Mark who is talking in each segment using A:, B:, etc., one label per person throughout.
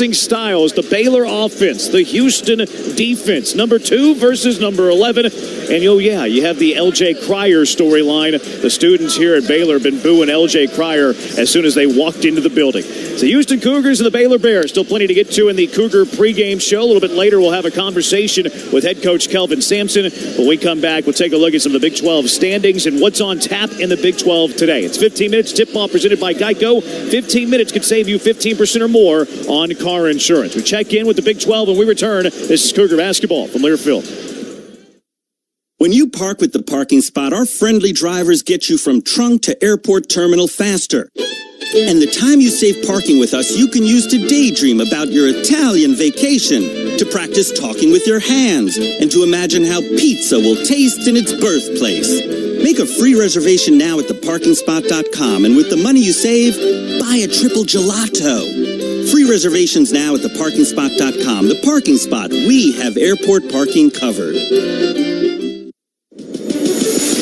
A: contrasting styles, the Baylor offense, the Houston defense, number 2 versus number 11. And, you have the L.J. Cryer storyline. The students here at Baylor have been booing L.J. Cryer as soon as they walked into the building. The Houston Cougars and the Baylor Bears. Still plenty to get to in the Cougar pregame show. A little bit later, we'll have a conversation with head coach Kelvin Sampson. When we come back, we'll take a look at some of the Big 12 standings and what's on tap in the Big 12 today. It's 15 minutes. Tip-off presented by Geico. 15 minutes could save you 15% or more on car insurance. We check in with the Big 12 when we return. This is Cougar basketball from Learfield.
B: When you park with the parking spot, our friendly drivers get you from trunk to airport terminal faster. And the time you save parking with us, you can use to daydream about your Italian vacation, to practice talking with your hands, and to imagine how pizza will taste in its birthplace. Make a free reservation now at theparkingspot.com, and with the money you save, buy a triple gelato. Free reservations now at theparkingspot.com. The Parking Spot. We have airport parking covered.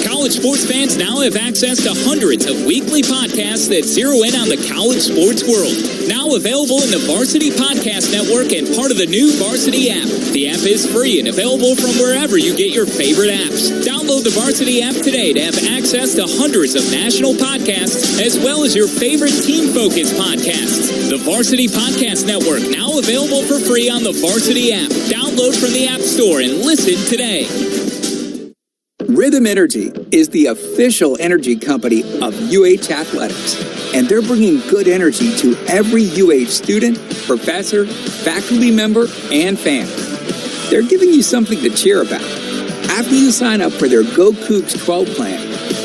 C: College sports fans now have access to hundreds of weekly podcasts that zero in on the college sports world. Now available in the Varsity Podcast Network and part of the new Varsity app. The app is free and available from wherever you get your favorite apps. Download the Varsity app today to have access to hundreds of national podcasts as well as your favorite team-focused podcasts. The Varsity Podcast Network now available for free on the Varsity app. Download from the App Store and listen today.
D: Rhythm Energy is the official energy company of UH Athletics, and they're bringing good energy to every UH student, professor, faculty member, and fan. They're giving you something to cheer about. After you sign up for their Go Cougs 12 plan,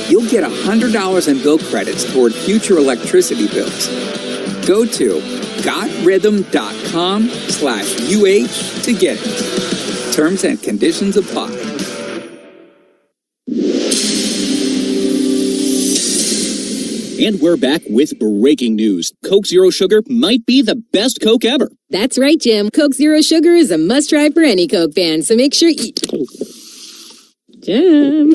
D: you'll get $100 in bill credits toward future electricity bills. Go to gotrhythm.com/UH to get it. Terms and conditions apply.
E: And we're back with breaking news. Coke Zero Sugar might be the best Coke ever.
F: That's right, Jim. Coke Zero Sugar is a must-try for any Coke fan, so make sure you... Jim.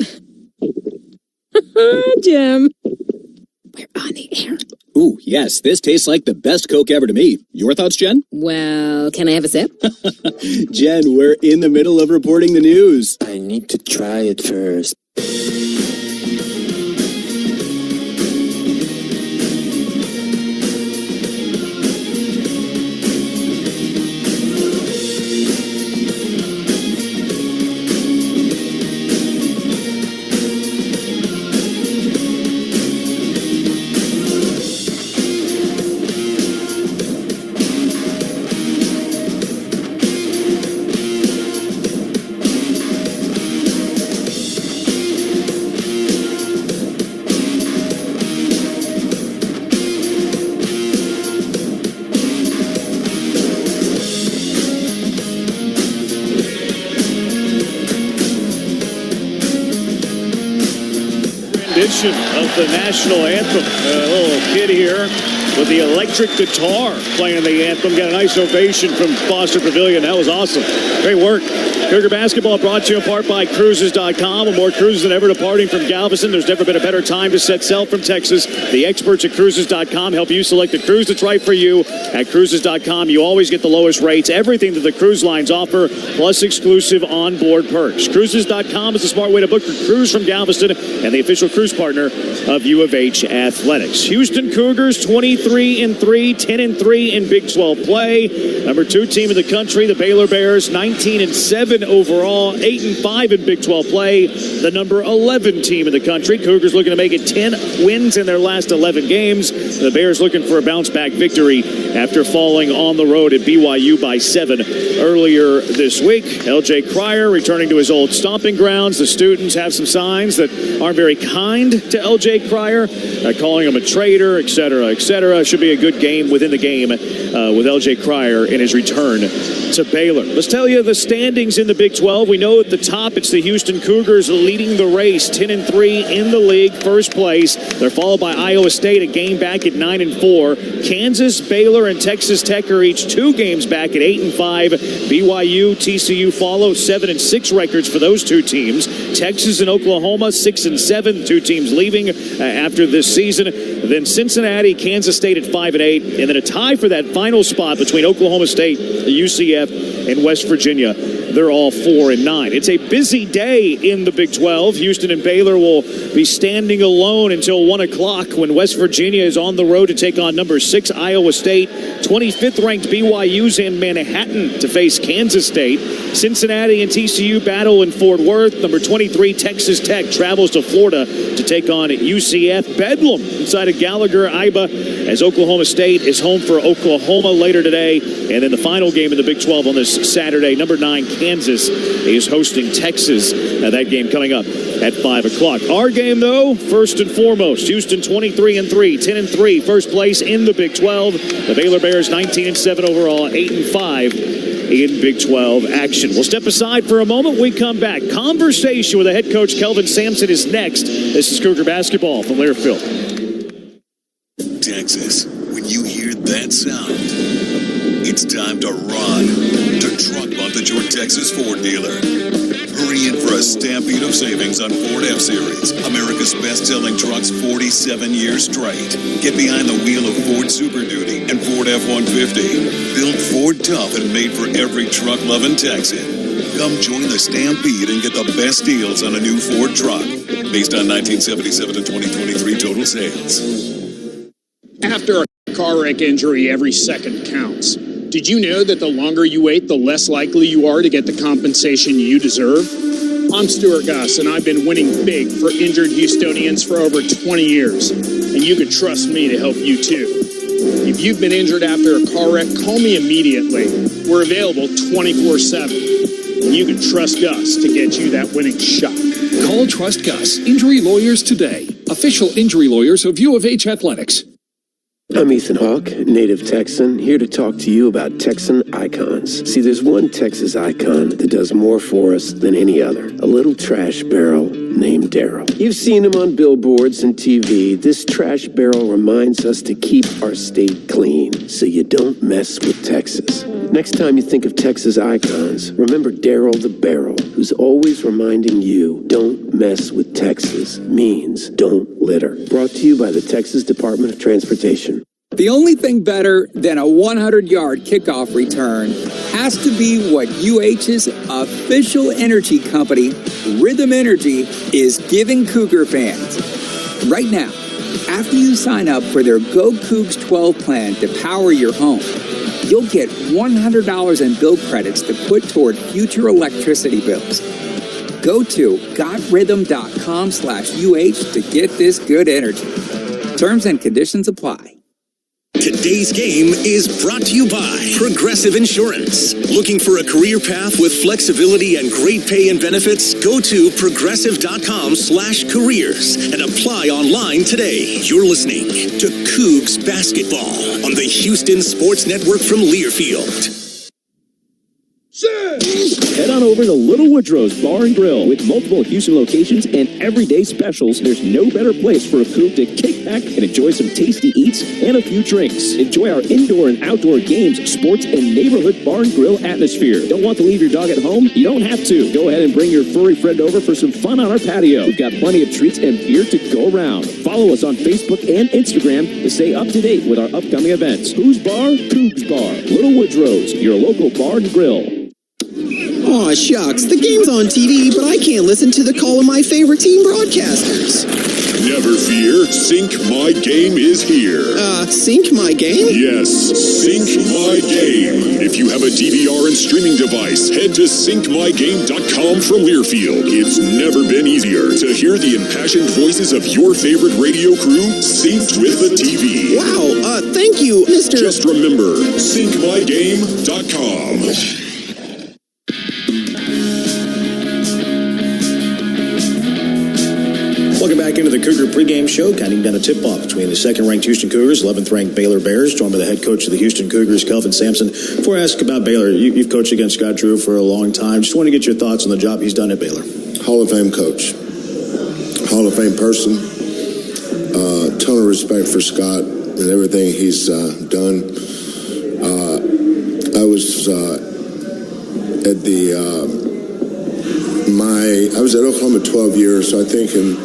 F: Jim. We're on the air.
E: Ooh, yes, this tastes like the best Coke ever to me. Your thoughts, Jen?
F: Well, can I have a sip?
E: Jen, we're in the middle of reporting the news.
G: I need to try it first.
A: Of the national anthem. A little kid here with the electric guitar playing the anthem. Got a nice ovation from Foster Pavilion. That was awesome. Great work. Cougar basketball brought to you in part by Cruises.com. With more cruises than ever departing from Galveston, there's never been a better time to set sail from Texas. The experts at Cruises.com help you select the cruise that's right for you. At Cruises.com, you always get the lowest rates, everything that the cruise lines offer, plus exclusive onboard perks. Cruises.com is a smart way to book your cruise from Galveston and the official cruise partner of U of H Athletics. Houston Cougars 23-3, 10-3 in Big 12 play. Number 2 team in the country, the Baylor Bears, 19-7 overall, 8-5 in Big 12 play. The number 11 team in the country. Cougars looking to make it 10 wins in their last 11 games. The Bears looking for a bounce-back victory after falling on the road at BYU by 7 earlier this week. L.J. Cryer returning to his old stomping grounds. The students have some signs that aren't very kind to L.J. Cryer, calling him a traitor, etc., etc. Should be a good game within the game with L.J. Cryer in his return to Baylor. Let's tell you the standings in the Big 12. We know at the top it's the Houston Cougars leading the race, 10-3 in the league, first place. They're followed by Iowa State, a game back at 9-4. Kansas, Baylor, and Texas Tech are each 2 games back at 8-5. BYU, TCU follow 7-6 records for those 2 teams. Texas and Oklahoma 6-7, 2 teams leaving after this season. Then Cincinnati, Kansas State at 5-8, and then a tie for that final spot between Oklahoma State, UCF, and West Virginia. They're all 4-9. It's a busy day in the Big 12. Houston and Baylor will be standing alone until 1 o'clock when West Virginia is on the road to take on number 6 Iowa State. 25th ranked BYU's in Manhattan to face Kansas State. Cincinnati and TCU battle in Fort Worth. Number 23 Texas Tech travels to Florida to take on UCF. Bedlam inside of Gallagher-Iba as Oklahoma State is home for Oklahoma later today. And then the final game in the Big 12 on this Saturday, number 9 Kansas is hosting Texas. That game coming up at 5 o'clock. Our game, though, first and foremost, Houston 23-3, 10-3, first place in the Big 12. The Baylor Bears 19-7 overall, 8-5 in Big 12 action. We'll step aside for a moment. We come back. Conversation with the head coach, Kelvin Sampson, is next. This is Cougar Basketball from Learfield.
H: Texas, when you hear that sound, it's time to run to Truck Month at your Texas Ford dealer. Hurry in for a stampede of savings on Ford F-Series, America's best-selling trucks 47 years straight. Get behind the wheel of Ford Super Duty and Ford F-150. Built Ford tough and made for every truck-loving Texan. Come join the stampede and get the best deals on a new Ford truck. Based on 1977 to 2023 total sales.
I: After a car wreck injury, every second counts. Did you know that the longer you wait, the less likely you are to get the compensation you deserve? I'm Stuart Gus, and I've been winning big for injured Houstonians for over 20 years. And you can trust me to help you too. If you've been injured after a car wreck, call me immediately. We're available 24/7. And you can trust Gus to get you that winning shot.
J: Call Trust Gus Injury Lawyers today. Official injury lawyers of U of H Athletics.
G: I'm Ethan Hawke, native Texan, here to talk to you about Texan icons. See, there's one Texas icon that does more for us than any other. A little trash barrel named Daryl. You've seen him on billboards and TV. This trash barrel reminds us to keep our state clean so you don't mess with Texas. Next time you think of Texas icons, remember Daryl the Barrel, who's always reminding you, don't mess with Texas means don't litter. Brought to you by the Texas Department of Transportation.
D: The only thing better than a 100-yard kickoff return has to be what UH's official energy company, Rhythm Energy, is giving Cougar fans. Right now, after you sign up for their Go Cougs 12 plan to power your home, you'll get $100 in bill credits to put toward future electricity bills. Go to gotrhythm.com/UH to get this good energy. Terms and conditions apply.
K: Today's game is brought to you by Progressive Insurance. Looking for a career path with flexibility and great pay and benefits? Go to progressive.com/careers and apply online today. You're listening to Cougs Basketball on the Houston Sports Network from Learfield.
E: Head on over to Little Woodrow's Bar and Grill. With multiple Houston locations and everyday specials, there's no better place for a Coug to kick back and enjoy some tasty eats and a few drinks. Enjoy our indoor and outdoor games, sports, and neighborhood bar and grill atmosphere. Don't want to leave your dog at home? You don't have to. Go ahead and bring your furry friend over for some fun on our patio. We've got plenty of treats and beer to go around. Follow us on Facebook and Instagram to stay up to date with our upcoming events. Who's Bar? Cougs Bar. Little Woodrow's, your local bar and grill.
L: Aw, shucks, the game's on TV, but I can't listen to the call of my favorite team broadcasters.
M: Never fear, Sync My Game is here.
L: Sync My Game?
M: Yes, Sync My Game. If you have a DVR and streaming device, head to syncmygame.com from Learfield. It's never been easier to hear the impassioned voices of your favorite radio crew synced with the TV.
L: Wow, thank you, Mr.
M: Just remember, syncmygame.com.
N: Welcome back into the Cougar pregame show, counting down a tip-off between the second-ranked Houston Cougars, 11th-ranked Baylor Bears, joined by the head coach of the Houston Cougars, Kelvin Sampson. Before I ask about Baylor, you've coached against Scott Drew for a long time. Just want to get your thoughts on the job he's done at Baylor.
O: Hall of Fame coach, Hall of Fame person, ton of respect for Scott and everything he's done. I was I was at Oklahoma 12 years, so I think in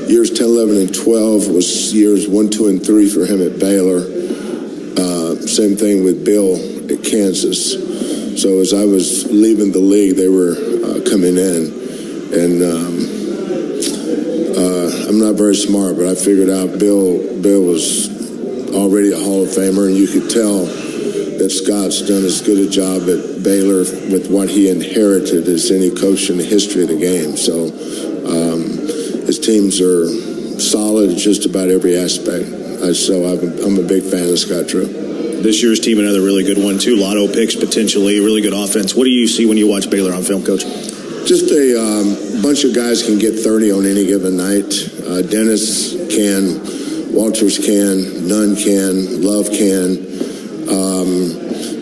O: years 10, 11, and 12 was years 1, 2, and 3 for him at Baylor. Same thing with Bill at Kansas. So as I was leaving the league, they were coming in. And I'm not very smart, but I figured out Bill was already a Hall of Famer, and you could tell that Scott's done as good a job at Baylor with what he inherited as any coach in the history of the game. So his teams are solid in just about every aspect. So I'm a big fan of Scott Drew.
N: This year's team, another really good one, too. Lotto picks, potentially, really good offense. What do you see when you watch Baylor on film, Coach?
O: Just a bunch of guys can get 30 on any given night. Dennis can, Walters can, Nunn can, Love can.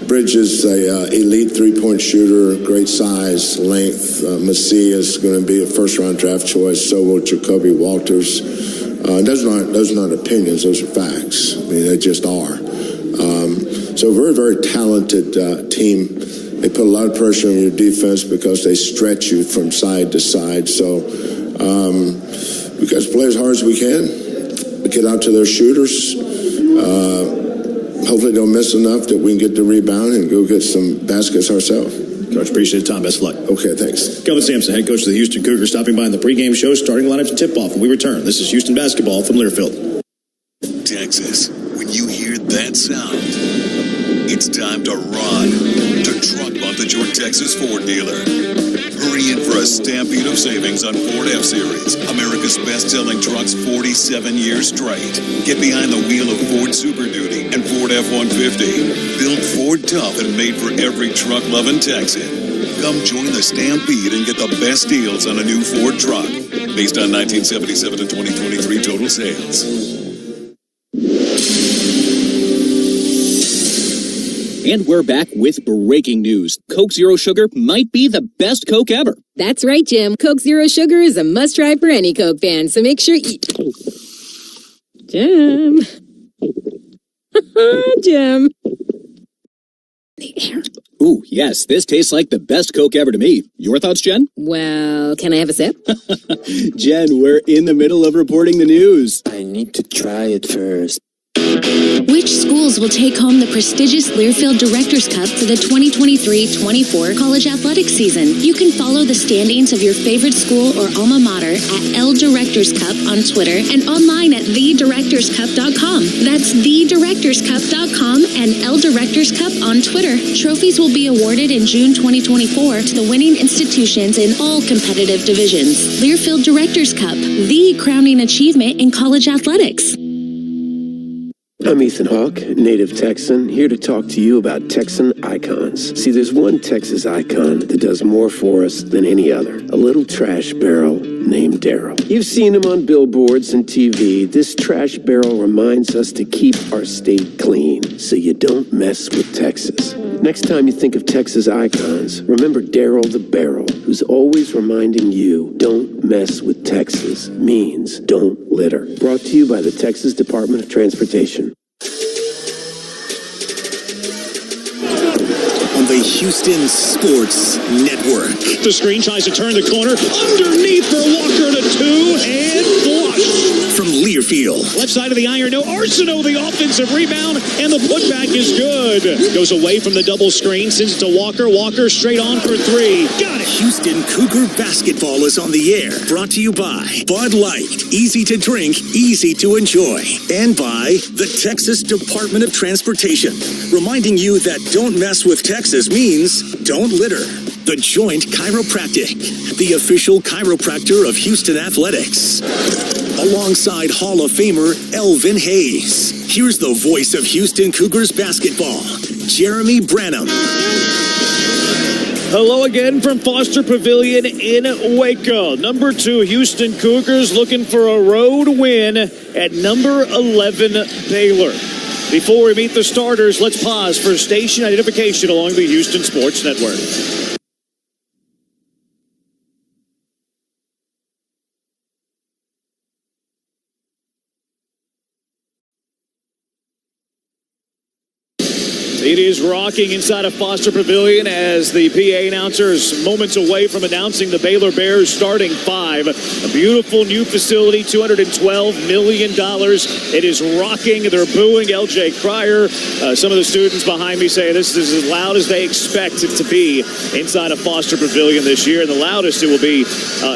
O: Bridges, a elite three-point shooter, great size, length. Massey is going to be a first-round draft choice. So will Jacoby Walters. Those are not opinions; those are facts. I mean, they just are. So very, very talented team. They put a lot of pressure on your defense because they stretch you from side to side. So we got to play as hard as we can. Get out to their shooters. Hopefully don't miss enough that we can get the rebound and go get some baskets ourselves.
N: Coach, appreciate the time. Best of luck.
O: Okay, thanks.
N: Kelvin Sampson, head coach of the Houston Cougars, stopping by in the pregame show, starting lineup to tip off. When we return, this is Houston basketball from Learfield.
H: Texas, when you hear that sound, it's time to run to Truck Month at your Texas Ford dealer. Hurry in for a stampede of savings on Ford F-Series, America's best-selling trucks 47 years straight. Get behind the wheel of Ford Super Duty and Ford F-150. Built Ford tough and made for every truck-loving Texan. Come join the stampede and get the best deals on a new Ford truck based on 1977 to 2023 total sales.
E: And we're back with breaking news. Coke Zero Sugar might be the best Coke ever.
F: That's right, Jim. Coke Zero Sugar is a must-try for any Coke fan, so make sure you... Jim. Jim.
E: Ooh, yes, this tastes like the best Coke ever to me. Your thoughts, Jen?
F: Well, can I have a sip?
E: Jen, we're in the middle of reporting the news.
P: I need to try it first.
Q: Which schools will take home the prestigious Learfield Directors Cup for the 2023-24 college athletics season? You can follow the standings of your favorite school or alma mater at L Directors Cup on Twitter and online at thedirectorscup.com. That's thedirectorscup.com and L Directors Cup on Twitter. Trophies will be awarded in June 2024 to the winning institutions in all competitive divisions. Learfield Directors Cup, the crowning achievement in college athletics.
G: I'm Ethan Hawke, native Texan, here to talk to you about Texan icons. See, there's one Texas icon that does more for us than any other. A little trash barrel named Daryl. You've seen him on billboards and TV. This trash barrel reminds us to keep our state clean so you don't mess with Texas. Next time you think of Texas icons, remember Daryl the Barrel, who's always reminding you, don't mess with Texas means don't litter. Brought to you by the Texas Department of Transportation.
K: On the Houston Sports Network.
A: The screen tries to turn the corner. Underneath for Walker to two and flush.
K: From Learfield.
A: Left side of the iron. No, Arsenault, the offensive rebound, and the putback is good. Goes away from the double screen, sends it to Walker. Walker straight on for three. Got it.
K: Houston Cougar basketball is on the air. Brought to you by Bud Light. Easy to drink, easy to enjoy. And by the Texas Department of Transportation. Reminding you that don't mess with Texas means don't litter. The Joint Chiropractic, the official chiropractor of Houston Athletics. Alongside Hall of Famer Elvin Hayes. Here's the voice of Houston Cougars basketball, Jeremy Branham.
A: Hello again from Foster Pavilion in Waco. Number 2 Houston Cougars looking for a road win at number 11 Baylor. Before we meet the starters, let's pause for station identification along the Houston Sports Network. It is rocking inside of Foster Pavilion as the PA announcer is moments away from announcing the Baylor Bears starting five. A beautiful new facility, $212 million. It is rocking. They're booing LJ Cryer. Some of the students behind me say this is as loud as they expect it to be inside of Foster Pavilion this year. And the loudest it will be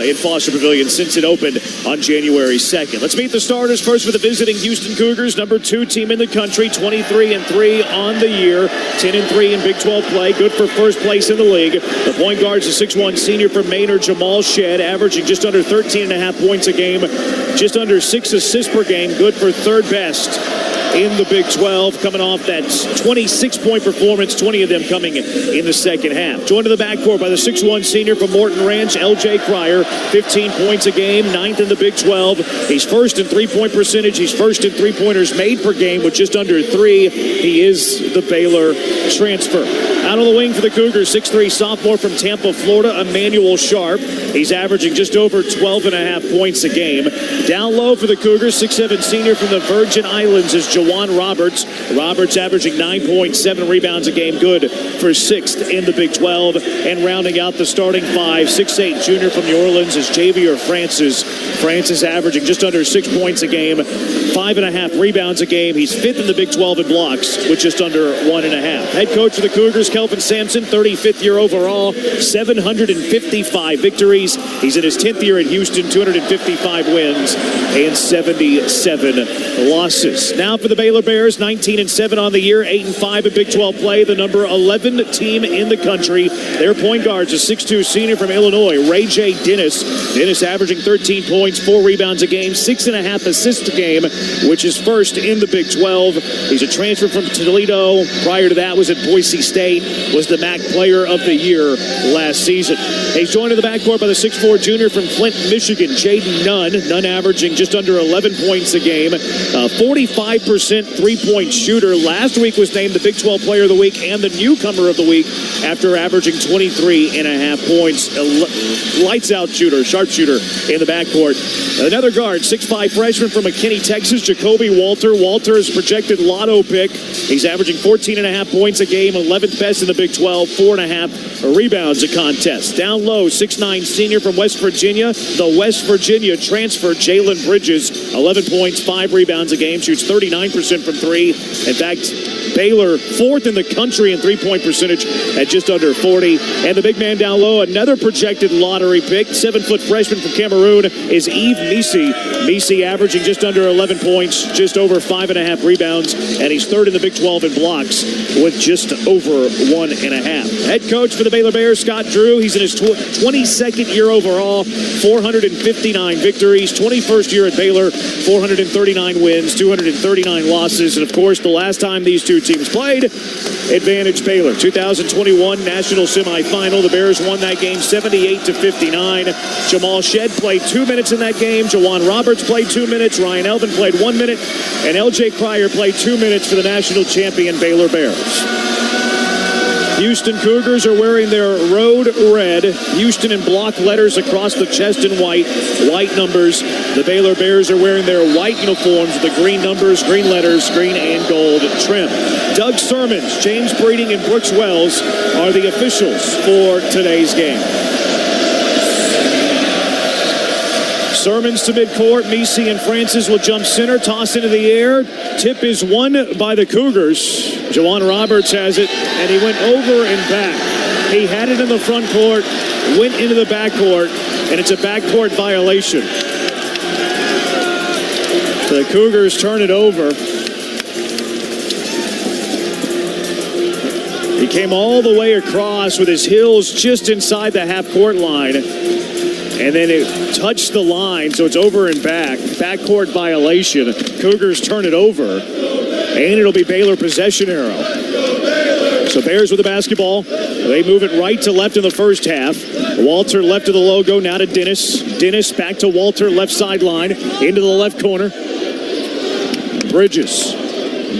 A: in Foster Pavilion since it opened on January 2nd. Let's meet the starters first for the visiting Houston Cougars, number 2 team in the country, 23-3 on the year. 10-3 in Big 12 play, good for first place in the league. The point guard's a 6'1 senior from Maynard, Jamal Shedd, averaging just under 13.5 points a game, just under 6 assists per game, good for third best in the Big 12, coming off that 26-point performance, 20 of them coming in the second half. Joined in the backcourt by the 6'1 senior from Morton Ranch, LJ Cryer, 15 points a game, 9th in the Big 12. He's first in three-point percentage. He's first in three-pointers made per game with just under 3. He is the Baylor transfer. Out on the wing for the Cougars, 6'3 sophomore from Tampa, Florida, Emmanuel Sharp. He's averaging just over 12.5 points a game. Down low for the Cougars, 6'7 senior from the Virgin Islands is Jawan Roberts. Roberts averaging 9.7 rebounds a game, good for 6th in the Big 12. And rounding out the starting five, 6'8 junior from New Orleans is Javier Francis. Francis averaging just under 6 points a game, 5.5 rebounds a game. He's 5th in the Big 12 in blocks with just under 1.5. Head coach of the Cougars, Kelvin Sampson, 35th year overall, 755 victories. He's in his 10th year at Houston, 255 wins and 77 losses. Now for the Baylor Bears, 19-7 on the year, 8-5 in Big 12 play, the number 11 team in the country. Their point guard's a 6'2 senior from Illinois, Ray J. Dennis. Dennis averaging 13 points, 4 rebounds a game, 6.5 assists a game, which is first in the Big 12. He's a transfer from Toledo. Prior to that was at Boise State, was the MAC Player of the Year last season. He's joined in the backcourt by the 6'4 junior from Flint, Michigan, Jaden Nunn. Nunn averaging just under 11 points a game, 45% three-point shooter. Last week was named the Big 12 Player of the Week and the Newcomer of the Week after averaging 23.5 points. Lights-out shooter, sharpshooter in the backcourt. Another guard, 6'5 freshman from McKinney, Texas, Jacoby Walter. Walter is projected lotto pick. He's averaging 14.5 points a game, 11th best in the Big 12, 4.5 rebounds a contest. Down low, 6'9 senior from West Virginia, the West Virginia transfer, Jalen Bridges, 11 points, 5 rebounds a game, shoots 39% from 3. In fact, Baylor 4th in the country in three-point percentage at just under 40. And the big man down low, another projected lottery pick, 7-foot freshman from Cameroon is Yves Misi. Misi averaging just under 11 points, just over 5.5 rebounds, and he's 3rd in the Big 12 in blocks with just over 1.5. Head coach for the Baylor Bears, Scott Drew, he's in his 22nd year overall, 459 victories, 21st year at Baylor, 439 wins, 239 losses, and of course the last time these two teams played, advantage Baylor. 2021 national semifinal. The Bears won that game 78-59. Jamal Shedd played 2 minutes in that game. Jawan Roberts played 2 minutes. Ryan Elvin played 1 minute. And LJ Cryer played 2 minutes for the national champion Baylor Bears. Houston Cougars are wearing their road red. Houston in block letters across the chest in white numbers. The Baylor Bears are wearing their white uniforms with the green numbers, green letters, green and gold trim. Doug Sermons, James Breeding, and Brooks Wells are the officials for today's game. Sermons to midcourt. Misi and Francis will jump center, toss into the air. Tip is won by the Cougars. Jawan Roberts has it, and he went over and back. He had it in the front court, went into the back court, and it's a backcourt violation. The Cougars turn it over. He came all the way across with his heels just inside the half-court line. And then it touched the line, so it's over and back. Backcourt violation. Cougars turn it over. And it'll be Baylor possession arrow. So Bears with the basketball. They move it right to left in the first half. Walter left of the logo, now to Dennis. Dennis back to Walter, left sideline, into the left corner.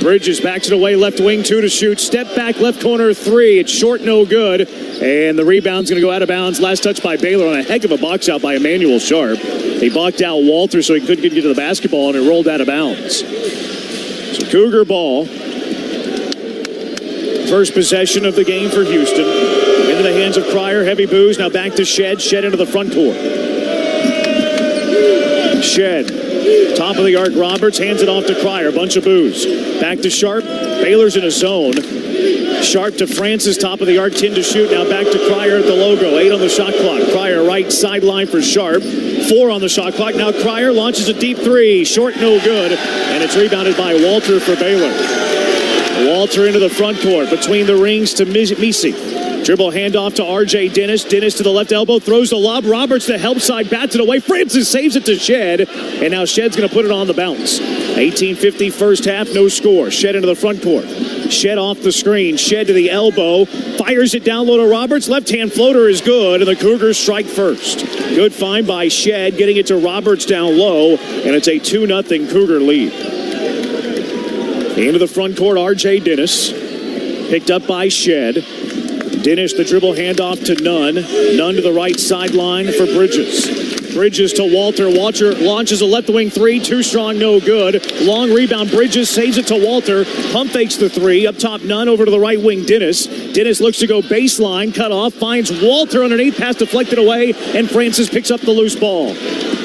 A: Bridges backs it away, left wing, 2 to shoot. Step back, left corner, 3. It's short, no good. And the rebound's going to go out of bounds. Last touch by Baylor on a heck of a box out by Emmanuel Sharp. He blocked out Walter so he couldn't get to the basketball, and it rolled out of bounds. So Cougar ball. First possession of the game for Houston. Into the hands of Cryer. Heavy booze. Now back to Shed. Shed into the front court. Shed. Top of the arc. Roberts hands it off to Cryer. Bunch of booze. Back to Sharp. Baylor's in a zone. Sharp to Francis. Top of the arc. 10 to shoot. Now back to Cryer at the logo. 8 on the shot clock. Cryer right sideline for Sharp. 4 on the shot clock. Now Cryer launches a deep three. Short, no good. And it's rebounded by Walter for Baylor. Walter into the front court. Between the rings to Misi. Dribble handoff to R.J. Dennis. Dennis to the left elbow. Throws the lob. Roberts to help side. Bats it away. Francis saves it to Shed. And now Shed's going to put it on the bounce. 18:50 first half. No score. Shed into the front court. Shed off the screen. Shed to the elbow. Fires it down low to Roberts. Left-hand floater is good. And the Cougars strike first. Good find by Shed. Getting it to Roberts down low. And it's a 2-0 Cougar lead. Into the front court. R.J. Dennis. Picked up by Shed. Dennis, the dribble handoff to Nunn. Nunn to the right sideline for Bridges. Bridges to Walter. Walter launches a left wing three. Too strong, no good. Long rebound. Bridges saves it to Walter. Pump fakes the three. Up top, Nunn over to the right wing. Dennis. Dennis looks to go baseline. Cut off. Finds Walter underneath. Pass deflected away. And Francis picks up the loose ball.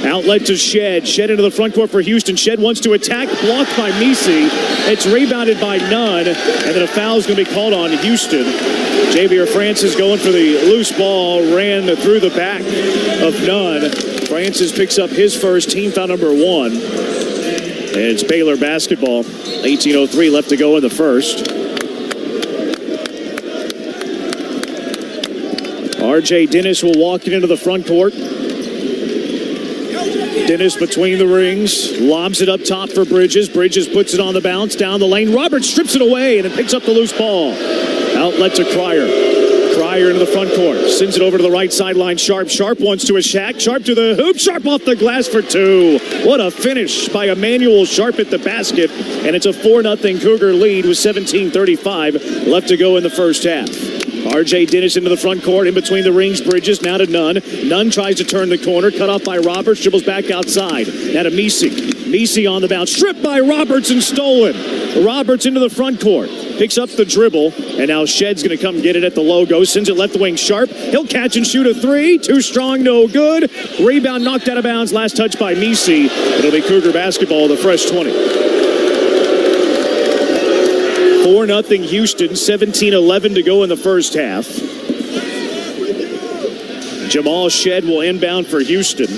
A: Outlet to Shed. Shed into the front court for Houston. Shed wants to attack. Blocked by Misi. It's rebounded by Nunn. And then a foul is going to be called on Houston. Javier Francis going for the loose ball. Ran through the back of Nunn. Francis picks up his first, team foul number 1. And it's Baylor basketball. 18:03 left to go in the first. R.J. Dennis will walk it into the front court. Dennis between the rings, lobs it up top for Bridges. Bridges puts it on the bounce, down the lane. Roberts strips it away and then picks up the loose ball. Outlet to Cryer. Cryer into the front court. Sends it over to the right sideline. Sharp. Sharp wants to a Shack. Sharp to the hoop. Sharp off the glass for 2. What a finish by Emmanuel Sharp at the basket. And it's a 4-0 Cougar lead with 17:35 left to go in the first half. R.J. Dennis into the front court, in between the rings. Bridges now to Nunn. Nunn tries to turn the corner, cut off by Roberts, dribbles back outside. Now to Misi. Misi on the bounce, stripped by Roberts and stolen. Roberts into the front court, picks up the dribble, and now Shed's going to come get it at the logo. Sends it left wing Sharp. He'll catch and shoot a 3. Too strong, no good. Rebound knocked out of bounds. Last touch by Misi. It'll be Cougar basketball, the fresh 20. 4-0 Houston, 17:11 to go in the first half. Jamal Shed will inbound for Houston.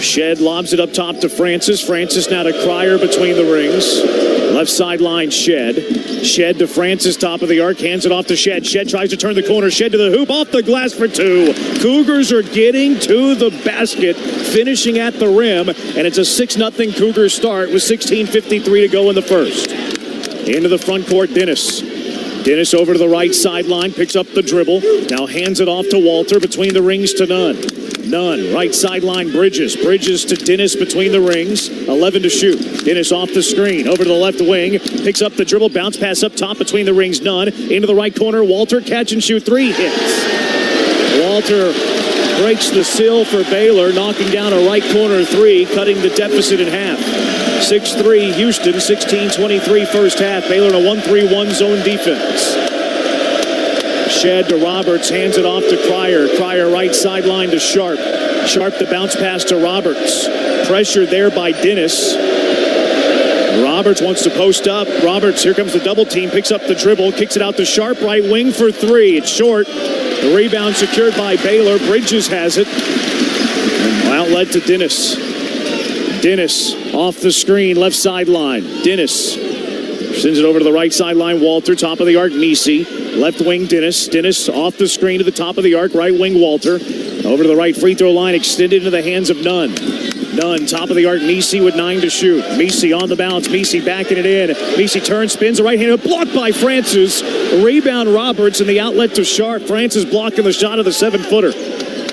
A: Shed lobs it up top to Francis. Francis now to Cryer between the rings. Left sideline, Shed. Shed to Francis, top of the arc, hands it off to Shed. Shed tries to turn the corner. Shed to the hoop, off the glass for 2. Cougars are getting to the basket, finishing at the rim, and it's a 6-0 Cougars start with 16:53 to go in the first. Into the front court, Dennis. Dennis over to the right sideline, picks up the dribble. Now hands it off to Walter, between the rings to Nunn. Nunn, right sideline, Bridges. Bridges to Dennis between the rings. 11 to shoot. Dennis off the screen. Over to the left wing. Picks up the dribble. Bounce pass up top between the rings. Nunn. Into the right corner. Walter, catch and shoot 3. Hits. Walter breaks the seal for Baylor, knocking down a right corner 3, cutting the deficit in half. 6-3 Houston, 16:23 first half. Baylor in a 1-3-1 zone defense. Shed to Roberts, hands it off to Cryer. Cryer right sideline to Sharp. Sharp the bounce pass to Roberts. Pressure there by Dennis. Roberts wants to post up. Roberts, here comes the double team, picks up the dribble, kicks it out to Sharp, right wing for 3. It's short. The rebound secured by Baylor. Bridges has it. Outlet to Dennis. Dennis off the screen, left sideline. Dennis sends it over to the right sideline. Walter, top of the arc, Misi. Left wing, Dennis. Dennis off the screen to the top of the arc. Right wing, Walter. Over to the right free throw line, extended into the hands of Nunn. Nunn, top of the arc, Misi with 9 to shoot. Misi on the bounce. Misi backing it in. Misi turns, spins, the right hand, blocked by Francis. Rebound Roberts, and the outlet to Sharp. Francis blocking the shot of the 7-footer.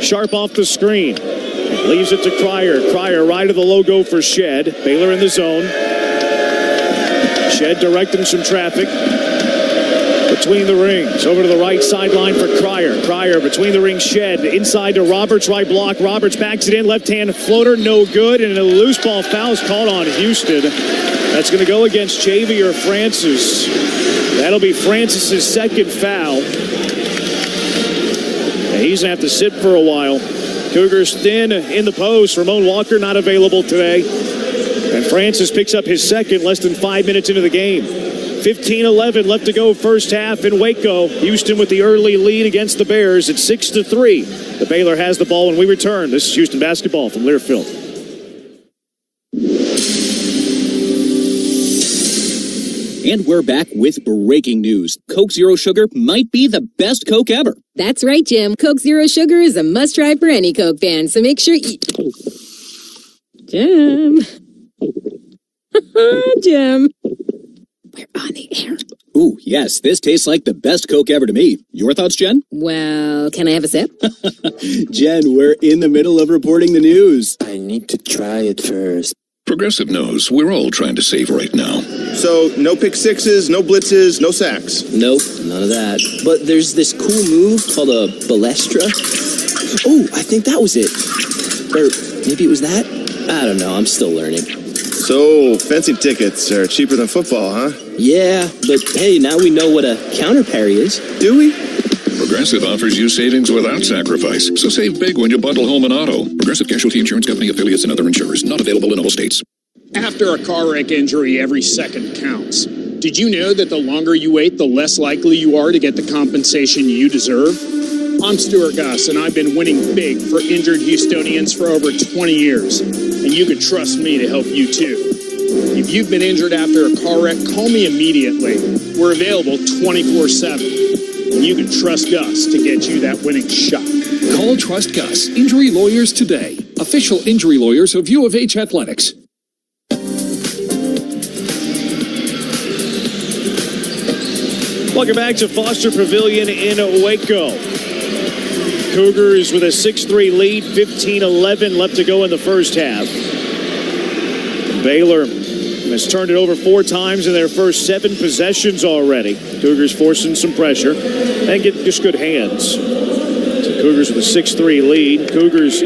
A: Sharp off the screen. Leaves it to Cryer. Cryer right of the logo for Shed. Baylor in the zone. Shed directing some traffic. between the rings. Over to the right sideline for Cryer. Cryer between the rings, Shed. Inside to Roberts, right block. Roberts backs it in. Left-hand floater, no good. And a loose ball foul is called on Houston. That's going to go against Javier Francis. That'll be Francis's second foul. And he's going to have to sit for a while. Cougars thin in the post. Ramon Walker not available today. And Francis picks up his second less than 5 minutes into the game. 15-11 left to go first half in Waco. Houston with the early lead against the Bears at 6-3. The Baylor has the ball when we return. This is Houston basketball from Learfield.
R: And we're back with breaking news. Coke Zero Sugar might be the best Coke ever.
F: That's right, Jim. Coke Zero Sugar is a must-try for any Coke fan, so make sure you... Jim. Jim. We're on the air.
R: Ooh, yes, this tastes like the best Coke ever to me. Your thoughts, Jen?
F: Well, can I have a sip?
R: Jen, we're in the middle of reporting the news.
P: I need to try it first.
M: Progressive knows we're all trying to save right now.
S: So, no pick sixes, no blitzes, no sacks.
P: Nope, none of that. But there's this cool move called a balestra. Oh, I think that was it. Or maybe it was that? I don't know, I'm still learning.
S: So, fencing tickets are cheaper than football, huh?
P: Yeah, but hey, now we know what a counter parry is.
S: Do we?
M: Progressive offers you savings without sacrifice. So save big when you bundle home and auto. Progressive Casualty Insurance Company, affiliates, and other insurers. Not available in all states.
I: After a car wreck injury, every second counts. Did you know that the longer you wait, the less likely you are to get the compensation you deserve? I'm Stuart Gus, and I've been winning big for injured Houstonians for over 20 years. And you can trust me to help you too. If you've been injured after a car wreck, call me immediately. We're available 24/7. And you can trust Gus to get you that winning shot.
J: Call Trust Gus Injury Lawyers today. Official injury lawyers of U of H Athletics.
A: Welcome back to Foster Pavilion in Waco. Cougars with a 6-3 lead, 15-11 left to go in the first half. Baylor has turned it over 4 times in their first 7 possessions already. Cougars forcing some pressure and get just good hands. So Cougars with a 6-3 lead. Cougars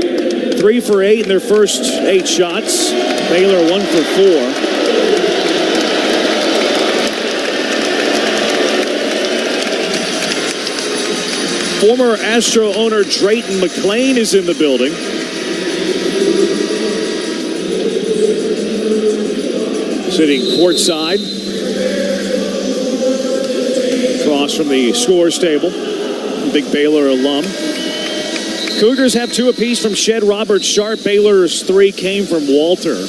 A: 3 for 8 in their first 8 shots. Baylor 1 for 4. Former Astro owner Drayton McClain is in the building. Sitting courtside, across from the scores table. Big Baylor alum. Cougars have 2 apiece from Shed, Robert, Sharp. Baylor's 3 came from Walter.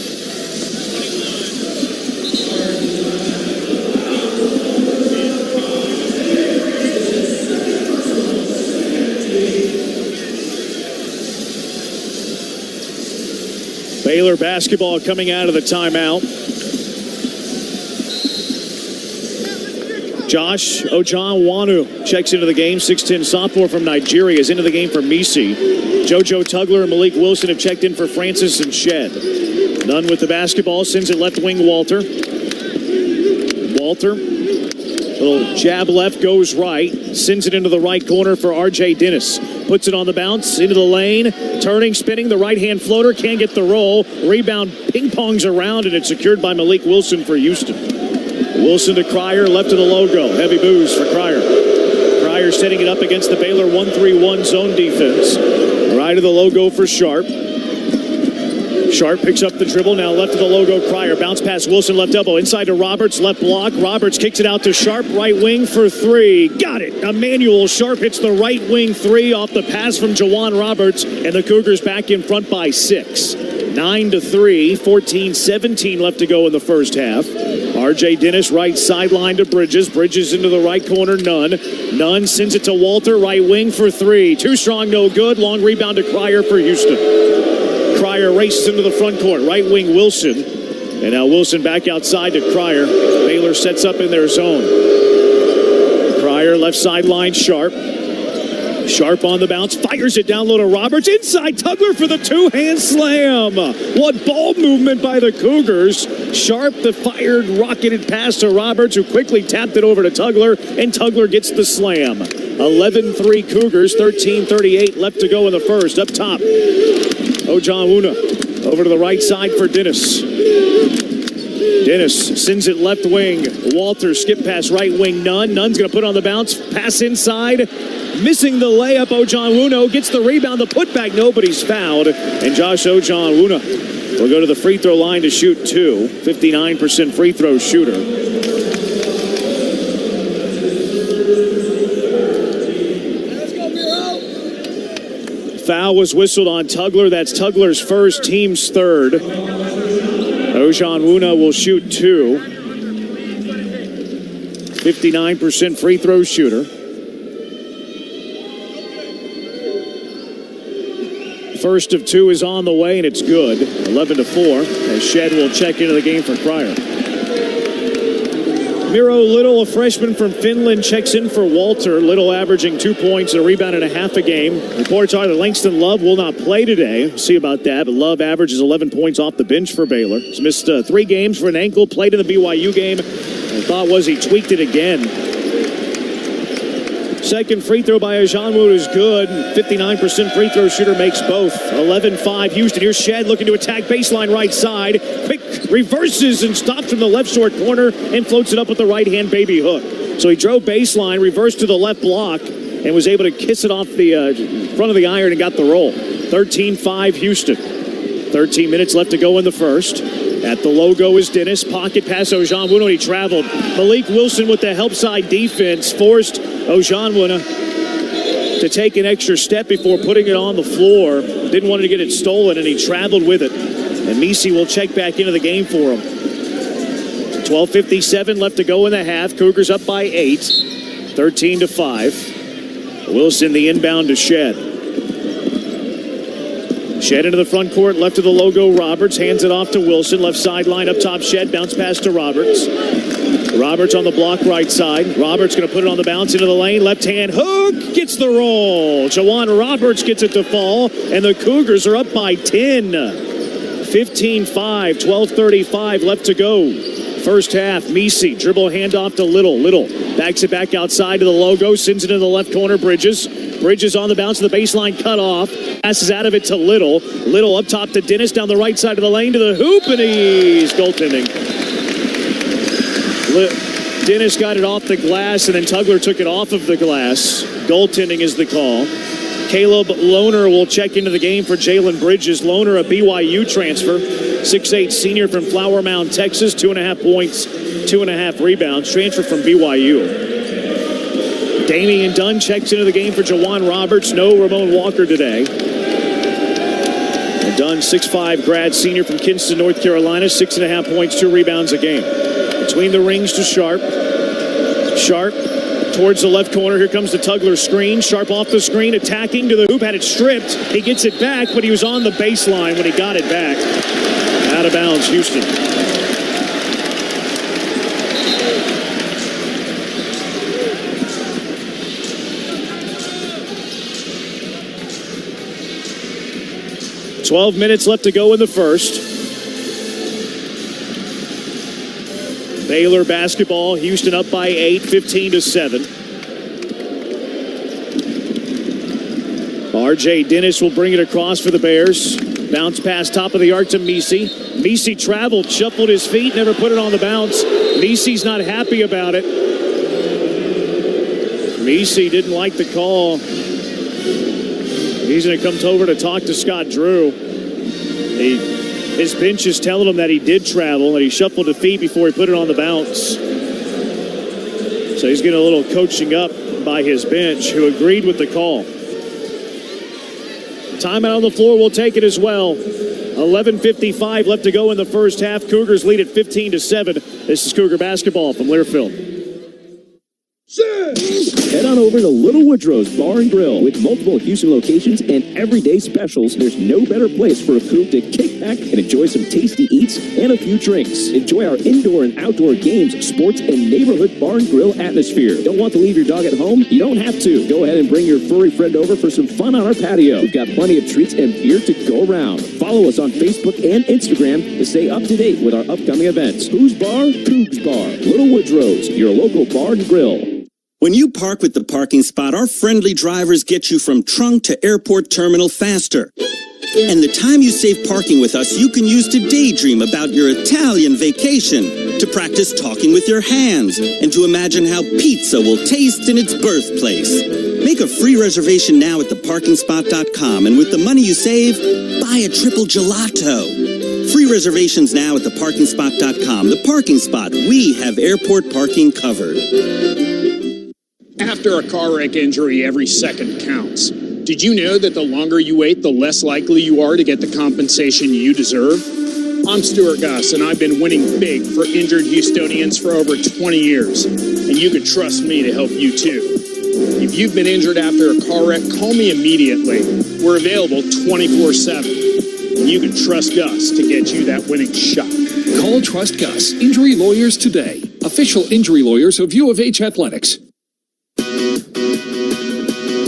A: Baylor basketball coming out of the timeout. Josh Ojanwanu checks into the game. 6'10" sophomore from Nigeria is into the game for Misi. JoJo Tugler and Malik Wilson have checked in for Francis and Shed. Nunn with the basketball, sends it left wing Walter. Walter, little jab left, goes right. Sends it into the right corner for R.J. Dennis. Puts it on the bounce, into the lane. Turning, spinning, the right-hand floater. Can't get the roll. Rebound ping-pongs around, and it's secured by Malik Wilson for Houston. Wilson to Cryer, left of the logo. Heavy boost for Cryer. Cryer setting it up against the Baylor 1-3-1 zone defense. Right of the logo for Sharp. Sharp picks up the dribble, now left of the logo, Cryer. Bounce pass, Wilson, left elbow. Inside to Roberts, left block. Roberts kicks it out to Sharp, right wing for 3. Got it! Emmanuel Sharp hits the right wing 3 off the pass from Jawan Roberts, and the Cougars back in front by 6. 9-3, 14-17 left to go in the first half. R.J. Dennis, right sideline to Bridges. Bridges into the right corner, Nunn. Nunn sends it to Walter, right wing for 3. Too strong, no good. Long rebound to Cryer for Houston. Cryer races into the front court, right wing Wilson. And now Wilson back outside to Cryer. Baylor sets up in their zone. Cryer left sideline, Sharp. Sharp on the bounce, fires it down low to Roberts. Inside, Tugler for the two-hand slam. What ball movement by the Cougars. Sharp, the fired, rocketed pass to Roberts, who quickly tapped it over to Tugler, and Tugler gets the slam. 11-3 Cougars, 13:38 left to go in the first. Up top, Ojanwuna over to the right side for Dennis. Dennis sends it left wing. Walter skip pass right wing. Nunn's going to put on the bounce. Pass inside. Missing the layup. Ojanwuna gets the rebound. The putback. Nobody's fouled. And Josh Ojanwuna will go to the free throw line to shoot two. 59% free throw shooter. Foul was whistled on Tugler. That's Tugler's first, team's third. Ojanwuna will shoot two. 59% free throw shooter. First of two is on the way, and it's good. 11-4, as Shed will check into the game for Cryer. Miro Little, a freshman from Finland, checks in for Walter. Little averaging 2 points and a rebound and a half a game. Reports are that Langston Love will not play today. See about that, but Love averages 11 points off the bench for Baylor. He's missed 3 games for an ankle, played in the BYU game. The thought was he tweaked it again. Second free throw by Ojanwuna is good. 59% free throw shooter makes both. 11-5 Houston. Here's Shed looking to attack baseline right side. Quick reverses and stops from the left short corner and floats it up with the right hand baby hook. So he drove baseline, reversed to the left block, and was able to kiss it off the front of the iron and got the roll. 13-5 Houston. 13 minutes left to go in the first. At the logo is Dennis. Pocket pass Ojanwuna when he traveled. Malik Wilson with the help side defense forced Ojanwuna to take an extra step before putting it on the floor. Didn't want to get it stolen, and he traveled with it. And Misi will check back into the game for him. 12:57 left to go in the half. Cougars up by 8. 13-5. Wilson the inbound to Shed. Shed into the front court, left of the logo, Roberts. Hands it off to Wilson. Left sideline, up top, Shed. Bounce pass to Roberts. Roberts on the block right side. Roberts going to put it on the bounce into the lane. Left hand hook gets the roll. Jawan Roberts gets it to fall, and the Cougars are up by 10. 15-5, 12:35 left to go. First half, Misi, dribble handoff to Little. Little backs it back outside to the logo, sends it in the left corner, Bridges. Bridges on the bounce to the baseline, cut off. Passes out of it to Little. Little up top to Dennis, down the right side of the lane to the hoop, and he's goaltending. Dennis got it off the glass, and then Tugler took it off of the glass. Goaltending is the call. Caleb Lohner will check into the game for Jalen Bridges. Lohner, a BYU transfer. 6'8" senior from Flower Mound, Texas. 2.5 points, 2.5 rebounds. Transfer from BYU. Damian Dunn checks into the game for Jawan Roberts. No Ramon Walker today. And Dunn, 6'5" grad senior from Kinston, North Carolina. 6.5 points, 2 rebounds a game. Between the rings to Sharp. Sharp towards the left corner. Here comes the Tugler screen. Sharp off the screen, attacking to the hoop. Had it stripped. He gets it back, but he was on the baseline when he got it back. Out of bounds, Houston. $12 minutes left to go in the first. Baylor basketball, Houston up by 8, 15-7. RJ Dennis will bring it across for the Bears. Bounce pass top of the arc to Misi. Misi traveled, shuffled his feet, never put it on the bounce. Misi's not happy about it. Misi didn't like the call. He's going to come over to talk to Scott Drew. His bench is telling him that he did travel, and he shuffled the feet before he put it on the bounce. So he's getting a little coaching up by his bench, who agreed with the call. Timeout on the floor, will take it as well. 11:55 left to go in the first half. Cougars lead at 15-7. This is Cougar basketball from Learfield.
E: Head on over to Little Woodrow's Bar and Grill. With multiple Houston locations and everyday specials, there's no better place for a coop to kick back and enjoy some tasty eats and a few drinks. Enjoy our indoor and outdoor games, sports, and neighborhood bar and grill atmosphere. Don't want to leave your dog at home? You don't have to. Go ahead and bring your furry friend over for some fun on our patio. We've got plenty of treats and beer to go around. Follow us on Facebook and Instagram to stay up to date with our upcoming events. Who's Bar? Cougs Bar. Little Woodrow's, your local bar and grill.
B: When you park with the parking spot, our friendly drivers get you from trunk to airport terminal faster. And the time you save parking with us, you can use to daydream about your Italian vacation, to practice talking with your hands, and to imagine how pizza will taste in its birthplace. Make a free reservation now at theparkingspot.com, and with the money you save, buy a triple gelato. Free reservations now at theparkingspot.com. The Parking Spot. We have airport parking covered.
I: After a car wreck injury, every second counts. Did you know that the longer you wait, the less likely you are to get the compensation you deserve? I'm Stuart Goss, and I've been winning big for injured Houstonians for over 20 years. And you can trust me to help you too. If you've been injured after a car wreck, call me immediately. We're available 24/7. And you can trust Gus to get you that winning shot.
J: Call Trust Gus Injury Lawyers today. Official injury lawyers of U of H Athletics.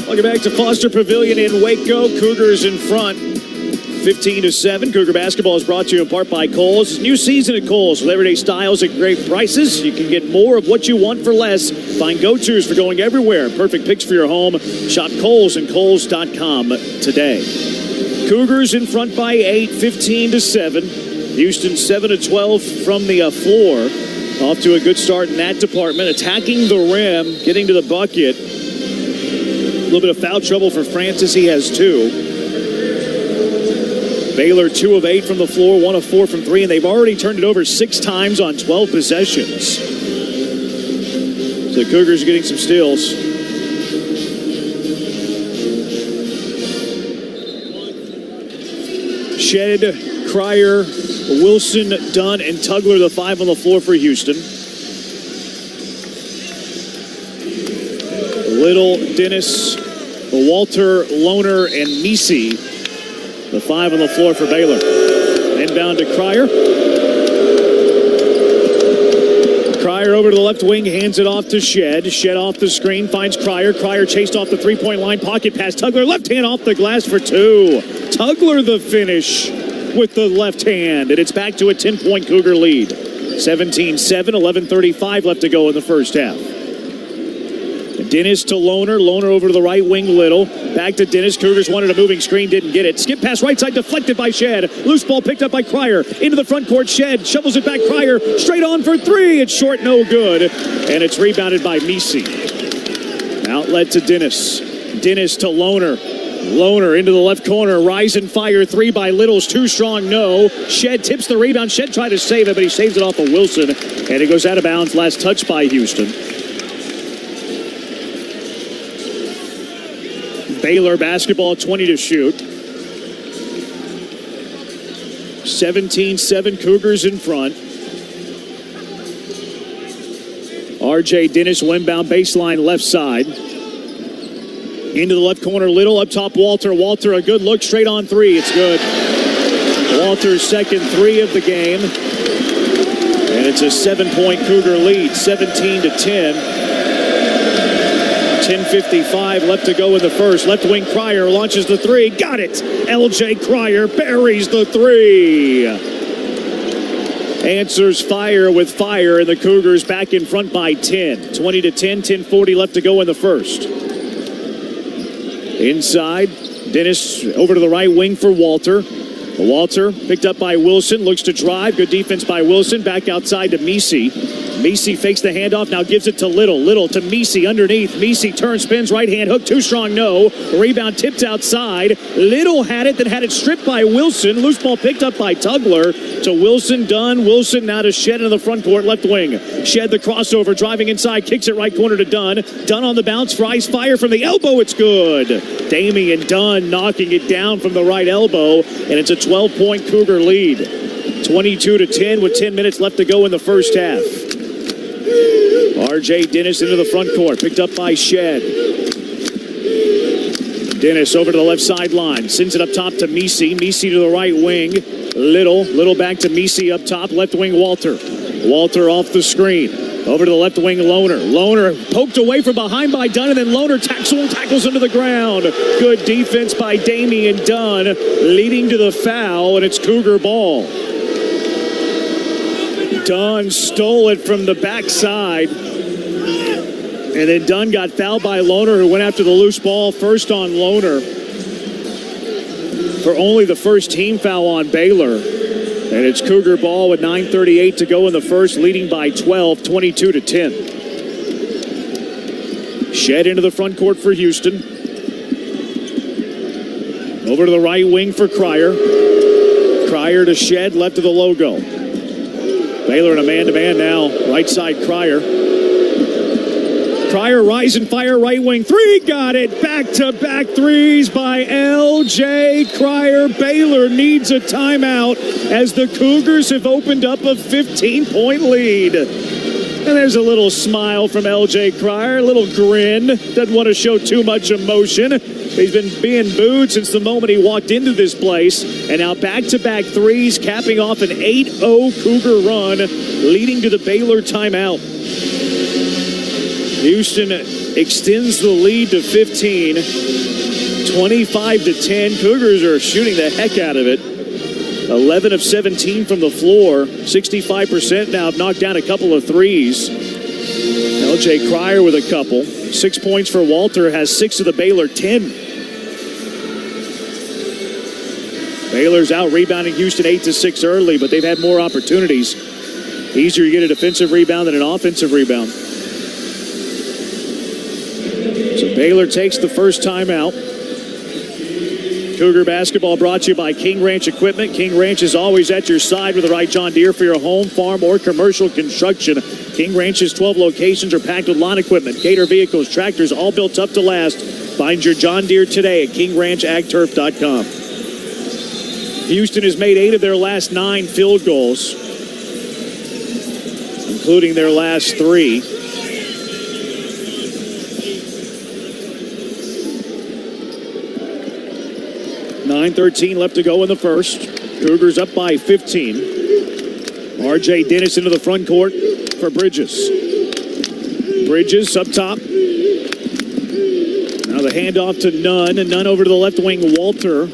A: Welcome back to Foster Pavilion in Waco. Cougars in front, 15-7. Cougar basketball is brought to you in part by Kohl's. New season at Kohl's with everyday styles at great prices. You can get more of what you want for less. Find go-tos for going everywhere. Perfect picks for your home. Shop Kohl's and Kohl's.com today. Cougars in front by 8, 15-7. Houston 7-12 from the floor. Off to a good start in that department. Attacking the rim, getting to the bucket. A little bit of foul trouble for Francis. He has 2. Baylor 2 of 8 from the floor, 1 of 4 from 3, and they've already turned it over 6 times on 12 possessions. So the Cougars are getting some steals. Shed, Cryer, Wilson, Dunn, and Tugler, the 5 on the floor for Houston. Little, Dennis, Walter, Lohner, and Nisi, the 5 on the floor for Baylor. Inbound to Cryer. Cryer over to the left wing, hands it off to Shed. Shed off the screen, finds Cryer. Cryer chased off the three-point line, pocket pass. Tugler, left hand off the glass for 2. Tugler the finish with the left hand, and it's back to a 10-point Cougar lead. 17-7, 11:35 left to go in the first half. Dennis to Lohner. Lohner over to the right wing, Little. Back to Dennis. Cougars wanted a moving screen, didn't get it. Skip pass right side, deflected by Shed. Loose ball picked up by Cryer. Into the front court, Shed shovels it back. Cryer straight on for 3. It's short, no good. And it's rebounded by Misi. Outlet to Dennis. Dennis to Lohner. Lohner into the left corner. Rise and fire 3 by Little's too strong, no. Shed tips the rebound. Shed tried to save it, but he saves it off of Wilson. And it goes out of bounds. Last touch by Houston. Baylor basketball, 20 to shoot. 17-7, Cougars in front. R.J. Dennis will inbound baseline left side. Into the left corner, Little up top, Walter. Walter, a good look, straight on 3. It's good. Walter's second 3 of the game. And it's a 7-point Cougar lead, 17-10. 10:55 left to go in the first. Left wing Cryer launches the 3. Got it. L.J. Cryer buries the 3. Answers fire with fire, and the Cougars back in front by 10. 20-10, 10:40 left to go in the first. Inside, Dennis over to the right wing for Walter. Walter picked up by Wilson, looks to drive. Good defense by Wilson. Back outside to Misi. Misi fakes the handoff, now gives it to Little. Little to Misi underneath. Misi turns, spins, right hand hook, too strong, no. Rebound tipped outside. Little had it, then had it stripped by Wilson. Loose ball picked up by Tugler to Wilson. Dunn. Wilson now to Shed in the front court, left wing. Shed the crossover, driving inside, kicks it right corner to Dunn. Dunn on the bounce, fries fire from the elbow, it's good. Damian Dunn knocking it down from the right elbow, and it's a 12-point Cougar lead. 22-10 with 10 minutes left to go in the first half. R.J. Dennis into the front court. Picked up by Shed. Dennis over to the left sideline. Sends it up top to Misi. Misi to the right wing. Little back to Misi up top. Left wing Walter. Walter off the screen. Over to the left wing Lohner. Lohner poked away from behind by Dunn, and then Lohner tackles into the ground. Good defense by Damian Dunn, leading to the foul, and it's Cougar ball. Dunn stole it from the backside. And then Dunn got fouled by Lohner, who went after the loose ball. First on Lohner for only the first team foul on Baylor. And it's Cougar ball with 9:38 to go in the first, leading by 12, 22-10. Shed into the front court for Houston. Over to the right wing for Cryer. Cryer to Shed, left of the logo. Baylor in a man-to-man now. Right side Cryer. Cryer rise and fire, right wing three, got it. Back-to-back threes by L.J. Cryer. Baylor needs a timeout as the Cougars have opened up a 15-point lead. And there's a little smile from L.J. Cryer, a little grin. Doesn't want to show too much emotion. He's been being booed since the moment he walked into this place. And now back-to-back threes, capping off an 8-0 Cougar run, leading to the Baylor timeout. Houston extends the lead to 15, 25-10. Cougars are shooting the heck out of it. 11 of 17 from the floor, 65% now. Have knocked down a couple of threes. L.J. Cryer with a couple. 6 points for Walter, has 6 of the Baylor 10. Baylor's out rebounding Houston 8-6 early, but they've had more opportunities. Easier to get a defensive rebound than an offensive rebound. So Baylor takes the first timeout. Cougar basketball brought to you by King Ranch Equipment. King Ranch is always at your side with the right John Deere for your home, farm, or commercial construction. King Ranch's 12 locations are packed with lawn equipment, Gator vehicles, tractors, all built up to last. Find your John Deere today at KingRanchAgTurf.com. Houston has made 8 of their last 9 field goals, including their last 3. .13 left to go in the first. Cougars up by 15. R.J. Dennis into the front court for Bridges. Bridges up top. Now the handoff to Nunn, and Nunn over to the left wing, Walter.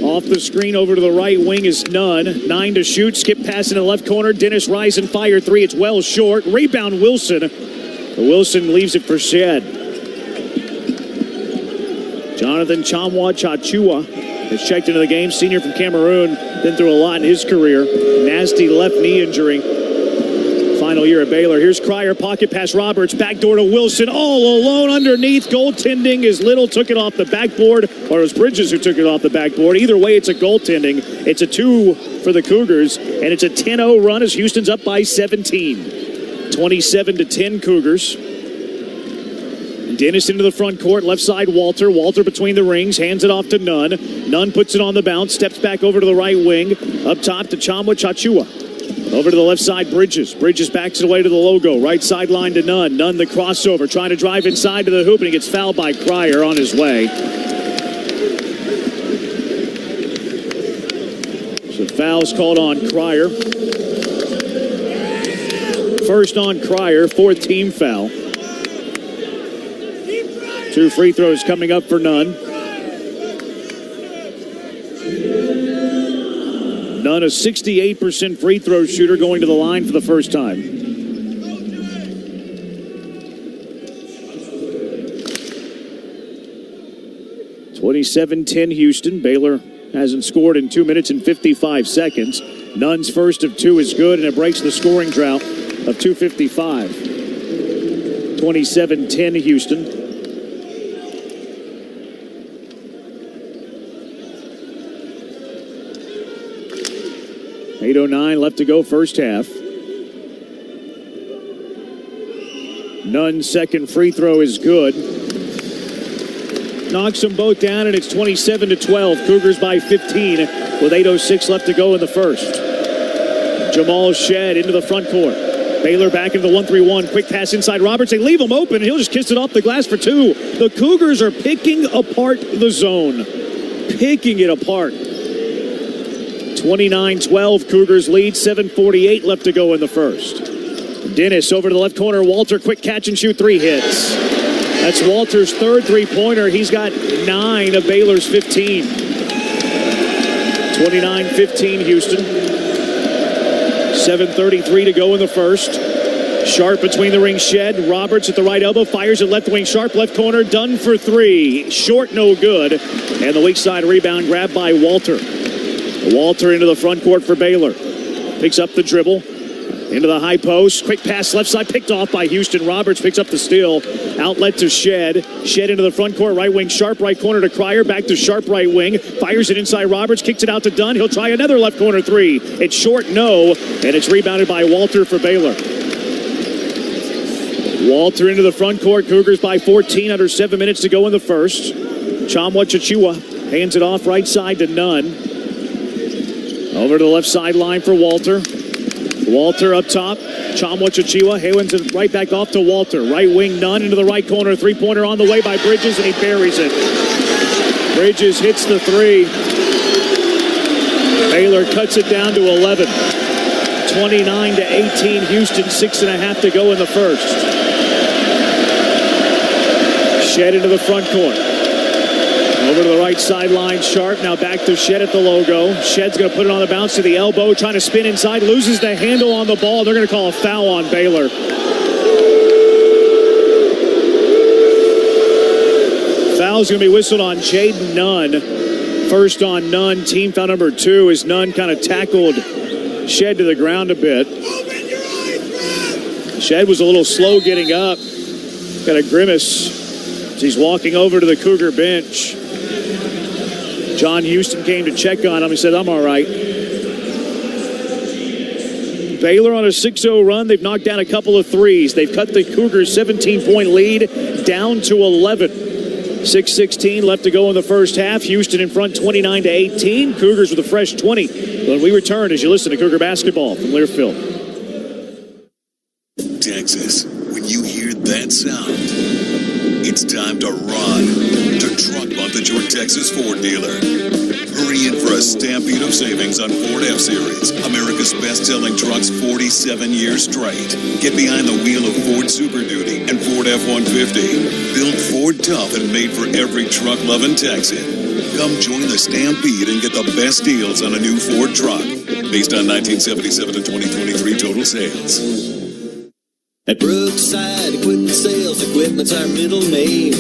A: Off the screen over to the right wing is Nunn. 9 to shoot, skip pass in the left corner. Dennis rise and fire 3. It's well short. Rebound Wilson. Wilson leaves it for Shed. Jonathan Chamwa-Chachua has checked into the game. Senior from Cameroon, been through a lot in his career. Nasty left knee injury. Final year at Baylor. Here's Cryer, pocket pass Roberts, backdoor to Wilson, all alone underneath. Goaltending as Little took it off the backboard, or it was Bridges who took it off the backboard. Either way, it's a goaltending. It's a 2 for the Cougars, and it's a 10-0 run as Houston's up by 17. 27-10 Cougars. Dennis into the front court, left side Walter. Walter between the rings, hands it off to Nunn. Nunn puts it on the bounce, steps back over to the right wing. Up top to Chamwa-Chachua. Over to the left side, Bridges. Bridges backs it away to the logo. Right sideline to Nunn. Nunn the crossover, trying to drive inside to the hoop, and he gets fouled by Cryer on his way. So foul's called on Cryer. First on Cryer, 4th team foul. 2 free throws coming up for Nunn. Nunn, a 68% free throw shooter, going to the line for the first time. (27-10) Houston. Baylor hasn't scored in 2 minutes and 55 seconds. Nunn's first of 2 is good, and it breaks the scoring drought of 2:55. 27-10 Houston. 8:09 left to go first half. Nunn's second free throw is good. Knocks them both down, and it's 27-12. Cougars by 15 with 8:06 left to go in the first. Jamal Shed into the front court. Baylor back into the 1-3-1. Quick pass inside Roberts. They leave him open, and he'll just kiss it off the glass for two. The Cougars are picking apart the zone. Picking it apart. 29-12, Cougars lead. 7:48 left to go in the first. Dennis over to the left corner. Walter, quick catch and shoot. 3 hits. That's Walter's third three-pointer. He's got 9 of Baylor's 15. 29-15 Houston. 7:33 to go in the first. Sharp between the ring, Shed. Roberts at the right elbow, fires at left wing. Sharp left corner, done for 3. Short, no good. And the weak side rebound grabbed by Walter. Walter into the front court for Baylor. Picks up the dribble. Into the high post. Quick pass left side, picked off by Houston. Roberts picks up the steal. Outlet to Shed. Shed into the front court, right wing. Sharp right corner to Cryer. Back to Sharp right wing. Fires it inside Roberts. Kicks it out to Dunn. He'll try another left corner 3. It's short, no. And it's rebounded by Walter for Baylor. Walter into the front court. Cougars by 14 under 7 minutes to go in the first. Chamwa Chichua hands it off right side to Nunn. Over to the left sideline for Walter. Walter up top. Chamwa Chichua. Haywins it right back off to Walter. Right wing Nunn into the right corner. 3-pointer on the way by Bridges, and he buries it. Bridges hits the 3. Baylor cuts it down to 11. 29-18 Houston. 6.5 to go in the first. Shed into the front court. Over to the right sideline, Sharp. Now back to Shed at the logo. Shed's going to put it on the bounce to the elbow, trying to spin inside. Loses the handle on the ball. They're going to call a foul on Baylor. Foul's going to be whistled on Jaden Nunn. First on Nunn. Team foul number 2 as Nunn kind of tackled Shed to the ground a bit. Shed was a little slow getting up. Got a grimace as he's walking over to the Cougar bench. John Houston came to check on him. He said, I'm all right. Baylor on a 6-0 run. They've knocked down a couple of threes. They've cut the Cougars' 17-point lead down to 11. 6:16 left to go in the first half. Houston in front 29-18. Cougars with a fresh 20. When we return, as you listen to Cougar basketball from Learfield.
H: Texas, when you hear that sound, it's time to run to Truck Month at your Texas Ford dealer. Hurry in for a stampede of savings on Ford F-Series, America's best-selling trucks 47 years straight. Get behind the wheel of Ford Super Duty and Ford F-150. Built Ford tough and made for every truck-loving Texan. Come join the stampede and get the best deals on a new Ford truck. Based on 1977 to 2023 total sales.
T: At Brookside Equipment Sales, equipment's our middle name.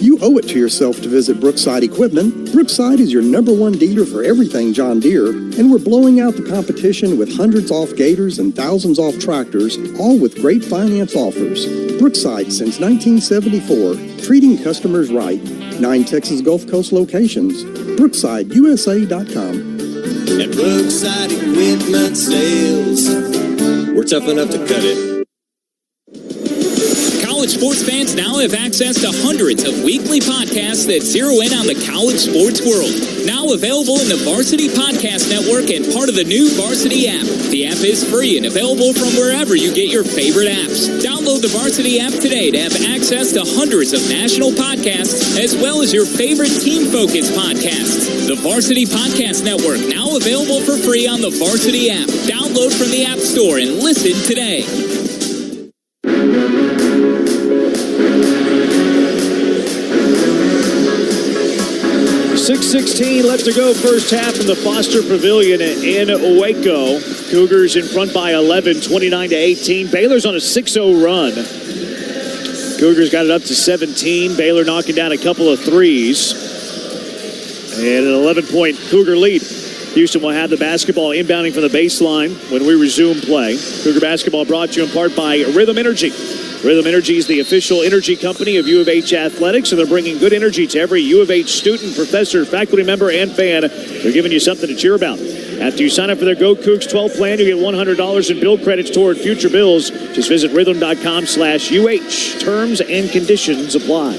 U: You owe it to yourself to visit Brookside Equipment. Brookside is your #1 dealer for everything John Deere, and we're blowing out the competition with hundreds off gators and thousands off tractors, all with great finance offers. Brookside since 1974, treating customers right. 9 Texas Gulf Coast locations. BrooksideUSA.com.
T: At Brookside Equipment Sales, we're tough enough to cut it.
C: College sports fans now have access to hundreds of weekly podcasts that zero in on the college sports world. Now available in the Varsity Podcast Network and part of the new Varsity app. The app is free and available from wherever you get your favorite apps. Download the Varsity app today to have access to hundreds of national podcasts as well as your favorite team-focused podcasts. The Varsity Podcast Network, now available for free on the Varsity app. Download from the App Store and listen today.
A: 6:16 left to go first half in the Foster Pavilion in Waco. Cougars in front by 11, 29-18. Baylor's on a 6-0 run. Cougars got it up to 17. Baylor knocking down a couple of threes. And an 11-point Cougar lead. Houston will have the basketball inbounding from the baseline when we resume play. Cougar basketball brought to you in part by Rhythm Energy. Rhythm Energy is the official energy company of U of H Athletics, and they're bringing good energy to every U of H student, professor, faculty member, and fan. They're giving you something to cheer about. After you sign up for their Go Cougs 12 plan, you get $100 in bill credits toward future bills. Just visit rhythm.com/UH. Terms and conditions apply.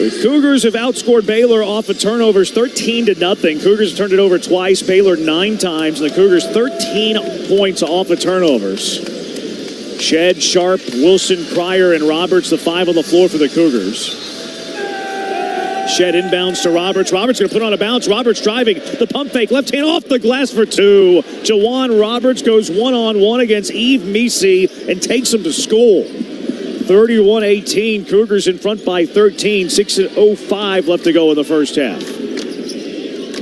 A: The Cougars have outscored Baylor off of turnovers 13-0. Cougars have turned it over twice, Baylor 9 times, and the Cougars 13 points off of turnovers. Shed, Sharp, Wilson, Cryer, and Roberts, the 5 on the floor for the Cougars. Shed inbounds to Roberts. Roberts going to put on a bounce. Roberts driving. The pump fake. Left hand off the glass for 2. Jawan Roberts goes one-on-one against Eve Misi and takes him to school. 31-18. Cougars in front by 13. 6:05 left to go in the first half.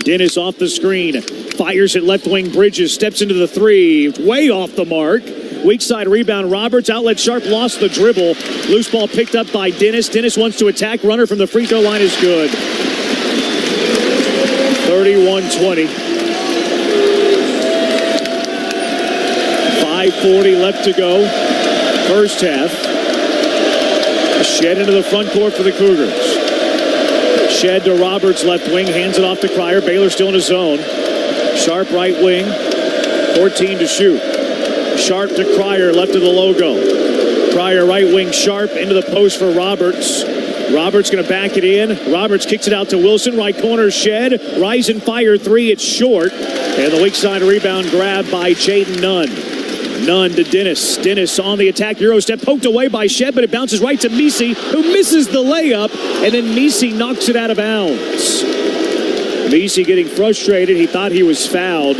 A: Dennis off the screen. Fires at left wing. Bridges steps into the 3. Way off the mark. Weak side rebound, Roberts. Outlet Sharp lost the dribble. Loose ball picked up by Dennis. Dennis wants to attack. Runner from the free throw line is good. 31-20. 5:40 left to go. First half. Shed into the front court for the Cougars. Shed to Roberts, left wing. Hands it off to Cryer. Baylor still in his zone. Sharp right wing. 14 to shoot. Sharp to Cryer, left of the logo. Cryer right wing, Sharp into the post for Roberts. Roberts going to back it in. Roberts kicks it out to Wilson. Right corner, Shed. Rise and fire 3. It's short. And the weak side rebound grab by Jaden Nunn. Nunn to Dennis. Dennis on the attack. Euro step poked away by Shed, but it bounces right to Misi, who misses the layup. And then Misi knocks it out of bounds. Misi getting frustrated. He thought he was fouled.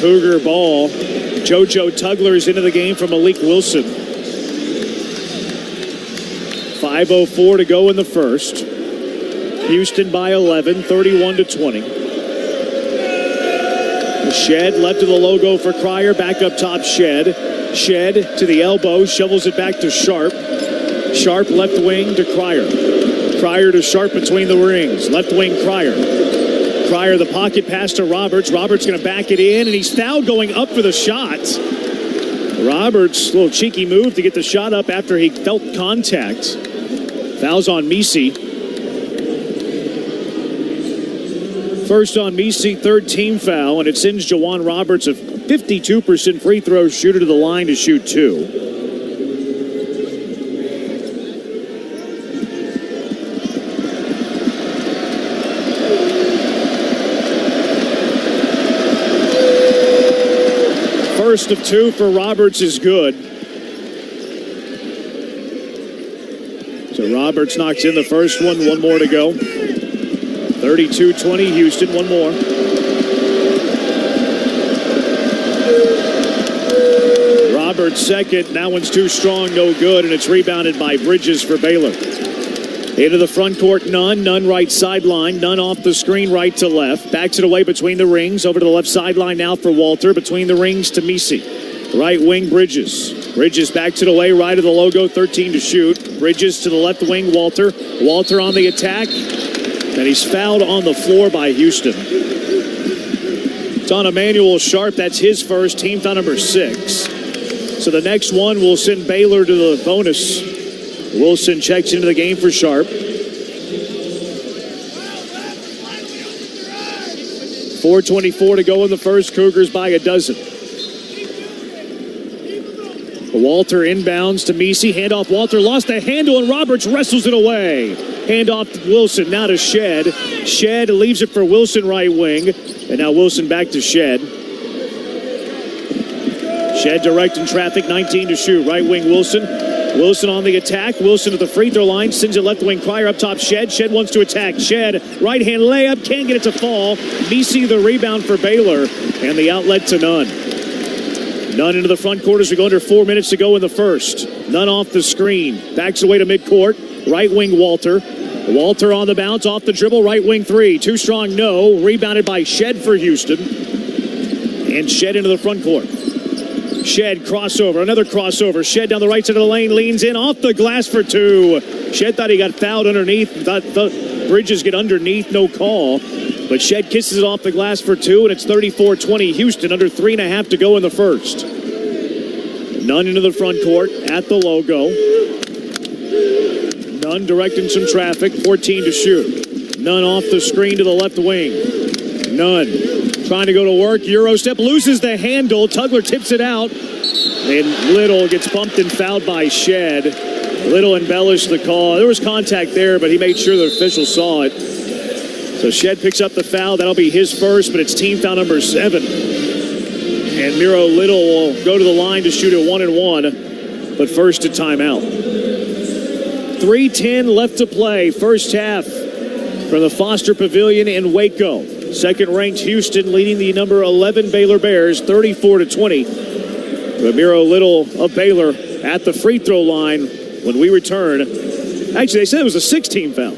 A: Cougar ball. JoJo Tugler is into the game from Malik Wilson. 5:04 to go in the first. Houston by 11, 31-20. Shed left to the logo for Cryer. Back up top, Shed. Shed to the elbow. Shovels it back to Sharp. Sharp left wing to Cryer. Cryer to Sharp between the rings. Left wing Cryer. Cryer, the pocket pass to Roberts. Roberts going to back it in, and he's fouled going up for the shot. Roberts, little cheeky move to get the shot up after he felt contact. Fouls on Misi. First on Misi, 3rd team foul, and it sends Jawan Roberts, a 52% free throw shooter, to the line to shoot 2. First of 2 for Roberts is good. So Roberts knocks in the first one. One more to go. 32-20 Houston. One more. Roberts second. That one's too strong. No good. And it's rebounded by Bridges for Baylor. Into the front court, Nunn. Nunn right sideline. Nunn off the screen right to left. Backs it away between the rings. Over to the left sideline now for Walter. Between the rings to Misi. Right wing, Bridges. Bridges backs it away. Right of the logo, 13 to shoot. Bridges to the left wing, Walter. Walter on the attack. And he's fouled on the floor by Houston. It's on Emmanuel Sharp. That's his first. Team foul number 6. So the next one will send Baylor to the bonus. Wilson checks into the game for Sharp. 4:24 to go in the first. Cougars by a dozen. Walter inbounds to Misi. Handoff. Walter lost the handle, and Roberts wrestles it away. Handoff to Wilson. Now to Shed. Shed leaves it for Wilson right wing. And now Wilson back to Shed. Shed directing traffic. 19 to shoot. Right wing Wilson. Wilson on the attack. Wilson at the free throw line. Sends it left wing. Cryer up top. Shed. Shed wants to attack. Shed. Right hand layup. Can't get it to fall. Misi the rebound for Baylor. And the outlet to Nunn. Nunn into the front court as we go under 4 minutes to go in the first. Nunn off the screen. Backs away to midcourt. Right wing Walter. Walter on the bounce. Off the dribble. Right wing 3. Too strong. No. Rebounded by Shed for Houston. And Shed into the front court. Shed crossover, another crossover. Shed down the right side of the lane, leans in off the glass for 2. Shed thought he got fouled underneath. Thought Bridges get underneath, no call. But Shed kisses it off the glass for 2, and it's 34-20 Houston, under 3.5 to go in the first. Nunn into the front court at the logo. Nunn directing some traffic, 14 to shoot. Nunn off the screen to the left wing. Nunn trying to go to work. Euro step, loses the handle. Tugler tips it out. And Little gets bumped and fouled by Shed. Little embellished the call. There was contact there, but he made sure the official saw it. So Shed picks up the foul. That'll be his first, but it's team foul number 7. And Miro Little will go to the line to shoot a 1-and-1, but first to timeout. 3:10 left to play, first half from the Foster Pavilion in Waco. Second-ranked Houston leading the number 11 Baylor Bears 34-20. But Miro Little of Baylor at the free throw line when we return. Actually, they said it was a 16 foul.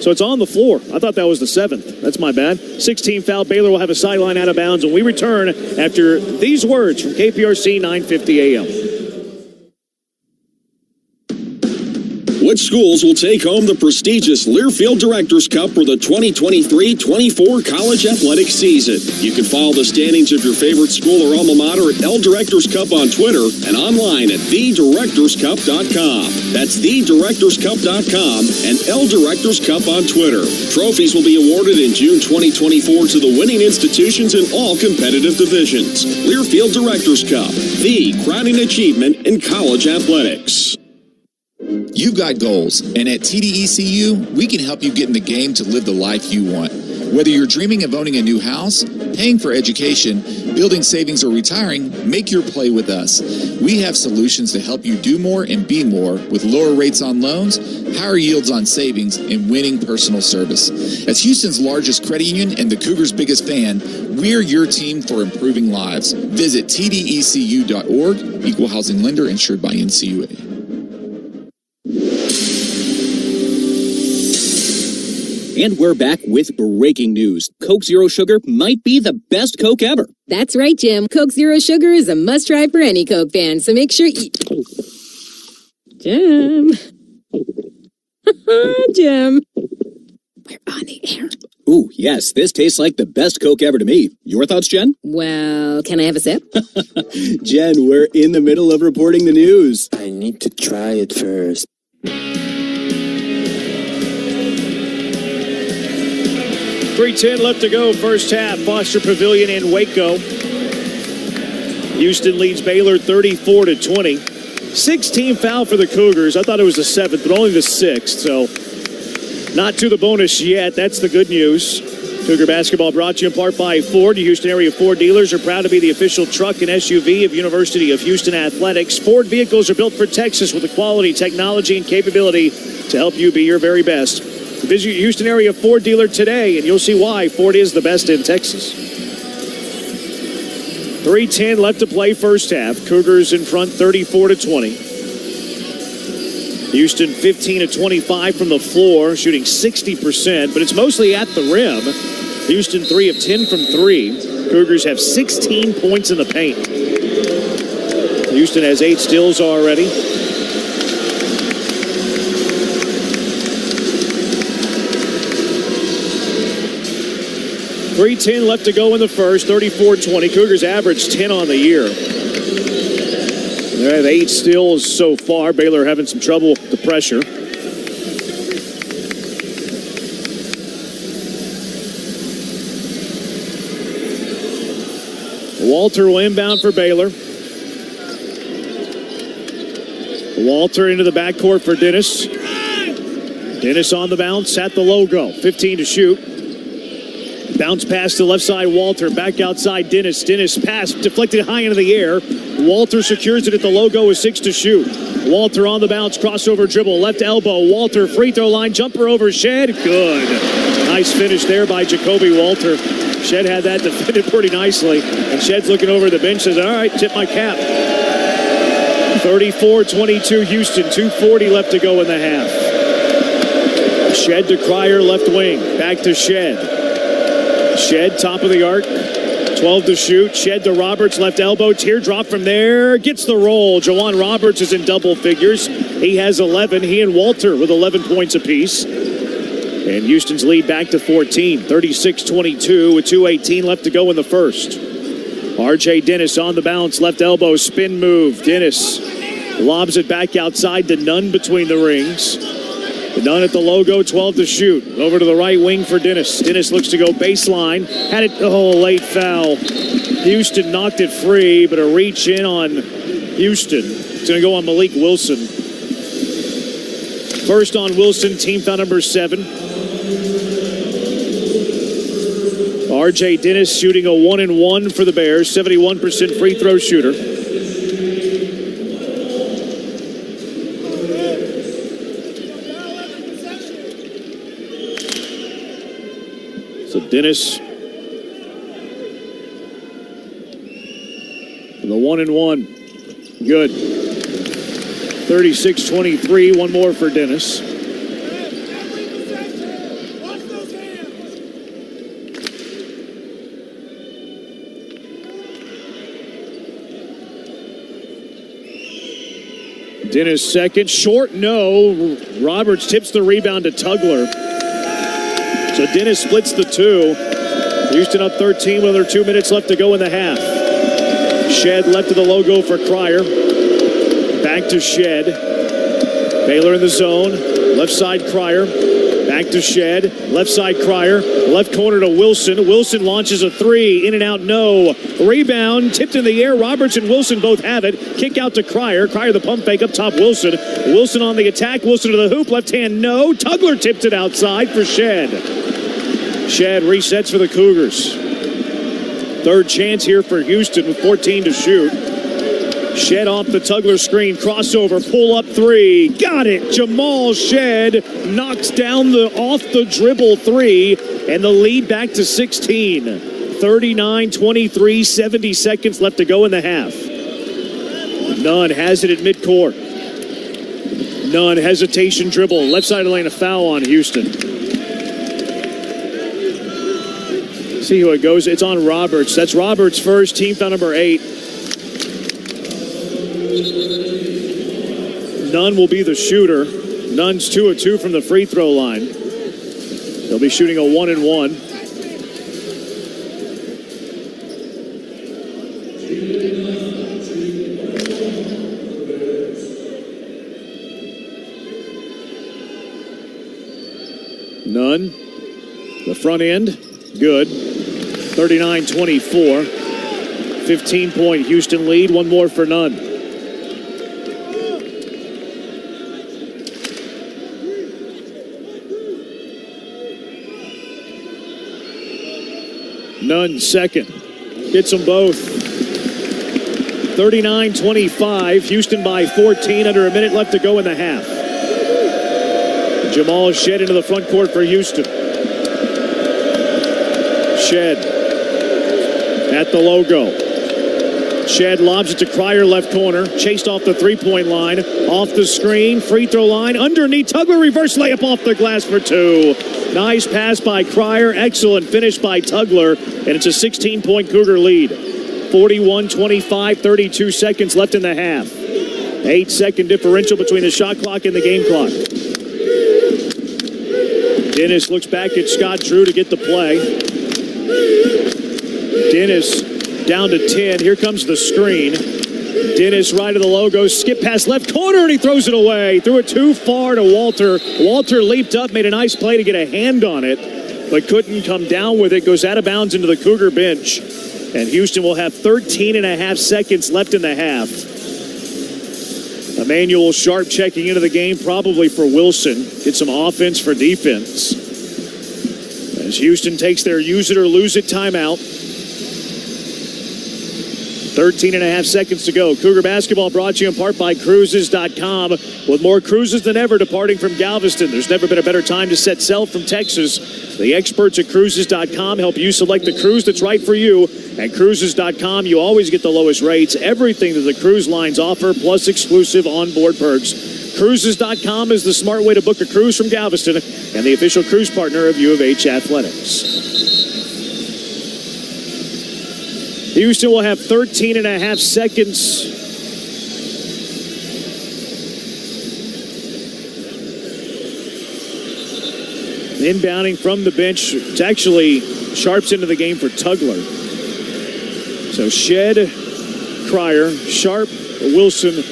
A: So it's on the floor. I thought that was the 7th. That's my bad. 16 foul. Baylor will have a sideline out of bounds when we return after these words from KPRC 950 AM.
D: Which schools will take home the prestigious Learfield Directors Cup for the 2023-24 college athletic season? You can follow the standings of your favorite school or alma mater at L Directors Cup on Twitter and online at thedirectorscup.com. That's thedirectorscup.com and L Directors Cup on Twitter. Trophies will be awarded in June 2024 to the winning institutions in all competitive divisions. Learfield Directors Cup, the crowning achievement in college athletics.
V: You've got goals, and at TDECU, we can help you get in the game to live the life you want. Whether you're dreaming of owning a new house, paying for education, building savings, or retiring, make your play with us. We have solutions to help you do more and be more with lower rates on loans, higher yields on savings, and winning personal service. As Houston's largest credit union and the Cougars' biggest fan, we're your team for improving lives. Visit tdecu.org, equal housing lender insured by NCAA.
R: And we're back with breaking news. Coke Zero Sugar might be the best Coke ever.
F: That's right, Jim. Coke Zero Sugar is a must-try for any Coke fan, so make sure you... Jim. Jim. We're on the air.
R: Ooh, yes, this tastes like the best Coke ever to me. Your thoughts, Jen?
F: Well, can I have a sip?
R: Jen, we're in the middle of reporting the news.
W: I need to try it first.
A: 3:10 left to go, first half. Foster Pavilion in Waco. Houston leads Baylor 34-20. 16 foul for the Cougars. I thought it was the 7th, but only the 6th. So not to the bonus yet. That's the good news. Cougar basketball brought to you in part by Ford. Your Houston area Ford dealers are proud to be the official truck and SUV of University of Houston Athletics. Ford vehicles are built for Texas with the quality, technology, and capability to help you be your very best. Visit your Houston area Ford dealer today, and you'll see why Ford is the best in Texas. 3:10 left to play, first half. Cougars in front 34-20. Houston 15-25 from the floor, shooting 60%, but it's mostly at the rim. Houston 3 of 10 from 3. Cougars have 16 points in the paint. Houston has 8 steals already. .310 left to go in the first, 34-20. Cougars average 10 on the year. They have 8 steals so far. Baylor having some trouble with the pressure. Walter will inbound for Baylor. Walter into the backcourt for Dennis. Dennis on the bounce at the logo. 15 to shoot. Bounce pass to left side, Walter. Back outside, Dennis. Dennis pass deflected high into the air. Walter secures it at the logo with 6 to shoot. Walter on the bounce, crossover dribble, left elbow. Walter, free throw line, jumper over Shed. Good. Nice finish there by Jacoby Walter. Shed had that defended pretty nicely. And Shed's looking over the bench, says, all right, tip my cap. 34-22 Houston, 2:40 left to go in the half. Shed to Cryer, left wing. Back to Shed. Shed, top of the arc, 12 to shoot. Shed to Roberts, left elbow, teardrop from there. Gets the roll. Jawan Roberts is in double figures. He has 11. He and Walter with 11 points apiece. And Houston's lead back to 14, 36-22 with 2:18 left to go in the first. R.J. Dennis on the bounce, left elbow, spin move. Dennis lobs it back outside to Nunn between the rings. Nunn at the logo, 12 to shoot. Over to the right wing for Dennis. Dennis looks to go baseline. Had it, late foul. Houston knocked it free, but a reach in on Houston. It's going to go on Malik Wilson. First on Wilson, team foul number 7. RJ Dennis shooting a 1-and-1 for the Bears, 71% free throw shooter. So Dennis, the 1-and-1, good. 36-23, one more for Dennis. Dennis second, short no. Roberts tips the rebound to Tugler. So Dennis splits the 2. Houston up 13 with under 2 minutes left to go in the half. Shed left of the logo for Cryer. Back to Shed. Baylor in the zone. Left side Cryer. Back to Shed. Left side Cryer. Left corner to Wilson. Wilson launches a 3. In and out, no. Rebound, tipped in the air. Roberts and Wilson both have it. Kick out to Cryer. Cryer the pump fake up top Wilson. Wilson on the attack. Wilson to the hoop. Left hand, no. Tugler tipped it outside for Shed. Shed resets for the Cougars. Third chance here for Houston with 14 to shoot. Shed off the Tugler screen. Crossover. Pull up 3. Got it. Jamal Shed knocks down the off the dribble 3. And the lead back to 16. 39-23. 70 seconds left to go in the half. Nunn has it at midcourt. Nunn hesitation dribble. Left side of the lane, a foul on Houston. See who it goes. It's on Roberts. That's Roberts' first, team foul number 8. Nunn will be the shooter. Nunn's 2 of 2 from the free throw line. They'll be shooting a 1-and-1. Nunn, the front end, good. 39-24. 15-point Houston lead. One more for Nunn. Nunn second. Gets them both. 39-25. Houston by 14. Under a minute left to go in the half. Jamal Shed into the front court for Houston. Shed at the logo. Shed lobs it to Cryer, left corner. Chased off the three-point line. Off the screen. Free throw line. Underneath. Tugler reverse layup off the glass for 2. Nice pass by Cryer. Excellent finish by Tugler. And it's a 16-point Cougar lead. 41-25. 32 seconds left in the half. 8-second differential between the shot clock and the game clock. Dennis looks back at Scott Drew to get the play. Dennis down to 10. Here comes the screen. Dennis right of the logo. Skip pass left corner, and he throws it away. Threw it too far to Walter. Walter leaped up, made a nice play to get a hand on it, but couldn't come down with it. Goes out of bounds into the Cougar bench. And Houston will have 13 and a half seconds left in the half. Emmanuel Sharp checking into the game, probably for Wilson. Get some offense for defense. As Houston takes their use it or lose it timeout. 13 and a half seconds to go. Cougar basketball brought to you in part by Cruises.com. With more cruises than ever departing from Galveston, there's never been a better time to set sail from Texas. The experts at Cruises.com help you select the cruise that's right for you. At Cruises.com, you always get the lowest rates, everything that the cruise lines offer, plus exclusive onboard perks. Cruises.com is the smart way to book a cruise from Galveston and the official cruise partner of U of H Athletics. Houston will have 13 and a half seconds. Inbounding from the bench. It's actually Sharp's into the game for Tugler. So Shed, Cryer, Sharp, Wilson,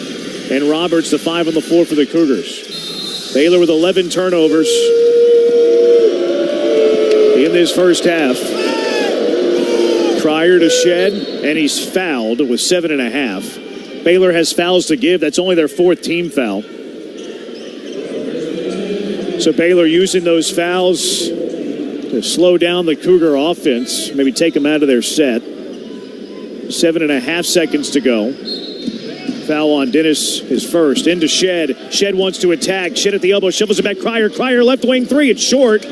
A: and Roberts, the 5 on the floor for the Cougars. Baylor with 11 turnovers in this first half. Cryer to Shed, and he's fouled with 7.5. Baylor has fouls to give. That's only their 4th team foul. So Baylor using those fouls to slow down the Cougar offense, maybe take them out of their set. 7.5 seconds to go. Foul on Dennis, his first. Into Shed. Shed wants to attack. Shed at the elbow, shovels it back. Cryer left wing three. It's short.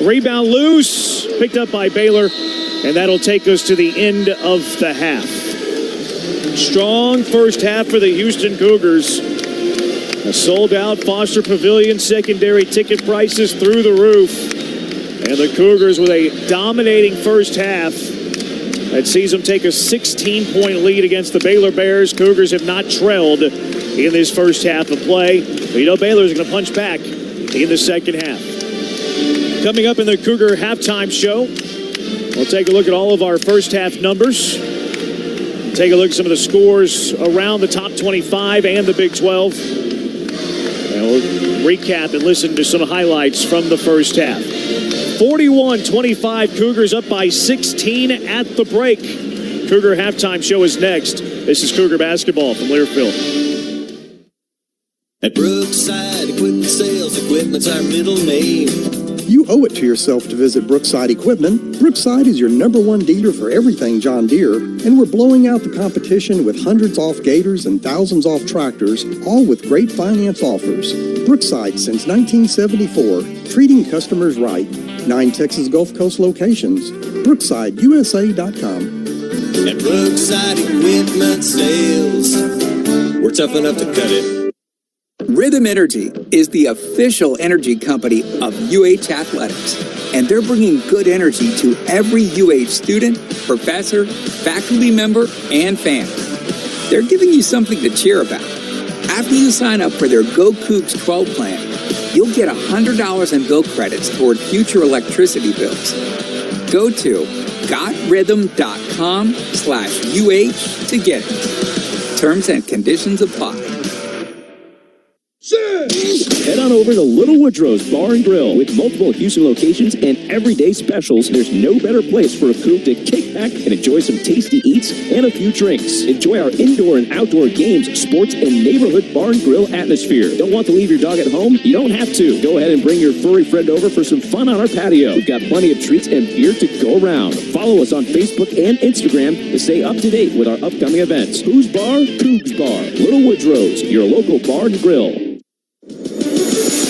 A: Rebound loose. Picked up by Baylor. And that'll take us to the end of the half. Strong first half for the Houston Cougars. A sold-out Foster Pavilion, secondary ticket prices through the roof. And the Cougars with a dominating first half that sees them take a 16-point lead against the Baylor Bears. Cougars have not trailed in this first half of play. But you know Baylor's going to punch back in the second half. Coming up in the Cougar halftime show, we'll take a look at all of our first half numbers. Take a look at some of the scores around the top 25 and the Big 12. And we'll recap and listen to some highlights from the first half. 41-25, Cougars up by 16 at the break. Cougar halftime show is next. This is Cougar basketball from Learfield.
T: At Brookside Equipment Sales, equipment's our middle name.
U: You owe it to yourself to visit Brookside Equipment. Brookside is your #1 dealer for everything John Deere, and we're blowing out the competition with hundreds off gators and thousands off tractors, all with great finance offers. Brookside since 1974, treating customers right. 9 Texas Gulf Coast locations. BrooksideUSA.com.
T: At Brookside Equipment Sales, we're tough enough to cut it.
L: Rhythm Energy is the official energy company of UH Athletics, and they're bringing good energy to every UH student, professor, faculty member, and fan. They're giving you something to cheer about. After you sign up for their Go Cougs 12 plan, you'll get $100 in Go credits toward future electricity bills. Go to gotrhythm.com/UH to get it. Terms and conditions apply.
E: Head on over to Little Woodrow's Bar and Grill. With multiple Houston locations and everyday specials, there's no better place for a coop to kick back and enjoy some tasty eats and a few drinks. Enjoy our indoor and outdoor games, sports, and neighborhood bar and grill atmosphere. Don't want to leave your dog at home? You don't have to. Go ahead and bring your furry friend over for some fun on our patio. We've got plenty of treats and beer to go around. Follow us on Facebook and Instagram to stay up to date with our upcoming events. Who's Bar? Cougs Bar. Little Woodrow's, your local bar and grill.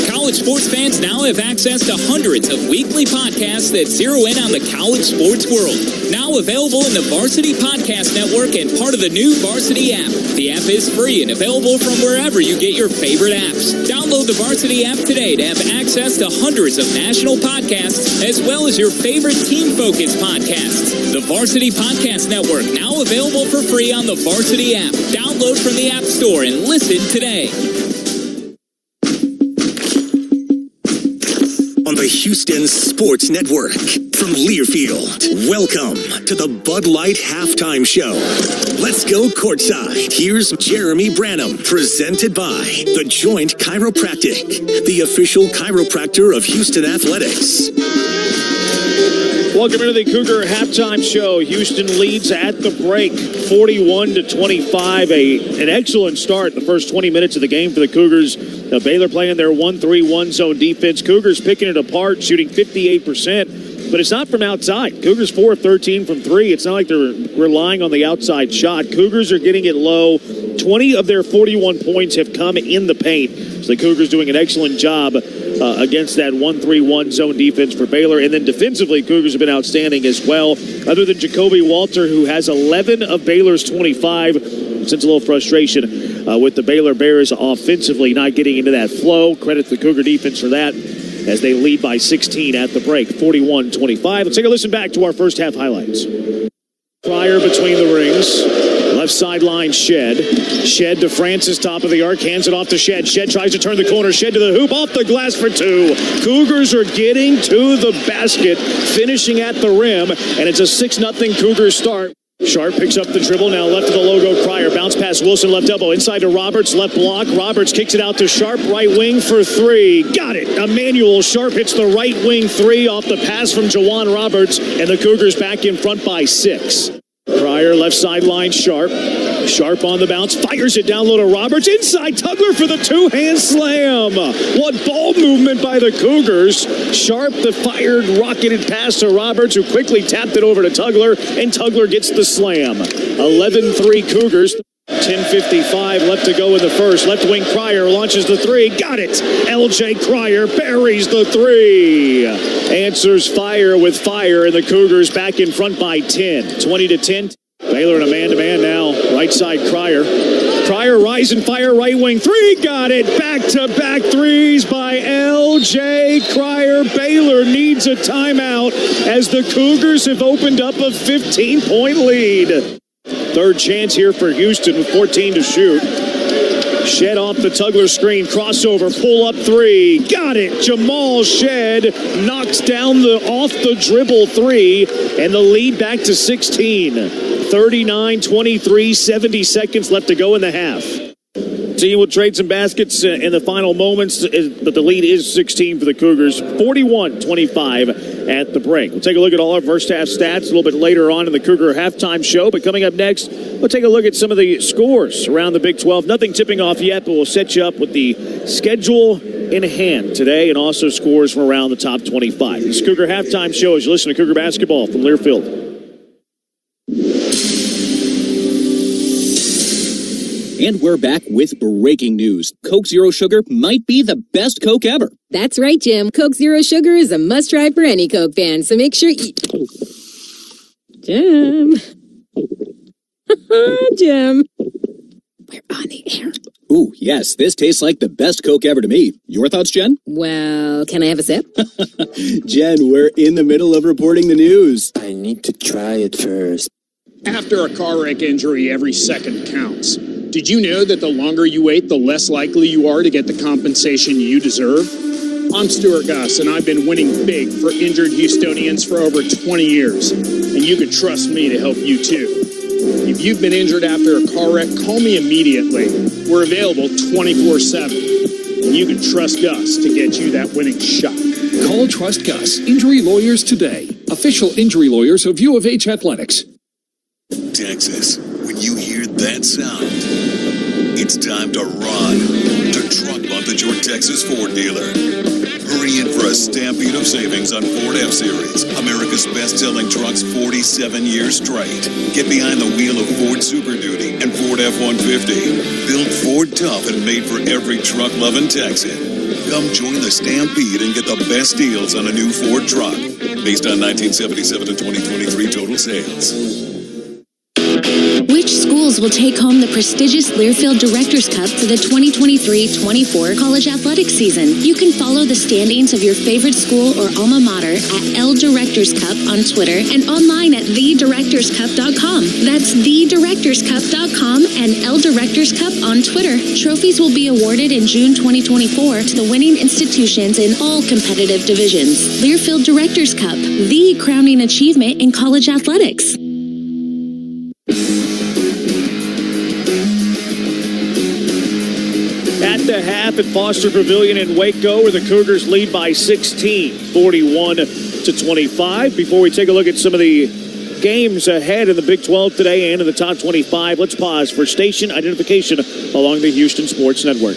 C: College sports fans now have access to hundreds of weekly podcasts that zero in on the college sports world. Now available in the Varsity Podcast Network and part of the new Varsity app. The app is free and available from wherever you get your favorite apps. Download the Varsity app today to have access to hundreds of national podcasts as well as your favorite team-focused podcasts. The Varsity Podcast Network now available for free on the Varsity app. Download from the App Store and listen today.
K: On the Houston Sports Network from Learfield. Welcome to the Bud Light Halftime Show. Let's go courtside. Here's Jeremy Branham, presented by The Joint Chiropractic, the official chiropractor of Houston Athletics.
A: Welcome into the Cougar halftime show. Houston leads at the break, 41-25. An excellent start the first 20 minutes of the game for the Cougars. Baylor playing their 1-3-1 zone defense. Cougars picking it apart, shooting 58%. But it's not from outside. Cougars 4 of 13 from 3. It's not like they're relying on the outside shot. Cougars are getting it low. 20 of their 41 points have come in the paint. So the Cougars doing an excellent job against that 1-3-1 zone defense for Baylor. And then defensively, Cougars have been outstanding as well. Other than Jacoby Walter, who has 11 of Baylor's 25. Sense a little frustration with the Baylor Bears offensively not getting into that flow. Credit to the Cougar defense for that as they lead by 16 at the break, 41-25. Let's take a listen back to our first half highlights. Cryer between the rings. Left sideline, Shed. Shed to Francis, top of the arc, hands it off to Shed. Shed tries to turn the corner. Shed to the hoop, off the glass for 2. Cougars are getting to the basket, finishing at the rim, and it's a 6-0 Cougars start. Sharp picks up the dribble, now left to the logo Cryer. Bounce pass Wilson, left elbow, inside to Roberts, left block. Roberts kicks it out to Sharp, right wing for 3. Got it! Emmanuel Sharp hits the right wing 3 off the pass from Jawan Roberts, and the Cougars back in front by 6. Cryer, left sideline, Sharp. Sharp on the bounce, fires it down low to Roberts. Inside, Tugler for the two-hand slam. What ball movement by the Cougars. Sharp, the fired, rocketed pass to Roberts, who quickly tapped it over to Tugler, and Tugler gets the slam. 11-3 Cougars. 10:55 left to go in the first. Left wing Cryer launches the three. Got it. LJ Cryer buries the three. Answers fire with fire, and the Cougars back in front by 10. 20-10. Baylor in a man-to-man now. Right side Cryer. Cryer rise and fire right wing three. Got it. Back-to-back threes by LJ Cryer. Baylor needs a timeout as the Cougars have opened up a 15-point lead. Third chance here for Houston with 14 to shoot. Shed off the Tugler screen. Crossover. Pull up three. Got it. Jamal Shed knocks down the off the dribble three. And the lead back to 16. 39-23. 70 seconds left to go in the half. Team will trade some baskets in the final moments, but the lead is 16 for the Cougars. 41-25 at the break. We'll take a look at all our first half stats a little bit later on in the Cougar halftime show. But coming up next, we'll take a look at some of the scores around the Big 12. Nothing tipping off yet, but we'll set you up with the schedule in hand today and also scores from around the top 25. This Cougar halftime show as you listen to Cougar basketball from Learfield.
R: And we're back with breaking news. Coke Zero Sugar might be the best Coke ever.
F: That's right, Jim. Coke Zero Sugar is a must-try for any Coke fan, so make sure you... Jim. Jim. We're on the air.
R: Ooh, yes, this tastes like the best Coke ever to me. Your thoughts, Jen?
F: Well, can I have a sip?
N: Jen, we're in the middle of reporting the news.
W: I need to try it first.
I: After a car wreck injury, every second counts. Did you know that the longer you wait, the less likely you are to get the compensation you deserve? I'm Stuart Gus, and I've been winning big for injured Houstonians for over 20 years. And you can trust me to help you too. If you've been injured after a car wreck, call me immediately. We're available 24/7. And you can trust Gus to get you that winning shot.
J: Call Trust Gus Injury Lawyers today. Official injury lawyers of U of H Athletics.
H: Texas, when you hear that sound, it's time to run to Truck Month at your Texas Ford dealer. Hurry in for a stampede of savings on Ford F-Series, America's best-selling trucks 47 years straight. Get behind the wheel of Ford Super Duty and Ford F-150. Built Ford tough and made for every truck-loving Texan. Come join the stampede and get the best deals on a new Ford truck, based on 1977 to 2023 total sales.
O: Which schools will take home the prestigious Learfield Directors Cup for the 2023-24 college athletics season? You can follow the standings of your favorite school or alma mater at L Directors Cup on Twitter and online at thedirectorscup.com. That's thedirectorscup.com and L Directors Cup on Twitter. Trophies will be awarded in June 2024 to the winning institutions in all competitive divisions. Learfield Directors Cup, the crowning achievement in college athletics.
A: At the half at Foster Pavilion in Waco, where the Cougars lead by 16, 41-25. Before we take a look at some of the games ahead in the Big 12 today and in the top 25, let's pause for station identification along the Houston Sports Network.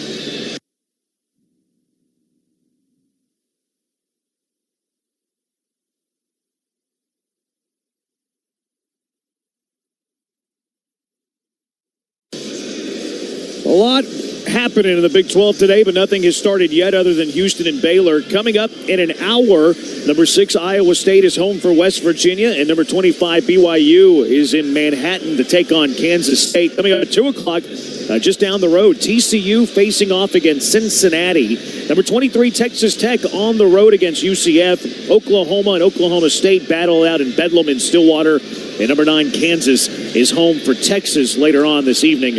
A: A lot happening in the Big 12 today, but nothing has started yet other than Houston and Baylor. Coming up in an hour, number 6 Iowa State is home for West Virginia, and number 25 BYU is in Manhattan to take on Kansas State. Coming up at 2 o'clock, just down the road, TCU facing off against Cincinnati. Number 23 Texas Tech on the road against UCF. Oklahoma and Oklahoma State battle out in Bedlam in Stillwater. And number 9 Kansas is home for Texas later on this evening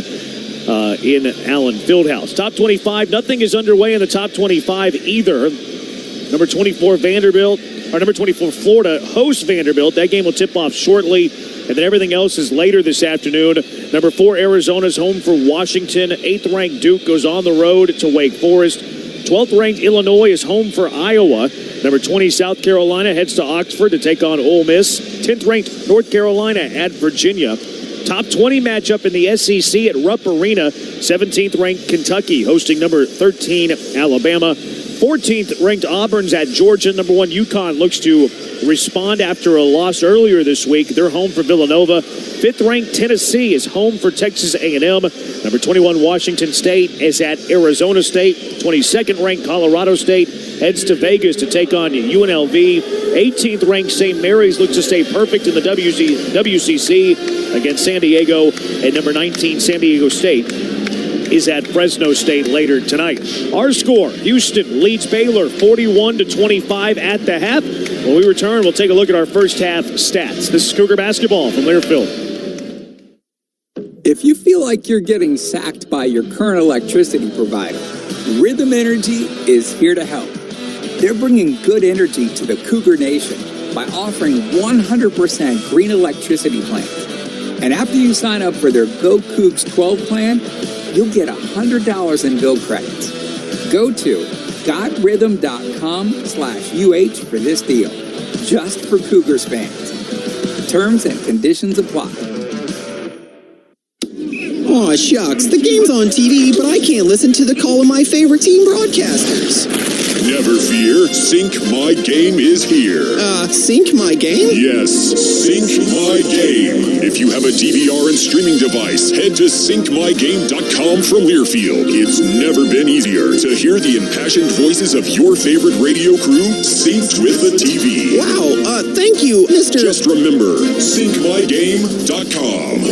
A: in Allen Fieldhouse. Top 25, nothing is underway in the top 25 either. Number 24 Florida hosts Vanderbilt. That game will tip off shortly. And then everything else is later this afternoon. Number 4 Arizona's home for Washington. 8th ranked Duke goes on the road to Wake Forest. 12th ranked Illinois is home for Iowa. Number 20 South Carolina heads to Oxford to take on Ole Miss. 10th ranked North Carolina at Virginia. Top 20 matchup in the SEC at Rupp Arena. 17th ranked Kentucky hosting number 13 Alabama. 14th ranked Auburn's at Georgia. Number 1 UConn looks to respond after a loss earlier this week. They're home for Villanova. 5th ranked Tennessee is home for Texas A&M. Number 21 Washington State is at Arizona State. 22nd ranked Colorado State heads to Vegas to take on UNLV. 18th ranked St. Mary's looks to stay perfect in the WCC against San Diego. And number 19 San Diego State is at Fresno State later tonight. Our score, Houston leads Baylor 41-25 at the half. When we return, we'll take a look at our first half stats. This is Cougar basketball from Learfield.
L: If you feel like you're getting sacked by your current electricity provider, Rhythm Energy is here to help. They're bringing good energy to the Cougar Nation by offering 100% green electricity plans. And after you sign up for their Go Cougs 12 plan, you'll get $100 in bill credits. Go to gotrhythm.com/UH for this deal. Just for Cougars fans. Terms and conditions apply.
G: Aw, shucks. The game's on TV, but I can't listen to the call of my favorite team broadcasters.
M: Never fear, Sync My Game is here.
G: Sync My Game?
M: Yes, Sync My Game. If you have a DVR and streaming device, head to syncmygame.com from Learfield. It's never been easier to hear the impassioned voices of your favorite radio crew synced with the TV.
G: Wow, thank you, Mr.
M: Just remember, syncmygame.com.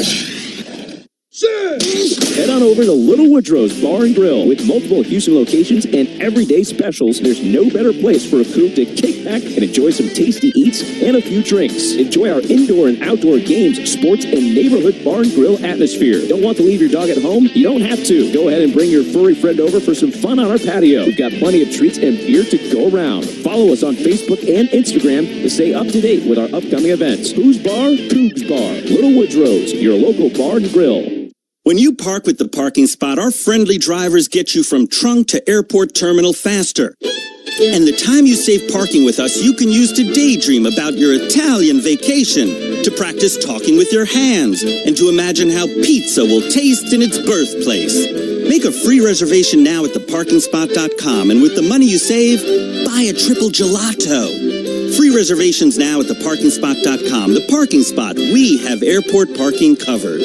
E: Head on over to Little Woodrow's Bar and Grill. With multiple Houston locations and everyday specials, there's no better place for a coop to kick back and enjoy some tasty eats and a few drinks. Enjoy our indoor and outdoor games, sports, and neighborhood bar and grill atmosphere. Don't want to leave your dog at home? You don't have to. Go ahead and bring your furry friend over for some fun on our patio. We've got plenty of treats and beer to go around. Follow us on Facebook and Instagram to stay up to date with our upcoming events. Who's Bar? Cougs Bar. Little Woodrow's, your local bar and grill.
B: When you park with the parking spot, our friendly drivers get you from trunk to airport terminal faster. And the time you save parking with us, you can use to daydream about your Italian vacation, to practice talking with your hands, and to imagine how pizza will taste in its birthplace. Make a free reservation now at theparkingspot.com, and with the money you save, buy a triple gelato. Free reservations now at theparkingspot.com. The Parking Spot. We have airport parking covered.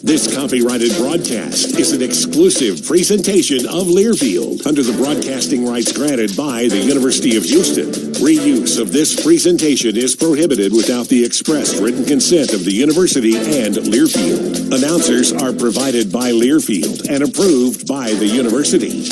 P: This copyrighted broadcast is an exclusive presentation of Learfield under the broadcasting rights granted by the University of Houston. Reuse of this presentation is prohibited without the express written consent of the university and Learfield. Announcers are provided by Learfield and approved by the university.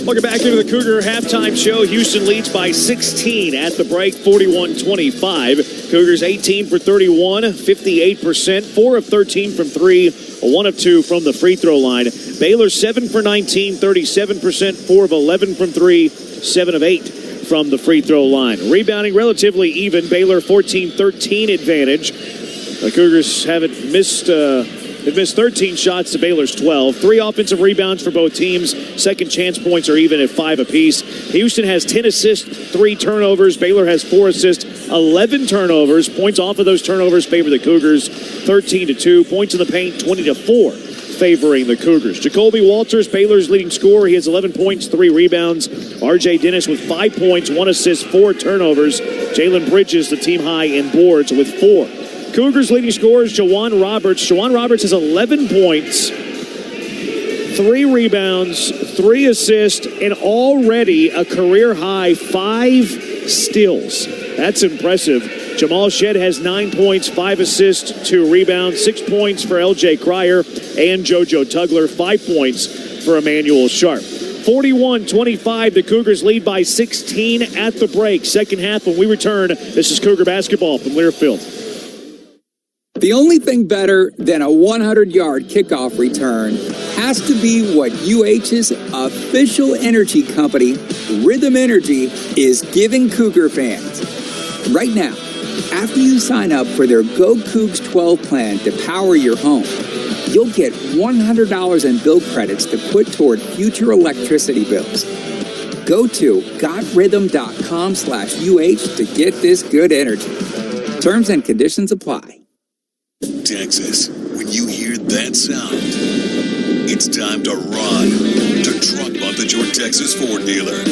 A: Welcome back into the Cougar halftime show. Houston leads by 16 at the break, 41-25. Cougars 18 for 31, 58%, 4 of 13 from 3, 1 of 2 from the free throw line. Baylor 7 for 19, 37%, 4 of 11 from 3, 7 of 8 from the free throw line. Rebounding relatively even. Baylor 14-13 advantage. The Cougars haven't missed... They've missed 13 shots to Baylor's 12. 3 offensive rebounds for both teams. Second chance points are even at 5 apiece. Houston has 10 assists, 3 turnovers. Baylor has 4 assists, 11 turnovers. Points off of those turnovers favor the Cougars, 13-2. Points in the paint, 20-4, favoring the Cougars. Jacoby Walters, Baylor's leading scorer. He has 11 points, 3 rebounds. R.J. Dennis with 5 points, 1 assist, 4 turnovers. Jalen Bridges, the team high in boards with 4. Cougars leading scorers, Jawan Roberts. Jawan Roberts has 11 points, 3 rebounds, 3 assists, and already a career-high 5 steals. That's impressive. Jamal Shed has 9 points, 5 assists, 2 rebounds, 6 points for L.J. Cryer and JoJo Tugler, 5 points for Emmanuel Sharp. 41-25, the Cougars lead by 16 at the break. Second half when we return, this is Cougar basketball from Learfield.
L: The only thing better than a 100-yard kickoff return has to be what UH's official energy company, Rhythm Energy, is giving Cougar fans. Right now, After you sign up for their Go Cougs 12 plan to power your home, you'll get $100 in bill credits to put toward future electricity bills. Go to gotrhythm.com/UH to get this good energy. Terms and conditions apply.
H: Texas, when you hear that sound, it's time to run to Truck Month at your Texas Ford dealer.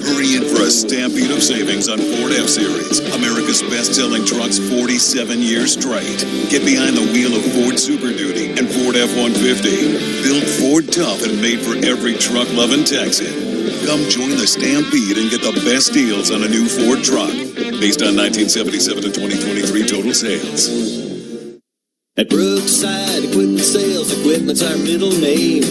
H: Hurry in for a stampede of savings on Ford F-Series, America's best-selling trucks 47 years straight. Get behind the wheel of Ford Super Duty and Ford F-150. Built Ford tough and made for every truck-loving Texan. Come join the stampede and get the best deals on a new Ford truck, based on 1977 to 2023 total sales.
T: At Brookside Equipment Sales, equipment's our middle name.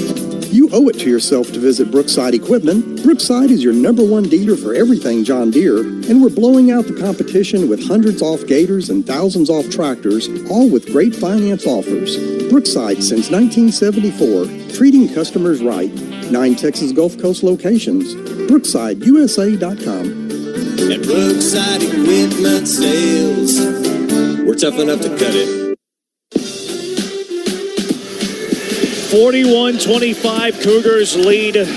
U: You owe it to yourself to visit Brookside Equipment. Brookside is your #1 dealer for everything John Deere, and we're blowing out the competition with hundreds off gators and thousands off tractors, all with great finance offers. Brookside since 1974, treating customers right. 9 Texas Gulf Coast locations. BrooksideUSA.com.
T: At Brookside Equipment Sales, we're tough enough to cut it.
A: 41-25, Cougars lead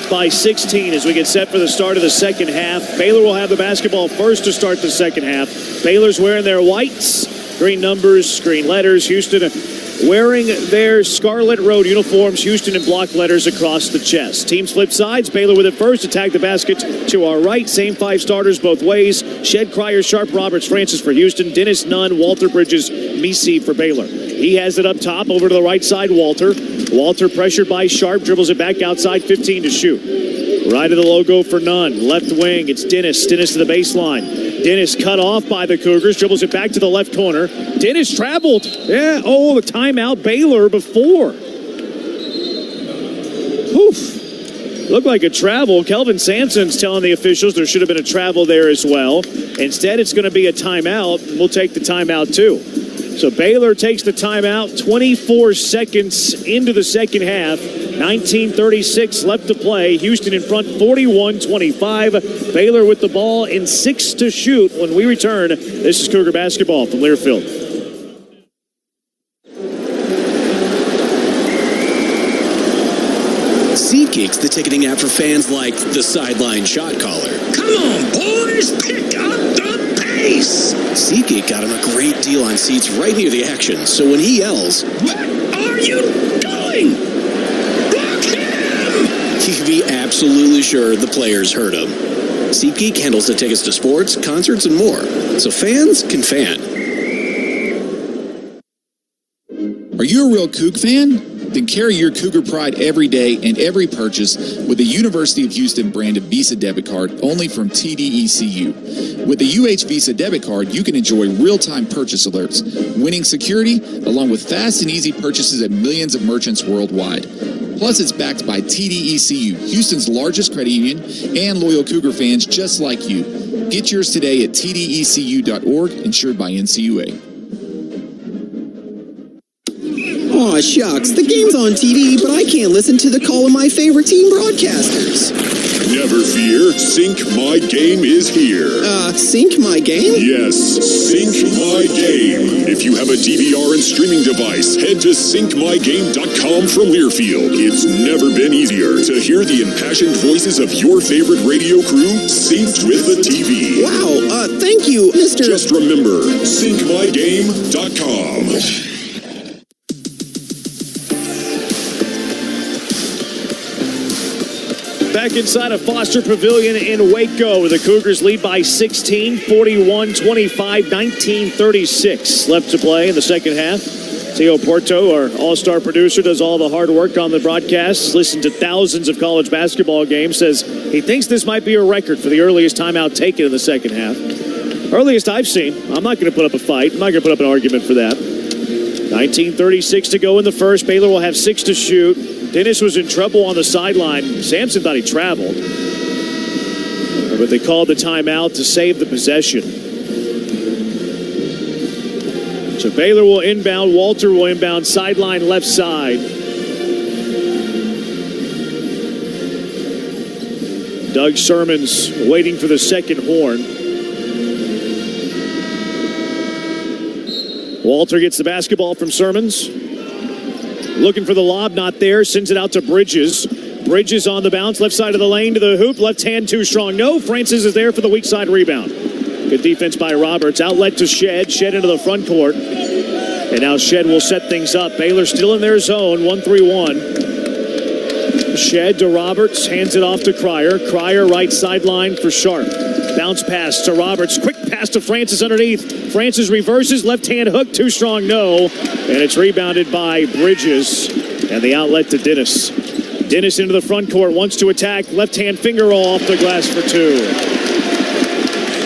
A: by 16 as we get set for the start of the second half. Baylor will have the basketball first to start the second half. Baylor's wearing their whites, green numbers, green letters. Houston wearing their scarlet road uniforms, Houston in block letters across the chest. Teams flip sides. Baylor with it first. Attack the basket to our right. Same 5 starters both ways. Shed, Cryer, Sharp, Roberts, Francis for Houston. Dennis, Nunn, Walter, Bridges, Misi for Baylor. He has it up top over to the right side, Walter. Walter pressured by Sharp, dribbles it back outside, 15 to shoot. Right of the logo for Nunn. Left wing, it's Dennis. Dennis to the baseline. Dennis cut off by the Cougars, dribbles it back to the left corner. Dennis traveled. Yeah, the timeout Baylor before. Oof. Looked like a travel. Kelvin Sampson's telling the officials there should have been a travel there as well. Instead, it's going to be a timeout. We'll take the timeout too. So Baylor takes the timeout, 24 seconds into the second half. 19:36 left to play. Houston in front, 41-25. Baylor with the ball in 6 to shoot. When we return, this is Cougar basketball from Learfield.
D: SeatGeek's the ticketing app for fans like the sideline shot caller.
K: Come on, boys, pick up the pace!
D: SeatGeek got him a great deal on seats right near the action, so when he yells,
K: "What are you doing? Block him!"
D: he can be absolutely sure the players heard him. SeatGeek handles the tickets to sports, concerts, and more, so fans can fan.
V: Are you a real Coug fan? Then carry your Cougar pride every day and every purchase with the University of Houston branded Visa debit card only from TDECU. With the UH Visa debit card, you can enjoy real-time purchase alerts, winning security, along with fast and easy purchases at millions of merchants worldwide. Plus, it's backed by TDECU, Houston's largest credit union, and loyal Cougar fans just like you. Get yours today at tdecu.org, insured by NCAA.
G: Aw, shucks. The game's on TV, but I can't listen to the call of my favorite team broadcasters.
M: Never fear, Sync My Game is here.
G: Sync My Game?
M: Yes, Sync My Game. If you have a DVR and streaming device, head to syncmygame.com from Learfield. It's never been easier to hear the impassioned voices of your favorite radio crew synced with the TV.
G: Wow, thank you, Mr.
M: Just remember, syncmygame.com.
A: Back inside of Foster Pavilion in Waco, the Cougars lead by 16, 41-25, 19:36 left to play in the second half. Theo Porto, our all-star producer, does all the hard work on the broadcasts, listened to thousands of college basketball games, says he thinks this might be a record for the earliest timeout taken in the second half. Earliest I've seen. I'm not going to put up a fight. I'm not going to put up an argument for that. 19:36 to go in the first. Baylor will have 6 to shoot. Dennis was in trouble on the sideline. Sampson thought he traveled. But they called the timeout to save the possession. So Baylor will inbound. Walter will inbound sideline left side. Doug Sermon's waiting for the second horn. Walter gets the basketball from Sermons. Looking for the lob, not there. Sends it out to Bridges. Bridges on the bounce, left side of the lane to the hoop. Left hand too strong. No, Francis is there for the weak side rebound. Good defense by Roberts. Outlet to Shed. Shed into the front court. And now Shed will set things up. Baylor still in their zone. 1-3-1. Shed to Roberts. Hands it off to Cryer. Cryer right sideline for Sharp. Bounce pass to Roberts. Quick pass to Francis underneath. Francis reverses. Left hand hook. Too strong. No. And it's rebounded by Bridges. And the outlet to Dennis. Dennis into the front court. Wants to attack. Left hand finger roll off the glass for two.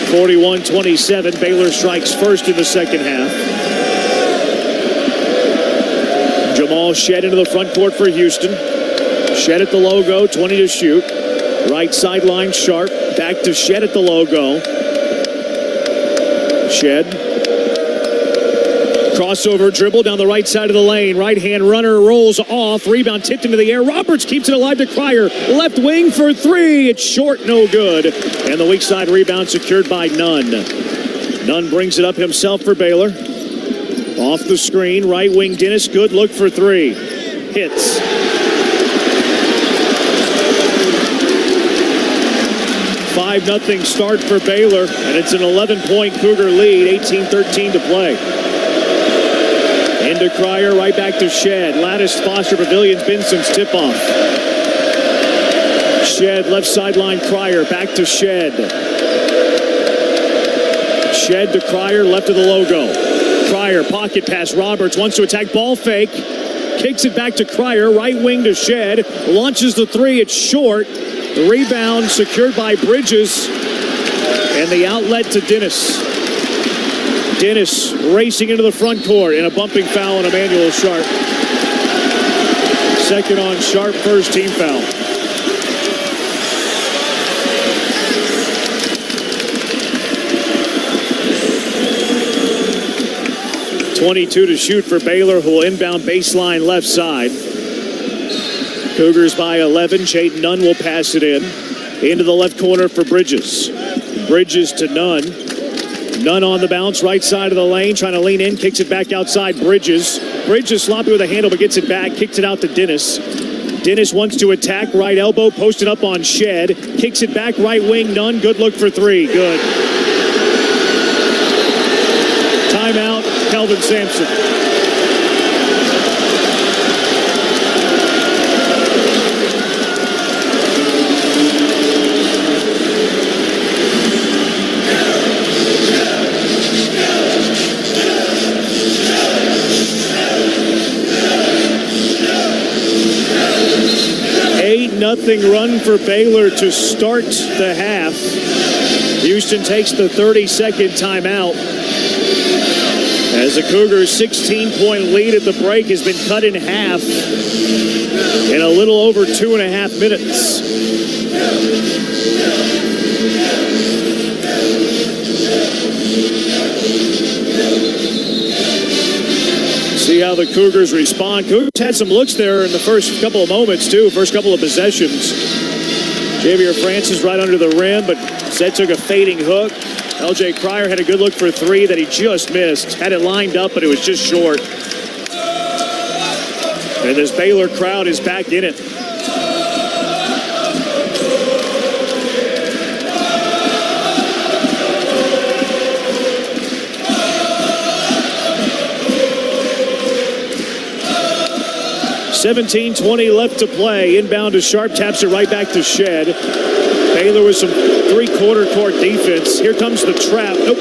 A: 41-27. Baylor strikes first in the second half. Jamal Shed into the front court for Houston. Shed at the logo. 20 to shoot. Right sideline Sharp. Back to Shed at the logo. Shed. Crossover dribble down the right side of the lane. Right hand runner rolls off. Rebound tipped into the air. Roberts keeps it alive to Cryer. Left wing for three. It's short, no good. And the weak side rebound secured by Nunn. Nunn brings it up himself for Baylor. Off the screen. Right wing Dennis. Good look for three. Hits. Five 0 start for Baylor. And it's an 11-point Cougar lead. 18-13 to play. Into Cryer, right back to Shed. Lattice Foster Pavilion's been since tip-off. Shed, left sideline Cryer, back to Shed. Shed to Cryer, left of the logo. Cryer, pocket pass, Roberts wants to attack, ball fake. Kicks it back to Cryer, right wing to Shed. Launches the three, it's short. The rebound secured by Bridges. And the outlet to Dennis. Dennis racing into the front court and a bumping foul on Emmanuel Sharp. Second on Sharp, first team foul. .22 to shoot for Baylor, who will inbound baseline left side. Cougars by 11. Chayton Nunn will pass it in. Into the left corner for Bridges. Bridges to Nunn. Nunn on the bounce, right side of the lane, trying to lean in, kicks it back outside Bridges. Bridges sloppy with a handle, but gets it back, kicks it out to Dennis. Dennis wants to attack, right elbow, posted up on Shed. Kicks it back, right wing, Nunn, good look for three, good. Timeout, Kelvin Sampson. Nothing run for Baylor to start the half. Houston takes the 30-second timeout as the Cougars' 16-point lead at the break has been cut in half in a little over 2.5 minutes. See how the Cougars respond. Cougars had some looks there in the first couple of moments, too. First couple of possessions. Javier Francis right under the rim, but Zed took a fading hook. L.J. Cryer had a good look for three that he just missed. Had it lined up, but it was just short. And this Baylor crowd is back in it. .17-20 left to play. Inbound to Sharp, taps it right back to Shed. Baylor with some three-quarter court defense. Here comes the trap. Nope.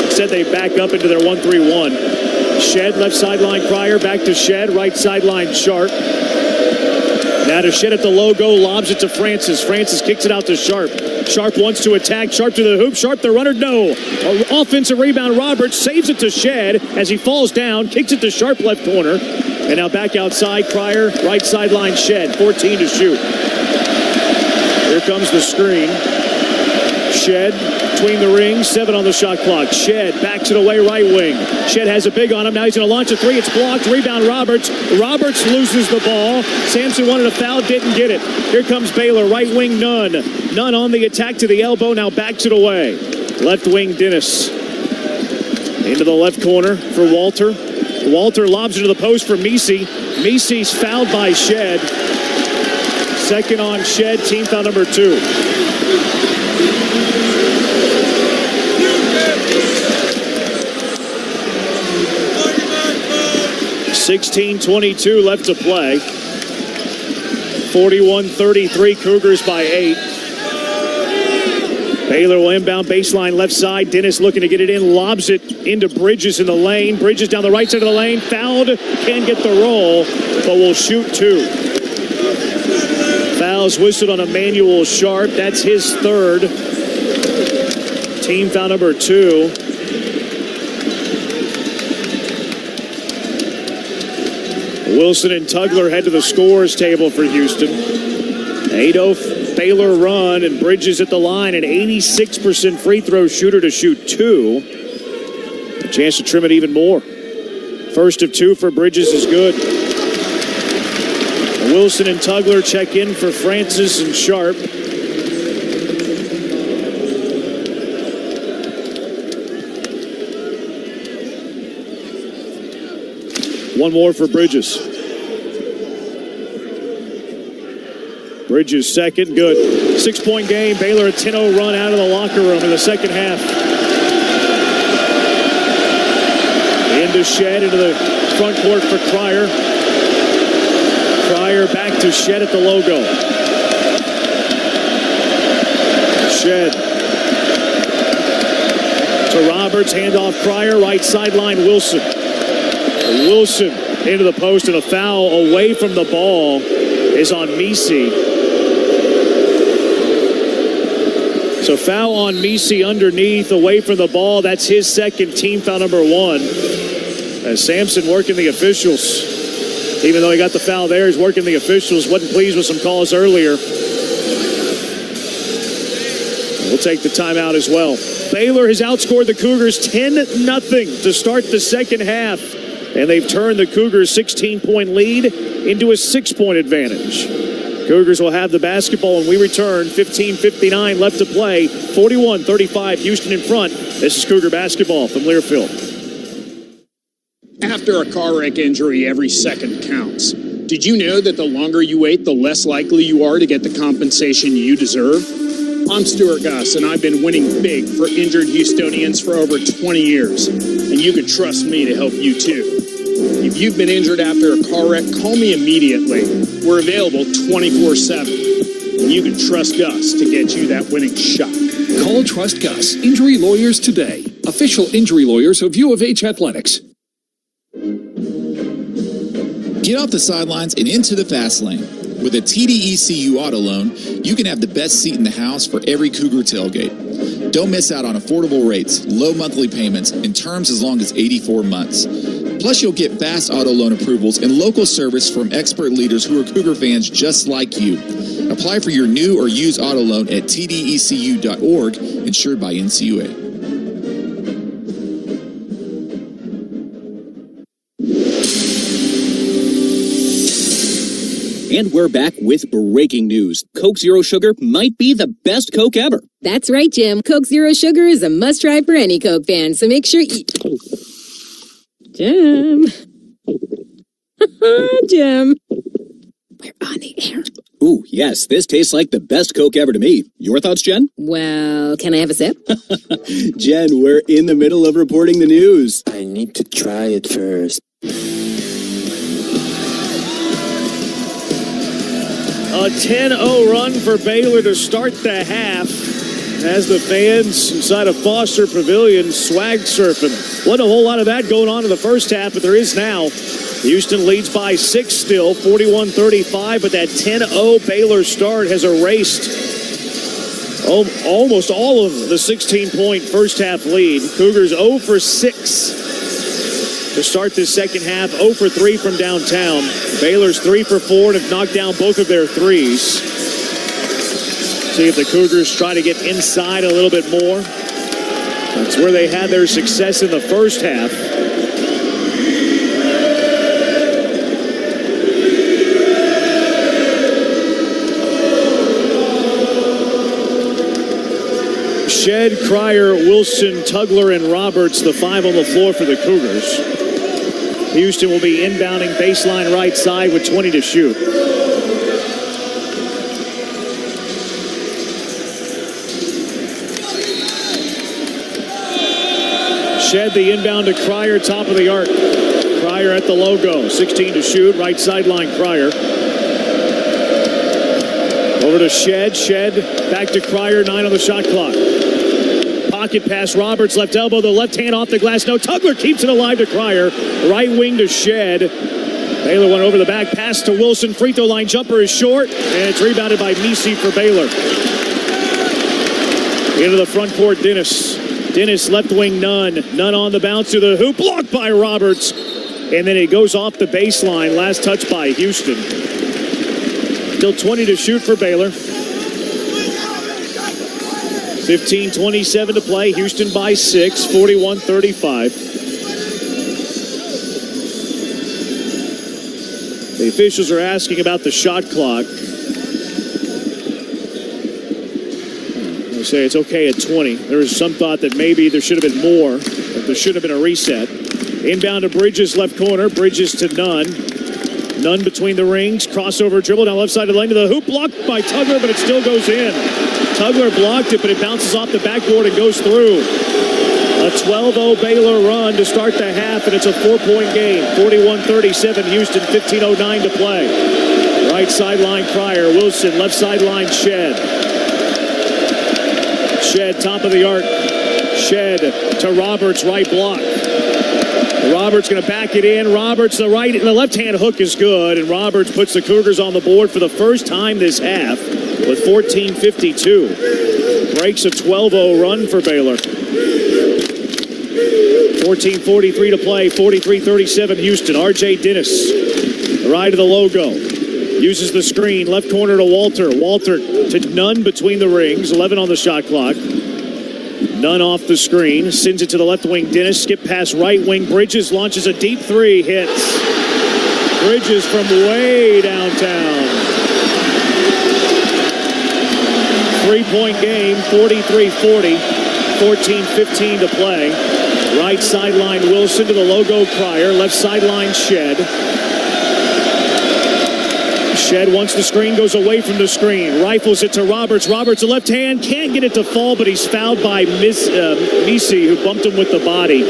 A: Instead, they back up into their 1-3-1. Shed, left sideline Cryer, back to Shed, right sideline Sharp. Now to Shed at the logo, lobs it to Francis. Francis kicks it out to Sharp. Sharp wants to attack. Sharp to the hoop. Sharp the runner. No. Offensive rebound. Roberts saves it to Shed as he falls down. Kicks it to Sharp left corner. And now back outside, Cryer, right sideline Shed, 14 to shoot. Here comes the screen. Shed between the rings, 7 on the shot clock. Shed backs it away right wing. Shed has a big on him. Now he's going to launch a three. It's blocked. Rebound Roberts. Roberts loses the ball. Sampson wanted a foul, didn't get it. Here comes Baylor, right wing Nunn. Nunn on the attack to the elbow, now backs it away. Left wing Dennis. Into the left corner for Walter. Walter lobs into the post for Misi. Misi's fouled by Shed. Second on Shed, team foul number 2. .16:22 left to play. 41-33, Cougars by 8. Baylor will inbound baseline left side. Dennis looking to get it in, lobs it into Bridges in the lane. Bridges down the right side of the lane, fouled, can't get the roll, but will shoot 2. Fouls whistled on Emmanuel Sharp. That's his 3rd. Team foul number 2. Wilson and Tugler head to the scores table for Houston. 8-0 Baylor run, and Bridges at the line, an 86% free throw shooter to shoot 2. A chance to trim it even more. First of 2 for Bridges is good. Wilson and Tugler check in for Francis and Sharp. One more for Bridges. Bridges second, good. 6-point game. Baylor a 10-0 run out of the locker room in the second half. Into Shed, into the front court for Cryer. Cryer back to Shed at the logo. Shed to Roberts, handoff Cryer, right sideline Wilson. Wilson into the post, and a foul away from the ball is on Misi. So foul on Misi underneath, away from the ball. That's his second, team foul number 1. As Sampson working the officials. Even though he got the foul there, he's working the officials. Wasn't pleased with some calls earlier. We'll take the timeout as well. Baylor has outscored the Cougars 10-0 to start the second half. And they've turned the Cougars' 16-point lead into a 6-point advantage. Cougars will have the basketball when we return. 15:59 left to play. 41-35, Houston in front. This is Cougar basketball from Learfield.
I: After a car wreck injury, every second counts. Did you know that the longer you wait, the less likely you are to get the compensation you deserve? I'm Stuart Gus, and I've been winning big for injured Houstonians for over 20 years. And you can trust me to help you too. If you've been injured after a car wreck, call me immediately. We're available 24/7. And you can trust Gus to get you that winning shot.
J: Call Trust Gus Injury Lawyers today. Official injury lawyers of U of H Athletics.
V: Get off the sidelines and into the fast lane. With a TDECU auto loan, you can have the best seat in the house for every Cougar tailgate. Don't miss out on affordable rates, low monthly payments, and terms as long as 84 months. Plus, you'll get fast auto loan approvals and local service from expert leaders who are Cougar fans just like you. Apply for your new or used auto loan at tdecu.org, insured by NCAA.
R: And we're back with breaking news. Coke Zero Sugar might be the best Coke ever.
F: That's right, Jim. Coke Zero Sugar is a must-try for any Coke fan, so make sure you... Jim. Jim. We're on the air.
R: Ooh, yes, this tastes like the best Coke ever to me. Your thoughts, Jen?
F: Well, can I have a sip?
N: Jen, we're in the middle of reporting the news.
W: I need to try it first.
A: A 10-0 run for Baylor to start the half as the fans inside of Foster Pavilion swag surfing. Wasn't a whole lot of that going on in the first half, but there is now. Houston leads by 6 still, 41-35, but that 10-0 Baylor start has erased almost all of the 16-point first half lead. Cougars 0 for 6 to start this second half, 0 for 3 from downtown. Baylor's 3 for 4 and have knocked down both of their threes. See if the Cougars try to get inside a little bit more. That's where they had their success in the first half. Shed, Cryer, Wilson, Tugler, and Roberts, the 5 on the floor for the Cougars. Houston will be inbounding baseline right side with 20 to shoot. Shed the inbound to Cryer, top of the arc. Cryer at the logo, 16 to shoot, right sideline Cryer. Over to Shed, back to Cryer, 9 on the shot clock. Pocket pass, Roberts, left elbow, the left hand off the glass. No, Tugler keeps it alive to Cryer. Right wing to Shed. Baylor went over the back, pass to Wilson. Free throw line jumper is short, and it's rebounded by Misi for Baylor. Into the front court, Dennis. Dennis, left wing, Nunn on the bounce to the hoop, blocked by Roberts. And then it goes off the baseline, last touch by Houston. Still 20 to shoot for Baylor. 15:27 to play. Houston by 6, 41-35. The officials are asking about the shot clock. They say it's okay at 20. There was some thought that maybe there should have been more, that there should have been a reset. Inbound to Bridges, left corner. Bridges to Nunn. Nunn between the rings. Crossover dribble down left side of the lane to the hoop. Blocked by Tugler, but it still goes in. Tugler blocked it, but it bounces off the backboard and goes through. A 12-0 Baylor run to start the half, and it's a 4-point game. 41-37 Houston, 15:09 to play. Right sideline Cryer. Wilson, left sideline Shed. Shed, top of the arc. Shed to Roberts, right block. Roberts going to back it in. Roberts, the left-hand hook is good, and Roberts puts the Cougars on the board for the first time this half with 14:52. Breaks a 12-0 run for Baylor. 14:43 to play, 43-37 Houston. R.J. Dennis, right of the logo. Uses the screen, left corner to Walter. Walter to Nunn between the rings, 11 on the shot clock. Nunn off the screen, sends it to the left wing. Dennis, skip pass right wing. Bridges launches a deep three, hits. Bridges from way downtown. 3-point game, 43-40, 14:15 to play. Right sideline Wilson to the logo Cryer. Left sideline Shed. Shed wants the screen, goes away from the screen. Rifles it to Roberts. Roberts, the left hand, can't get it to fall, but he's fouled by Misi, who bumped him with the body.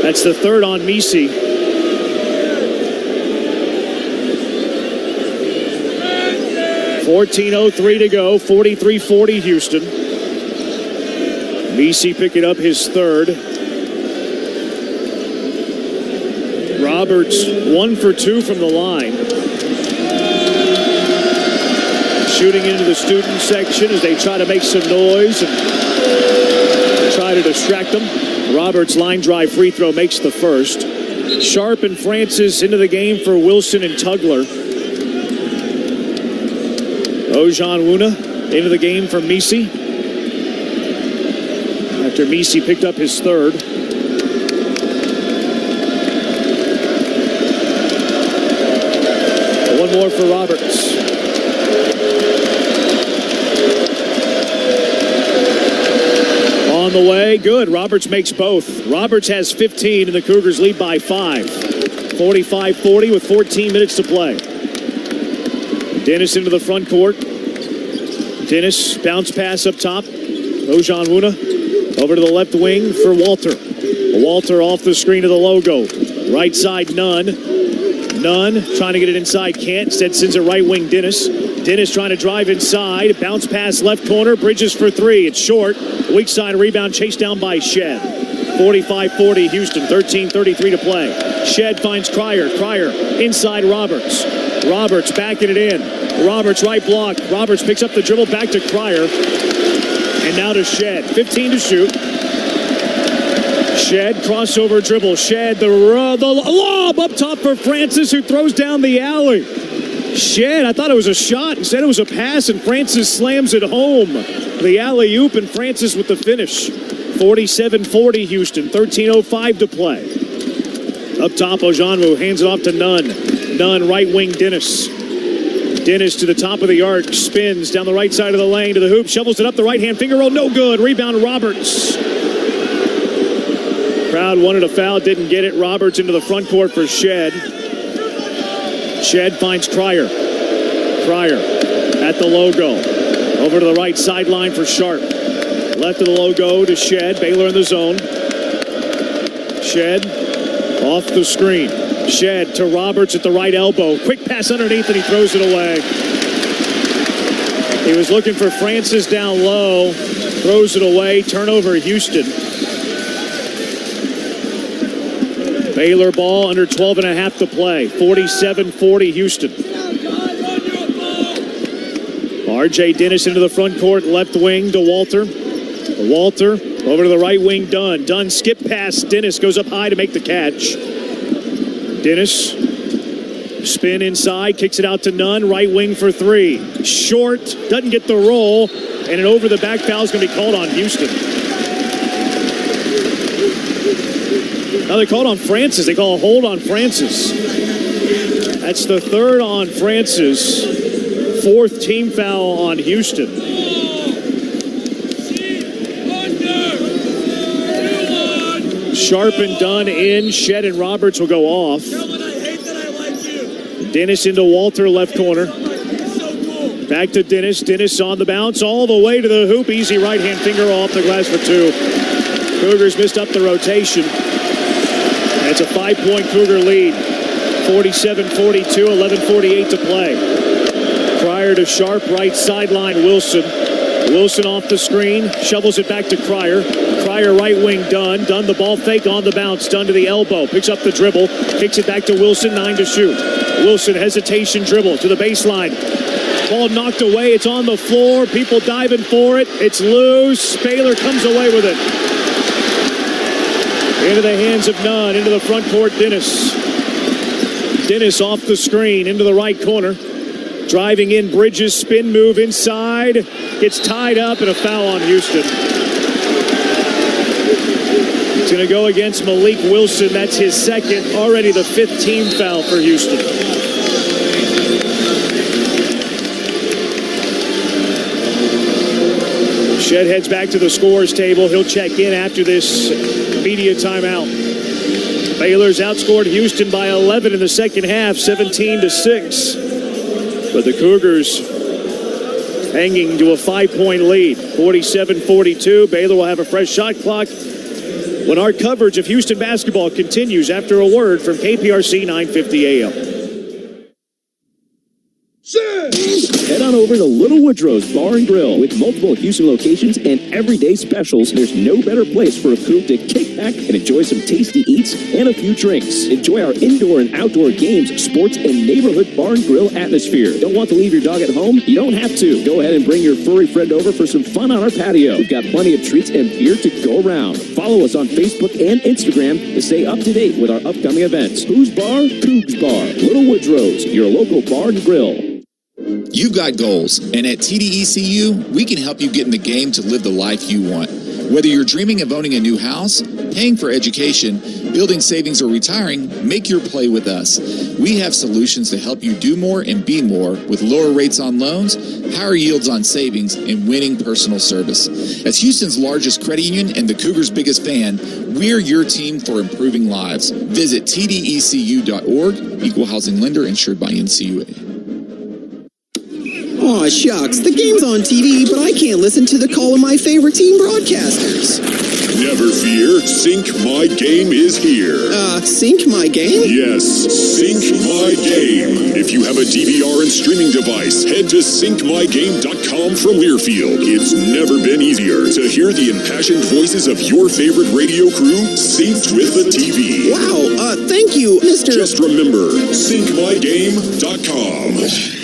A: That's the third on Misi. .14:03 to go, 43-40 Houston. Misi picking up his third. Roberts 1 for 2 from the line. Shooting into the student section as they try to make some noise and try to distract them. Roberts' line drive free throw makes the first. Sharp and Francis into the game for Wilson and Tugler. Ojan Wuna into the game for Misi. After Misi picked up his third. One more for Roberts. On the way, good. Roberts makes both. Roberts has 15 and the Cougars lead by 5. 45-40 with 14 minutes to play. Dennis into the front court. Dennis, bounce pass up top. Ojan Wuna over to the left wing for Walter. Walter off the screen of the logo. Right side, Nunn. Nunn trying to get it inside, can't. Instead sends it right wing, Dennis. Dennis trying to drive inside. Bounce pass left corner. Bridges for three. It's short. Weak side rebound chased down by Shed. 45-40 Houston. 13:33 to play. Shed finds Cryer. Cryer inside Roberts. Roberts backing it in. Roberts right block. Roberts picks up the dribble back to Cryer. And now to Shed. 15 to shoot. Shed crossover dribble. Shed the lob up top for Francis, who throws down the alley. Shed, I thought it was a shot. Instead it was a pass, and Francis slams it home. The alley-oop, and Francis with the finish. 47-40 Houston. 13:05 to play. Up top, Ojanwu hands it off to Nunn. Nunn, right wing, Dennis. Dennis to the top of the arc, spins down the right side of the lane to the hoop, shovels it up the right-hand finger roll, no good. Rebound Roberts. Crowd wanted a foul, didn't get it. Roberts into the front court for Shed. Shed finds Cryer. Cryer at the logo. Over to the right sideline for Sharp. Left of the logo to Shed. Baylor in the zone. Shed off the screen. Shed to Roberts at the right elbow. Quick pass underneath and he throws it away. He was looking for Francis down low. Throws it away. Turnover Houston. Baylor ball under 12 and a half to play. 47-40 Houston. R.J. Dennis into the front court. Left wing to Walter. Walter over to the right wing. Dunn. Dunn skip pass. Dennis goes up high to make the catch. Dennis, spin inside, kicks it out to Nunn, right wing for three. Short, doesn't get the roll, and an over the back foul is going to be called on Houston. Now they called on Francis. They call a hold on Francis. That's the third on Francis. Fourth team foul on Houston. Sharp and Dunn in. Shed and Roberts will go off. Dennis into Walter, left corner. Back to Dennis. Dennis on the bounce all the way to the hoop. Easy right-hand finger off the glass for two. Cougars missed up the rotation. That's a 5-point Cougar lead. 47-42, 11:48 to play. Cryer to Sharp, right sideline, Wilson. Wilson off the screen, shovels it back to Cryer. Cryer right wing, Dunn. Dunn the ball fake on the bounce. Dunn to the elbow, picks up the dribble, kicks it back to Wilson, 9 to shoot. Wilson, hesitation dribble to the baseline. Ball knocked away, it's on the floor, people diving for it. It's loose, Baylor comes away with it. Into the hands of Nunn, into the front court, Dennis. Dennis off the screen, into the right corner. Driving in, Bridges, spin move inside. Gets tied up and a foul on Houston. It's going to go against Malik Wilson. That's his second, already the fifth team foul for Houston. Shed heads back to the scorer's table. He'll check in after this media timeout. Baylor's outscored Houston by 11 in the second half, 17-6. But the Cougars hanging to a 5-point lead, 47-42. Baylor will have a fresh shot clock when our coverage of Houston basketball continues after a word from KPRC 950 AM.
E: Head on over to Little Woodrow's Bar and Grill. With multiple Houston locations and everyday specials, there's no better place for a coop to kick back and enjoy some tasty eats and a few drinks. Enjoy our indoor and outdoor games, sports, and neighborhood bar and grill atmosphere. Don't want to leave your dog at home? You don't have to. Go ahead and bring your furry friend over for some fun on our patio. We've got plenty of treats and beer to go around. Follow us on Facebook and Instagram to stay up to date with our upcoming events. Who's Bar? Cougs Bar. Little Woodrow's, your local bar and grill.
V: You've got goals, and at TDECU, we can help you get in the game to live the life you want. Whether you're dreaming of owning a new house, paying for education, building savings, or retiring, make your play with us. We have solutions to help you do more and be more with lower rates on loans, higher yields on savings, and winning personal service. As Houston's largest credit union and the Cougars' biggest fan, we're your team for improving lives. Visit tdecu.org, equal housing lender insured by NCAA.
G: Aw, shucks, the game's on TV, but I can't listen to the call of my favorite team broadcasters.
M: Never fear, Sync My Game is here.
G: Sync My Game?
M: Yes, Sync My Game. If you have a DVR and streaming device, head to syncmygame.com from Learfield. It's never been easier to hear the impassioned voices of your favorite radio crew synced with the TV.
G: Wow, thank you, Mr.
M: Just remember, syncmygame.com.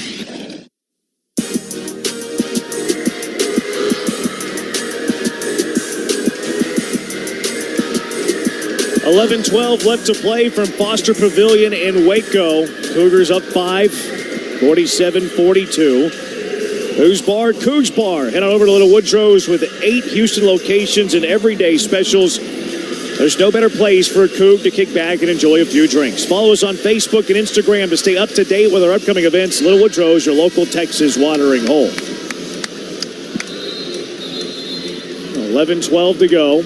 A: 11-12 left to play from Foster Pavilion in Waco. Cougars up 5, 47-42. Who's Bar? Cougs Bar. Head on over to Little Woodrow's with 8 Houston locations and everyday specials. There's no better place for a Coug to kick back and enjoy a few drinks. Follow us on Facebook and Instagram to stay up to date with our upcoming events. Little Woodrow's, your local Texas watering hole. 11-12 to go.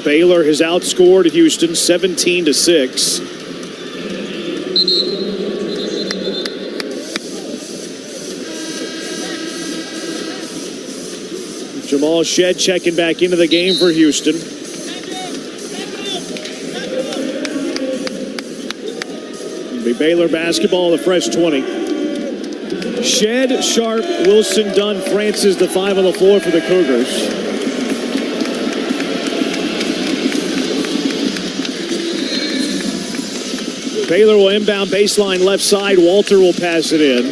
A: Baylor has outscored Houston 17-6. Jamal Shedd checking back into the game for Houston. It'll be Baylor basketball, the fresh 20. Shedd, Sharp, Wilson, Dunn, Francis, the 5 on the floor for the Cougars. Baylor will inbound baseline left side. Walter will pass it in.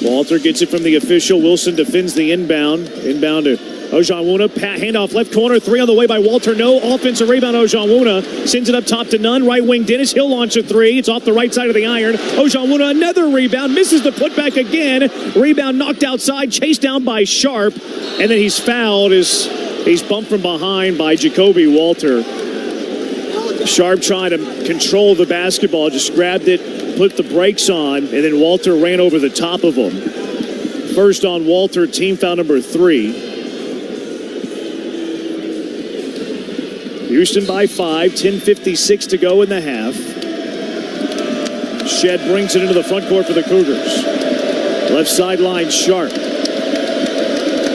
A: Walter gets it from the official. Wilson defends the inbound. Inbound to Ojanwuna. Handoff left corner. 3 on the way by Walter. No offensive rebound. Ojanwuna sends it up top to Nunn. Right wing Dennis. He'll launch a 3. It's off the right side of the iron. Ojanwuna another rebound. Misses the putback again. Rebound knocked outside. Chased down by Sharp. And then he's fouled. He's bumped from behind by Jacoby Walter. Sharp trying to control the basketball. Just grabbed it, put the brakes on, and then Walter ran over the top of him. First on Walter, team foul number 3. Houston by 5, 10:56 to go in the half. Shedd brings it into the front court for the Cougars. Left sideline, Sharp.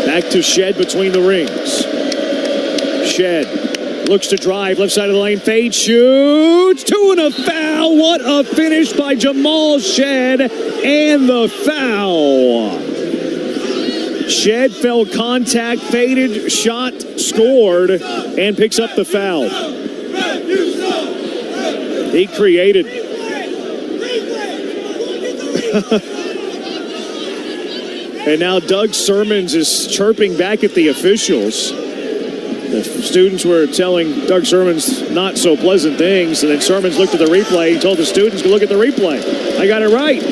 A: Back to Shedd between the rings. Shedd looks to drive, left side of the lane, fade, shoots, 2 and a foul. What a finish by Jamal Shedd, and the foul. Shedd fell contact, faded, shot, scored, and picks up the foul. He created. And now Doug Sermons is chirping back at the officials. The students were telling Doug Sermons not so pleasant things, and then Sermons looked at the replay. He told the students to look at the replay. I got it right.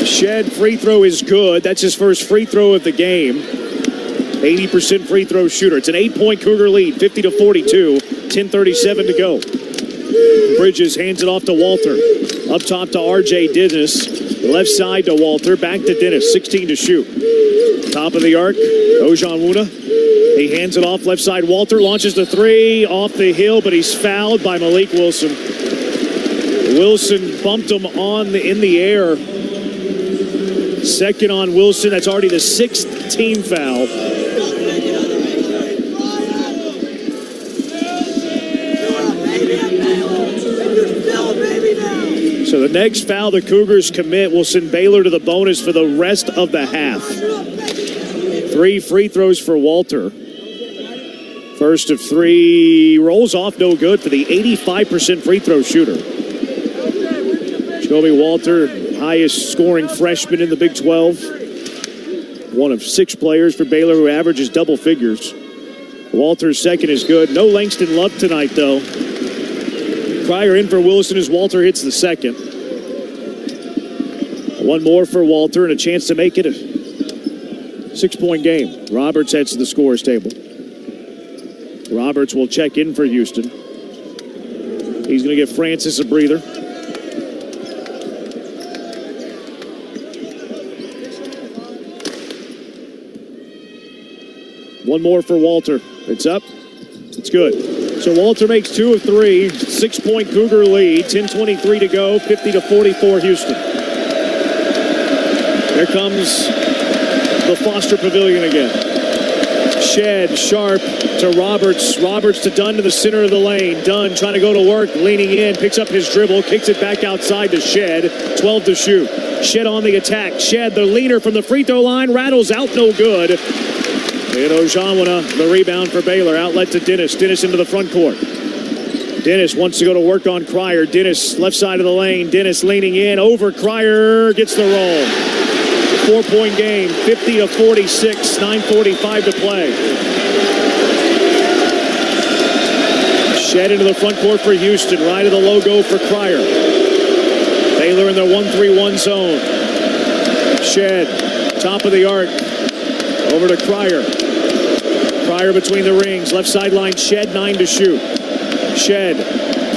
A: Shedd free throw is good. That's his first free throw of the game. 80% free throw shooter. It's an 8-point Cougar lead, 50-42, 10:37 to go. Bridges hands it off to Walter. Up top to R.J. Dennis. Left side to Walter. Back to Dennis. 16 to shoot. Top of the arc. Ojanwuna. He hands it off. Left side. Walter launches the 3 off the hill, but he's fouled by Malik Wilson. Wilson bumped him in the air. Second on Wilson. That's already the 6th team foul. So the next foul the Cougars commit will send Baylor to the bonus for the rest of the half. 3 free throws for Walter. First of 3 rolls off, no good for the 85% free throw shooter. Jacoby Walter, highest scoring freshman in the Big 12. One of 6 players for Baylor who averages double figures. Walter's second is good. No Langston Love tonight, though. Cryer in for Wilson as Walter hits the second. 1 more for Walter and a chance to make it a 6-point game. Roberts heads to the scorer's table. Roberts will check in for Houston. He's going to give Francis a breather. One more for Walter. It's up. It's good. So Walter makes 2 of 3. 6-point Cougar lead. 10:23 to go. 50-44 Houston. Here comes the Foster Pavilion again. Shedd, Sharp to Roberts. Roberts to Dunn to the center of the lane. Dunn trying to go to work, leaning in, picks up his dribble, kicks it back outside to Shedd. 12 to shoot. Shedd on the attack. Shedd, the leaner from the free throw line, rattles out, no good. And Ojanwuna, the rebound for Baylor. Outlet to Dennis. Dennis into the front court. Dennis wants to go to work on Cryer. Dennis, left side of the lane. Dennis leaning in over Cryer. Gets the roll. 4-point game. 50-46. 9:45 to play. Shedd into the front court for Houston. Right of the logo for Cryer. Baylor in their 1-3-1 zone. Shed, top of the arc, over to Cryer. Cryer between the rings, left sideline, Shed, 9 to shoot. Shed,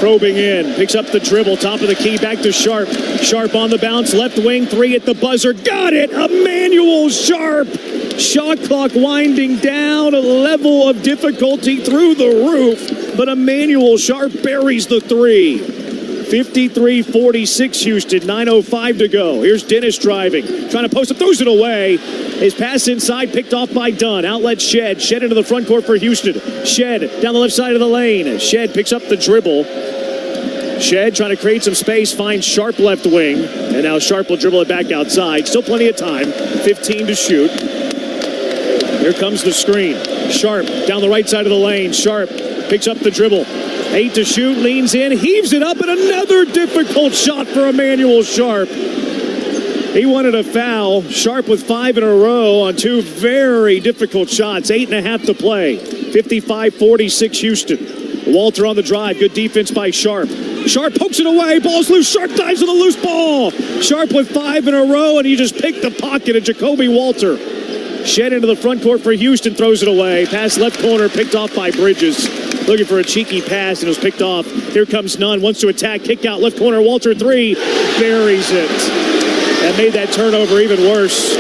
A: probing in, picks up the dribble, top of the key, back to Sharp. Sharp on the bounce, left wing, 3 at the buzzer, got it! Emmanuel Sharp! Shot clock winding down, a level of difficulty through the roof, but Emmanuel Sharp buries the 3. 53-46 Houston, 9:05 to go. Here's Dennis driving, trying to post it, throws it away. His pass inside, picked off by Dunn. Outlet Shed. Shed into the front court for Houston. Shed down the left side of the lane. Shed picks up the dribble. Shed trying to create some space, finds Sharp left wing. And now Sharp will dribble it back outside. Still plenty of time. 15 to shoot. Here comes the screen. Sharp down the right side of the lane. Sharp picks up the dribble. 8 to shoot, leans in, heaves it up, and another difficult shot for Emmanuel Sharp. He wanted a foul. Sharp with 5 in a row on 2 very difficult shots. 8.5 to play. 55-46 Houston. Walter on the drive. Good defense by Sharp. Sharp pokes it away. Ball's loose. Sharp dives with a loose ball. Sharp with 5 in a row, and he just picked the pocket of Jacoby Walter. Shed into the front court for Houston. Throws it away. Pass left corner. Picked off by Bridges. Looking for a cheeky pass, and it was picked off. Here comes Nunn. Wants to attack. Kick out left corner. Walter 3. Buries it. That made that turnover even worse.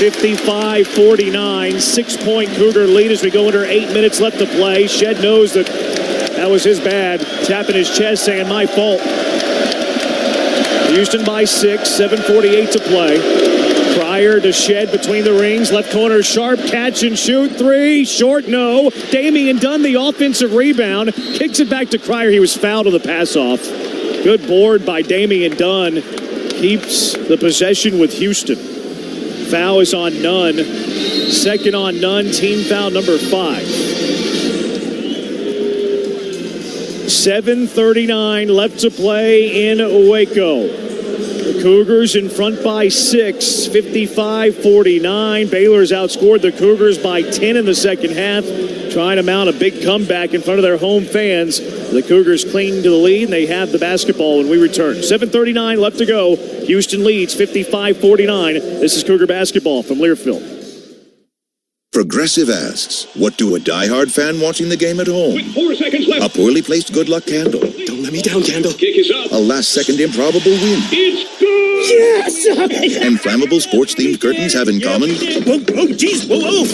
A: 55-49. 6-point Cougar lead as we go under 8 minutes left to play. Shed knows that was his bad. Tapping his chest saying, my fault. Houston by 6. 7:48 to play. Cryer to Shed between the rings. Left corner, Sharp, catch and shoot. 3, short, no. Damian Dunn, the offensive rebound. Kicks it back to Cryer. He was fouled on the pass off. Good board by Damian Dunn. Keeps the possession with Houston. Foul is on Nunn. Second on Nunn. Team foul number 5. 7:39 left to play in Waco. The Cougars in front by 6, 55-49. Baylor's outscored the Cougars by 10 in the second half, trying to mount a big comeback in front of their home fans. The Cougars cling to the lead, and they have the basketball when we return. 7:39 left to go. Houston leads 55-49. This is Cougar basketball from Learfield.
C: Progressive asks, what do a diehard fan watching the game at home?
Q: With 4 seconds left.
C: A poorly placed good luck candle.
Q: Don't let me down, Candle. Kick is up.
C: A last-second improbable win.
Q: It's good!
C: Yes! And flammable sports-themed curtains have in common...
Q: Whoa, geez, whoa!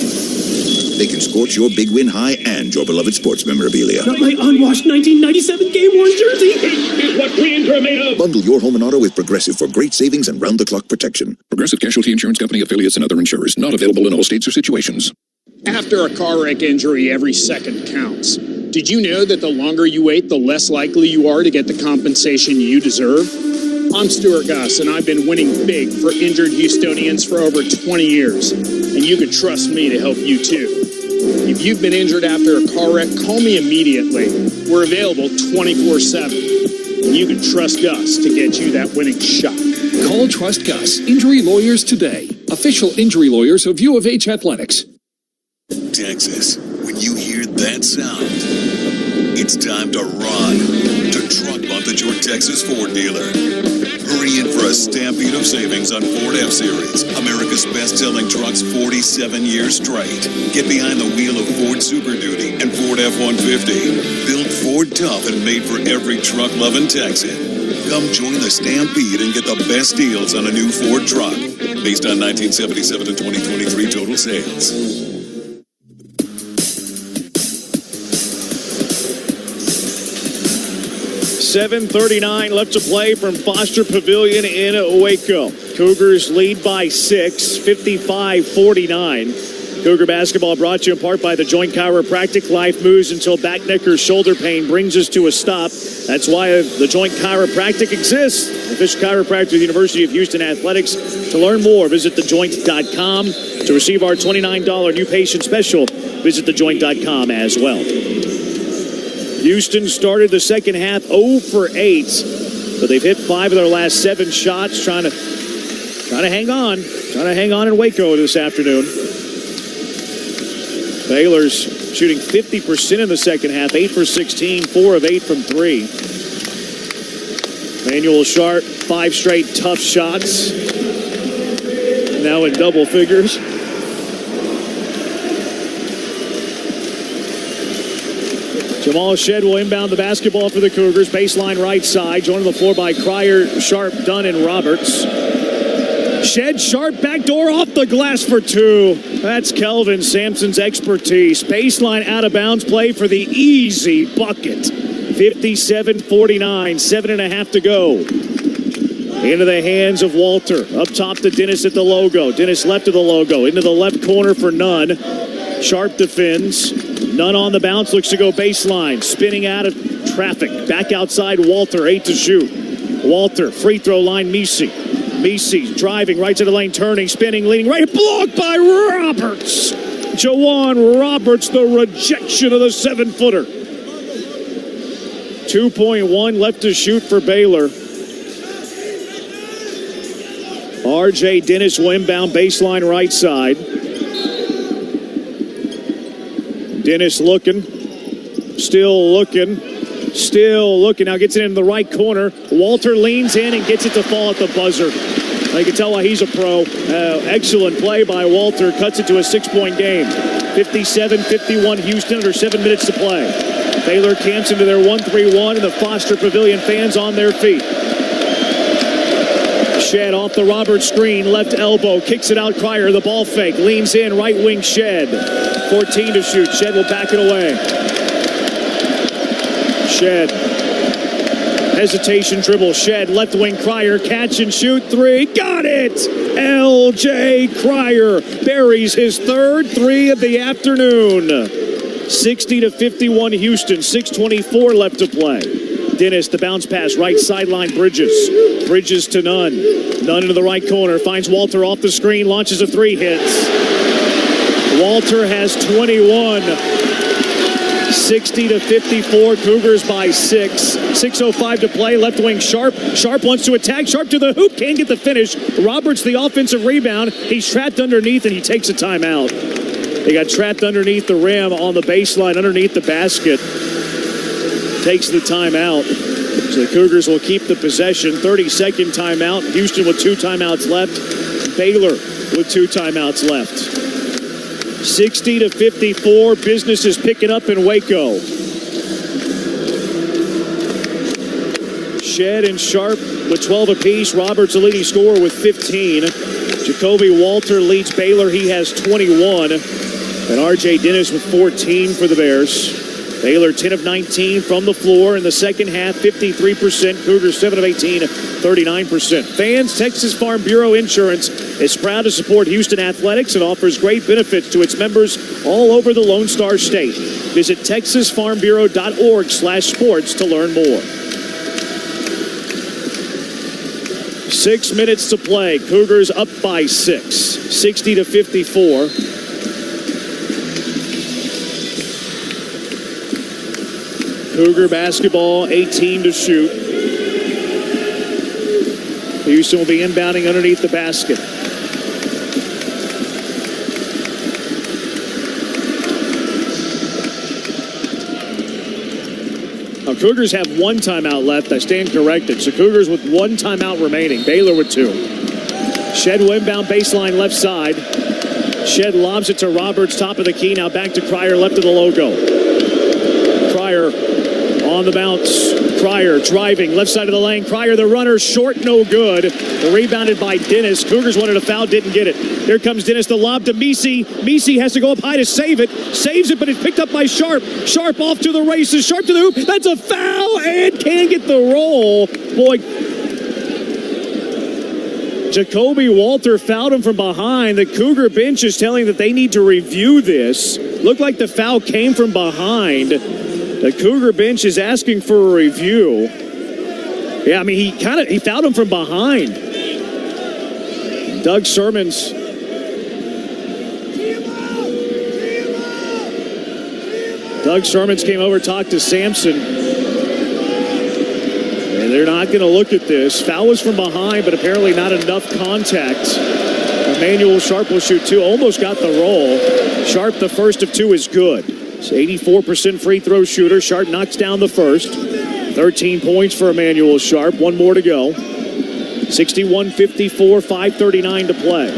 C: They can scorch your big win high and your beloved sports memorabilia.
Q: Not my unwashed 1997 game-worn jersey! This is what we are made of!
C: Bundle your home and auto with Progressive for great savings and round-the-clock protection.
J: Progressive Casualty Insurance Company, affiliates, and other insurers. Not available in all states or situations.
I: After a car wreck injury, every second counts. Did you know that the longer you wait, the less likely you are to get the compensation you deserve? I'm Stuart Gus, and I've been winning big for injured Houstonians for over 20 years. And you can trust me to help you too. If you've been injured after a car wreck, call me immediately. We're available 24/7. And you can trust Gus to get you that winning shot.
J: Call Trust Gus Injury Lawyers today. Official injury lawyers of U of H Athletics.
H: Texas, when you hear that sound, it's time to run to Truck Month at your Texas Ford dealer. Hurry in for a stampede of savings on Ford F-Series, America's best-selling trucks 47 years straight. Get behind the wheel of Ford Super Duty and Ford F-150. Built Ford tough and made for every truck-loving Texan. Come join the stampede and get the best deals on a new Ford truck, based on 1977 to 2023 total sales.
A: 7:39 left to play from Foster Pavilion in Waco. Cougars lead by 6, 55-49. Cougar basketball brought to you in part by the Joint Chiropractic. Life moves until back, neck, or shoulder pain brings us to a stop. That's why the Joint Chiropractic exists. Official chiropractor of the University of Houston Athletics. To learn more, visit thejoint.com. To receive our $29 new patient special, visit thejoint.com as well. Houston started the second half 0 for 8, but they've hit 5 of their last 7 shots, trying to hang on in Waco this afternoon. Baylor's shooting 50% in the second half, 8 for 16, 4 of 8 from 3. Manuel Sharp, 5 straight tough shots. Now in double figures. Jamal Shed will inbound the basketball for the Cougars. Baseline right side. Joined on the floor by Cryer, Sharp, Dunn, and Roberts. Shed, Sharp, backdoor off the glass for 2. That's Kelvin Sampson's expertise. Baseline out of bounds play for the easy bucket. 57-49, 7.5 to go. Into the hands of Walter. Up top to Dennis at the logo. Dennis left of the logo. Into the left corner for Nunn. Sharp defends. Nunn on the bounce. Looks to go baseline. Spinning out of traffic. Back outside Walter. 8 to shoot. Walter. Free throw line Misi. Misi driving right to the lane. Turning. Spinning. Leading right. Blocked by Roberts. Jawan Roberts. The rejection of the 7-footer. 2.1 left to shoot for Baylor. R.J. Dennis will inbound baseline right side. Dennis looking. Still looking. Now gets it in the right corner. Walter leans in and gets it to fall at the buzzer. You can tell why he's a pro. Excellent play by Walter. Cuts it to a 6-point game. 57-51 Houston under 7 minutes to play. Baylor camps into their 1-3-1 and the Foster Pavilion fans on their feet. Shed off the Roberts screen, left elbow, kicks it out Cryer, the ball fake, leans in, right wing Shed. 14 to shoot, Shed will back it away. Shed, hesitation dribble, Shed, left wing Cryer, catch and shoot 3, got it! L.J. Cryer buries his third 3 of the afternoon. 60-51 Houston, 6:24 left to play. Dennis, the bounce pass, right sideline, Bridges. Bridges to Nunn. Nunn into the right corner, finds Walter off the screen, launches a 3, hits. Walter has 21. 60-54, Cougars by 6. 6:05 to play, left wing Sharp. Sharp wants to attack, Sharp to the hoop, can't get the finish. Roberts, the offensive rebound. He's trapped underneath and he takes a timeout. They got trapped underneath the rim on the baseline, underneath the basket. Takes the timeout. So the Cougars will keep the possession. 30-second timeout. Houston with 2 timeouts left. Baylor with 2 timeouts left. 60-54. Business is picking up in Waco. Shed and Sharp with 12 apiece. Roberts the leading scorer with 15. Jacoby Walter leads Baylor. He has 21. And R.J. Dennis with 14 for the Bears. Baylor 10 of 19 from the floor in the second half, 53%. Cougars 7 of 18, 39%. Fans, Texas Farm Bureau Insurance is proud to support Houston athletics and offers great benefits to its members all over the Lone Star State. Visit texasfarmbureau.org/sports to learn more. 6 minutes to play. Cougars up by 6, 60-54. Cougar basketball, 18 to shoot. Houston will be inbounding underneath the basket. Now, Cougars have 1 timeout left. I stand corrected. So Cougars with 1 timeout remaining. Baylor with 2. Shed will inbound baseline left side. Shed lobs it to Roberts, top of the key. Now back to Cryer, left of the logo. Cryer on the bounce. Cryer driving, left side of the lane. Cryer, the runner, short, no good. Rebounded by Dennis. Cougars wanted a foul, didn't get it. Here comes Dennis, the lob to Misi. Misi has to go up high to save it. Saves it, but it's picked up by Sharp. Sharp off to the races. Sharp to the hoop. That's a foul and can't get the roll. Boy, Jacoby Walter fouled him from behind. The Cougar bench is telling that they need to review this. Looked like the foul came from behind. The Cougar bench is asking for a review. Yeah, I mean, he fouled him from behind. Doug Sermons. Doug Sermons came over, talked to Sampson. And they're not going to look at this. Foul was from behind, but apparently not enough contact. Emmanuel Sharp will shoot 2. Almost got the roll. Sharp, the first of 2, is good. He's 84% free throw shooter. Sharp knocks down the first. 13 points for Emmanuel Sharp. One more to go. 61-54, 5:39 to play.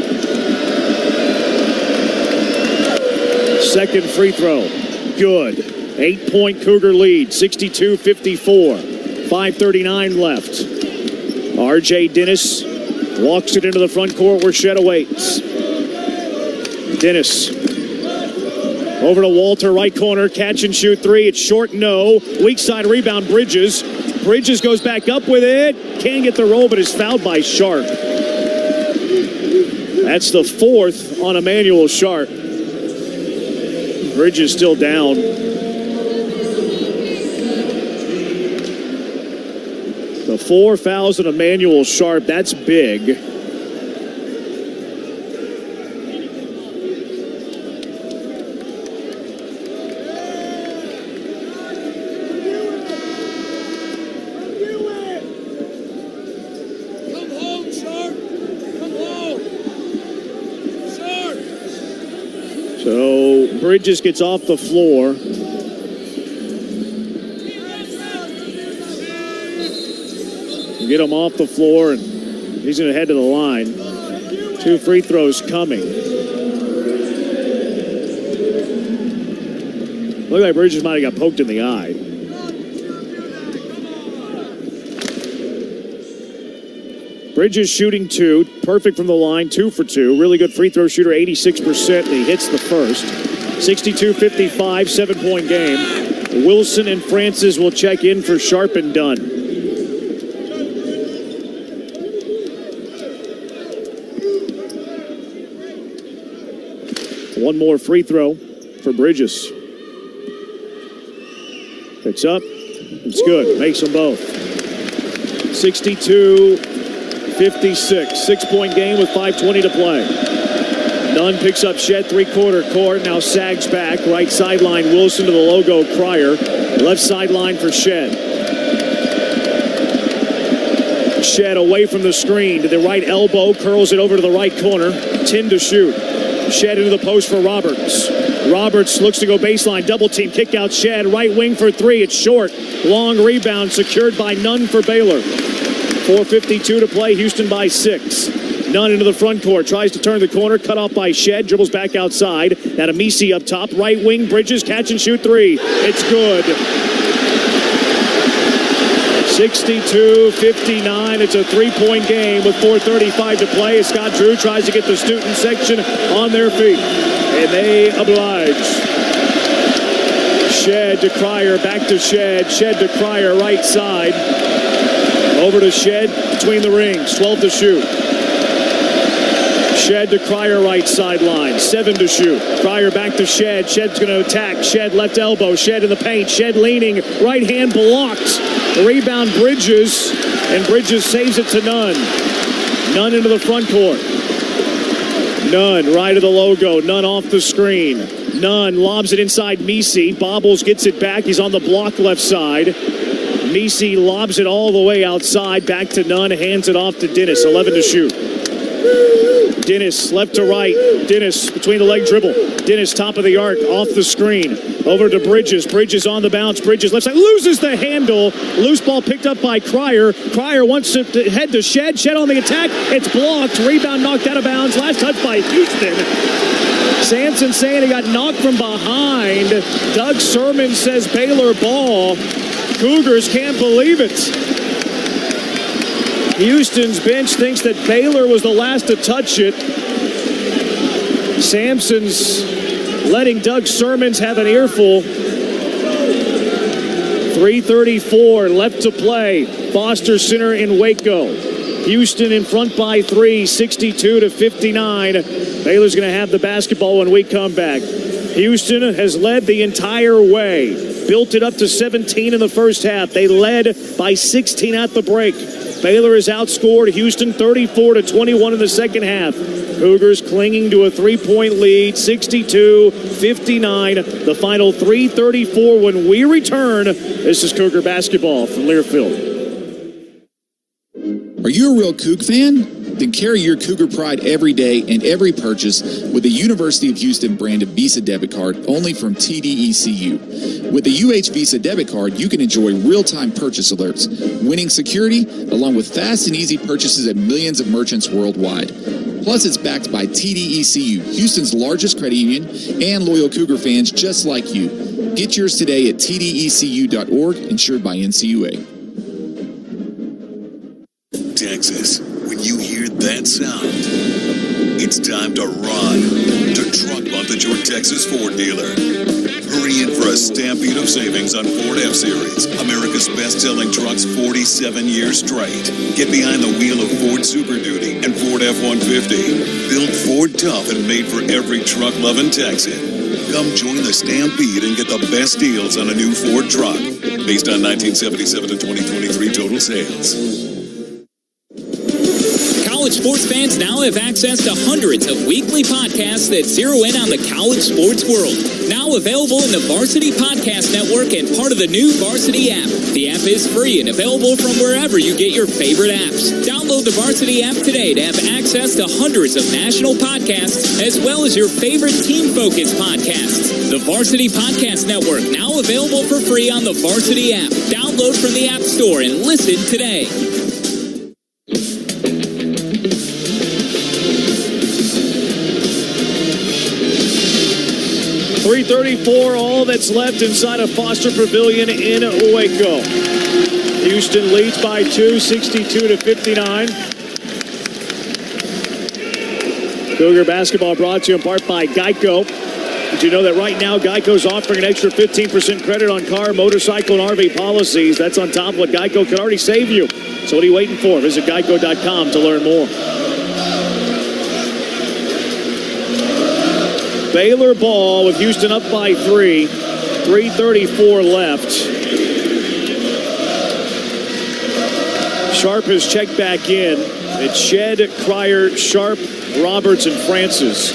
A: Second free throw. Good. 8-point Cougar lead. 62-54. 5:39 left. R.J. Dennis walks it into the front court where Shed awaits. Dennis over to Walter, right corner, catch and shoot three. It's short, no. Weak side rebound, Bridges. Bridges goes back up with it. Can't get the roll, but is fouled by Sharp. That's the fourth on Emmanuel Sharp. Bridges still down. The 4 fouls on Emmanuel Sharp, that's big. So Bridges gets off the floor. Get him off the floor, and he's going to head to the line. 2 free throws coming. Looked like Bridges might have got poked in the eye. Bridges shooting 2, perfect from the line, 2 for 2. Really good free throw shooter, 86%, and he hits the first. 62-55, 7-point game. Wilson and Francis will check in for Sharp and Dunn. One more free throw for Bridges. Picks up. It's good. Makes them both. 62-56. 6-point game with 5:20 to play. Nunn picks up Shed, three-quarter court. Now sags back. Right sideline, Wilson to the logo, Cryer. Left sideline for Shed. Shed away from the screen to the right elbow. Curls it over to the right corner. 10 to shoot. Shed into the post for Roberts. Roberts looks to go baseline. Double team. Kick out Shed. Right wing for 3. It's short. Long rebound secured by Nunn for Baylor. 4:52 to play. Houston by 6. Nunn into the front court. Tries to turn the corner. Cut off by Shed. Dribbles back outside. Now to Misi up top. Right wing. Bridges. Catch and shoot 3. It's good. 62-59. It's a 3-point game with 4:35 to play. Scott Drew tries to get the student section on their feet. And they oblige. Shed to Cryer. Back to Shed. Shed to Cryer. Right side. Over to Shed between the rings. 12 to shoot. Shed to Cryer right sideline. 7 to shoot. Cryer back to Shed. Shed's going to attack. Shed left elbow. Shed in the paint. Shed leaning. Right hand blocked. The rebound Bridges. And Bridges saves it to Nunn. Nunn into the front court. Nunn right of the logo. Nunn off the screen. Nunn lobs it inside Misi. Bobbles gets it back. He's on the block left side. Misi lobs it all the way outside. Back to Nunn. Hands it off to Dennis. 11 to shoot. Dennis left to right. Dennis between the leg dribble. Dennis top of the arc. Off the screen. Over to Bridges. Bridges on the bounce. Bridges left side. Loses the handle. Loose ball picked up by Cryer. Cryer wants to head to Shed. Shed on the attack. It's blocked. Rebound knocked out of bounds. Last touch by Houston. Sampson saying he got knocked from behind. Doug Sermon says Baylor ball. Cougars can't believe it. Houston's bench thinks that Baylor was the last to touch it. Sampson's letting Doug Sermons have an earful. 3:34 left to play. Foster Center in Waco. Houston in front by 3, 62-59. Baylor's going to have the basketball when we come back. Houston has led the entire way. Built it up to 17 in the first half. They led by 16 at the break. Baylor has outscored Houston 34-21 in the second half. Cougars clinging to a 3-point lead, 62-59. The final 3:34 when we return. This is Cougar basketball from Learfield.
V: Are you a real Coug fan? Then carry your Cougar pride every day and every purchase with a University of Houston branded Visa debit card only from TDECU. With the UH Visa debit card, you can enjoy real-time purchase alerts, winning security, along with fast and easy purchases at millions of merchants worldwide. Plus, it's backed by TDECU, Houston's largest credit union, and loyal Cougar fans just like you. Get yours today at tdecu.org, insured by NCAA.
H: Texas, when you hear that sound, it's time to run to Truck Month at your Texas Ford dealer. Hurry in for a stampede of savings on Ford F-Series, America's best-selling trucks 47 years straight. Get behind the wheel of Ford Super Duty and Ford F-150. Built Ford tough and made for every truck-loving Texan. Come join the stampede and get the best deals on a new Ford truck, based on 1977 to 2023 total sales.
R: College sports fans now have access to hundreds of weekly podcasts that zero in on the college sports world. Now available in the Varsity Podcast Network and part of the new Varsity app. The app is free and available from wherever you get your favorite apps. Download the Varsity app today to have access to hundreds of national podcasts as well as your favorite team-focused podcasts. The Varsity Podcast Network now available for free on the Varsity app. Download from the App Store and listen today.
A: 3:34, all that's left inside of Foster Pavilion in Waco. Houston leads by 2, 62-59. Cougar basketball brought to you in part by Geico. Did you know that right now Geico's offering an extra 15% credit on car, motorcycle, and RV policies? That's on top of what Geico could already save you. So what are you waiting for? Visit geico.com to learn more. Baylor ball with Houston up by 3. 3:34 left. Sharp has checked back in. It's Shed, Cryer, Sharp, Roberts, and Francis.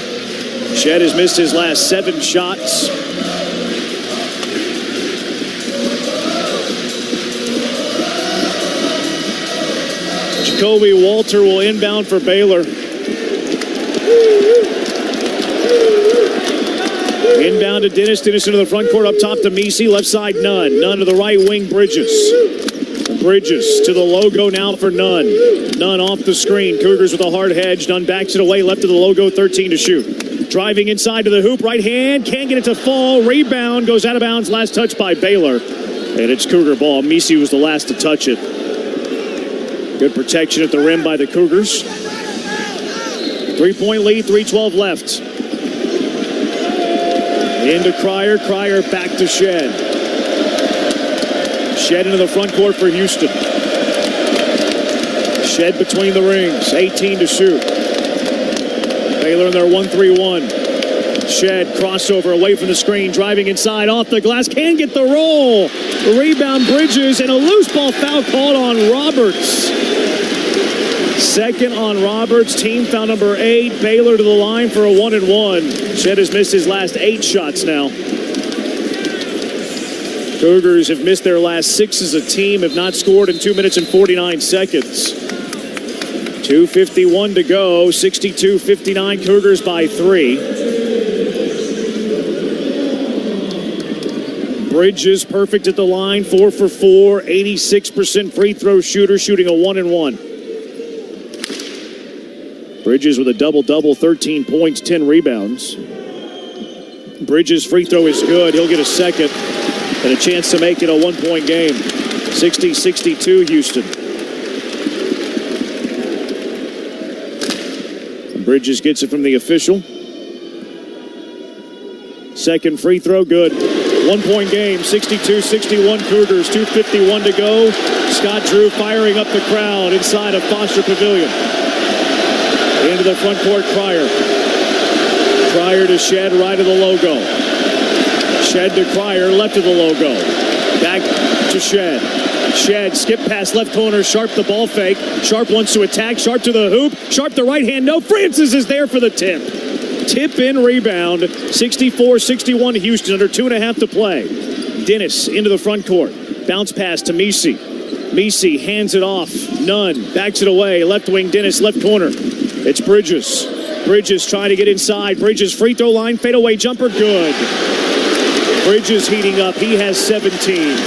A: Shed has missed his last 7 shots. Jacoby Walter will inbound for Baylor. Inbound to Dennis. Dennis into the front court, up top to Misi. Left side, Nunn. Nunn to the right wing, Bridges. Bridges to the logo now for Nunn. Nunn off the screen. Cougars with a hard hedge. Nunn backs it away. Left to the logo, 13 to shoot. Driving inside to the hoop. Right hand. Can't get it to fall. Rebound. Goes out of bounds. Last touch by Baylor. And it's Cougar ball. Misi was the last to touch it. Good protection at the rim by the Cougars. 3-point lead. 3:12 left. Into Cryer. Cryer back to Shed. Shed into the front court for Houston. Shed between the rings. 18 to shoot. Baylor in their 1-3-1. Shed crossover away from the screen. Driving inside off the glass. Can't get the roll. The rebound, Bridges, and a loose ball foul called on Roberts. Second on Roberts. Team foul number 8. Baylor to the line for a 1-and-1. Shed has missed his last 8 shots now. Cougars have missed their last 6 as a team, have not scored in 2 minutes and 49 seconds. 2:51 to go, 62-59, Cougars by 3. Bridges perfect at the line, 4 for 4, 86% free throw shooter, shooting a 1-and-1. Bridges with a double-double, 13 points, 10 rebounds. Bridges' free throw is good. He'll get a second and a chance to make it a 1-point game. 60-62 Houston. Bridges gets it from the official. Second free throw, good. 1-point game, 62-61 Cougars, 2:51 to go. Scott Drew firing up the crowd inside of Foster Pavilion. Into the front court, Cryer. Cryer to Shed, right of the logo. Shed to Cryer, left of the logo. Back to Shed. Shed, skip pass left corner. Sharp the ball fake. Sharp wants to attack. Sharp to the hoop. Sharp the right hand. No, Francis is there for the tip. Tip in rebound. 64-61 Houston, under 2.5 to play. Dennis into the front court. Bounce pass to Misi. Misi hands it off. Nunn backs it away. Left wing Dennis, left corner. It's Bridges. Bridges trying to get inside. Bridges free throw line, fadeaway jumper, good. Bridges heating up. He has 17.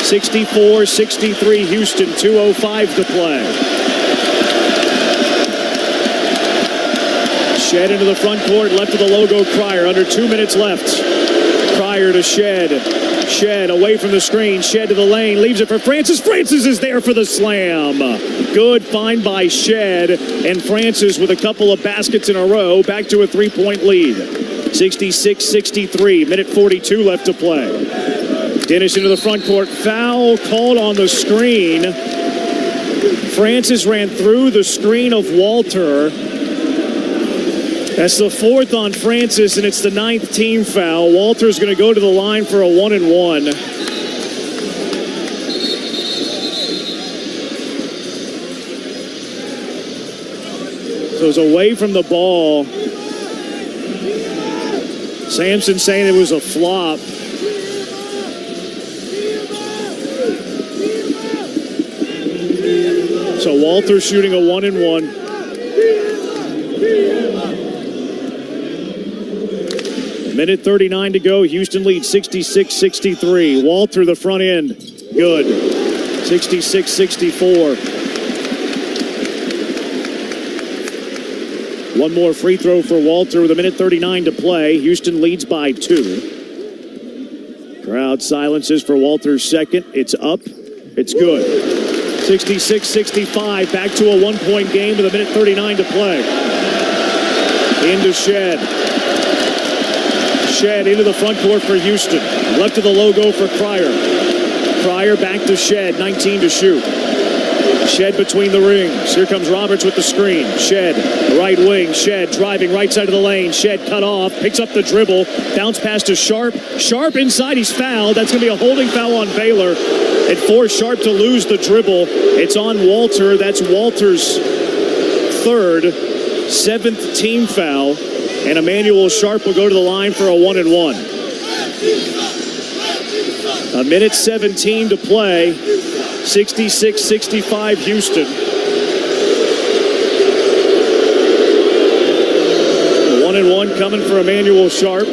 A: 64-63 Houston, 2:05 to play. Shed into the front court, left of the logo Cryer. Under 2 minutes left. Cryer to Shed. Shed away from the screen. Shed to the lane. Leaves it for Francis. Francis is there for the slam. Good find by Shed. And Francis with a couple of baskets in a row. Back to a 3-point lead. 66-63. Minute 42 left to play. Dennis into the front court. Foul called on the screen. Francis ran through the screen of Walter. That's the fourth on Francis, and it's the 9th team foul. Walter's going to go to the line for a 1-and-1. So it's away from the ball. Sampson saying it was a flop. So Walter shooting a 1-and-1. Minute 39 to go. Houston leads 66-63. Walter the front end. Good. 66-64. One more free throw for Walter with a minute 39 to play. Houston leads by 2. Crowd silences for Walter's second. It's up. It's good. 66-65. Back to a 1-point game with a minute 39 to play. Into Shed. Shed into the front court for Houston. Left of the logo for Cryer. Cryer back to Shed. 19 to shoot. Shed between the rings. Here comes Roberts with the screen. Shed, right wing. Shed driving right side of the lane. Shed cut off. Picks up the dribble. Bounce pass to Sharp. Sharp inside. He's fouled. That's going to be a holding foul on Baylor. It forced Sharp to lose the dribble. It's on Walter. That's Walter's third, 7th team foul. And Emmanuel Sharp will go to the line for a 1-and-1. A minute 17 to play. 66-65 Houston. 1-and-1 coming for Emmanuel Sharp.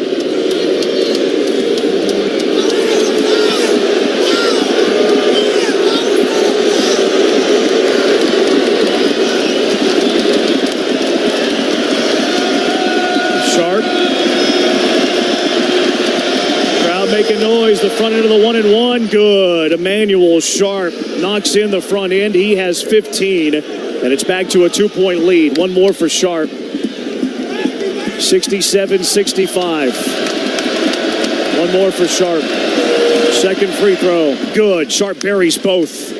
A: Making noise, the front end of the 1-and-1, good. Emmanuel Sharp knocks in the front end. He has 15, and it's back to a 2-point lead. One more for Sharp. 67-65. One more for Sharp. Second free throw, good. Sharp buries both.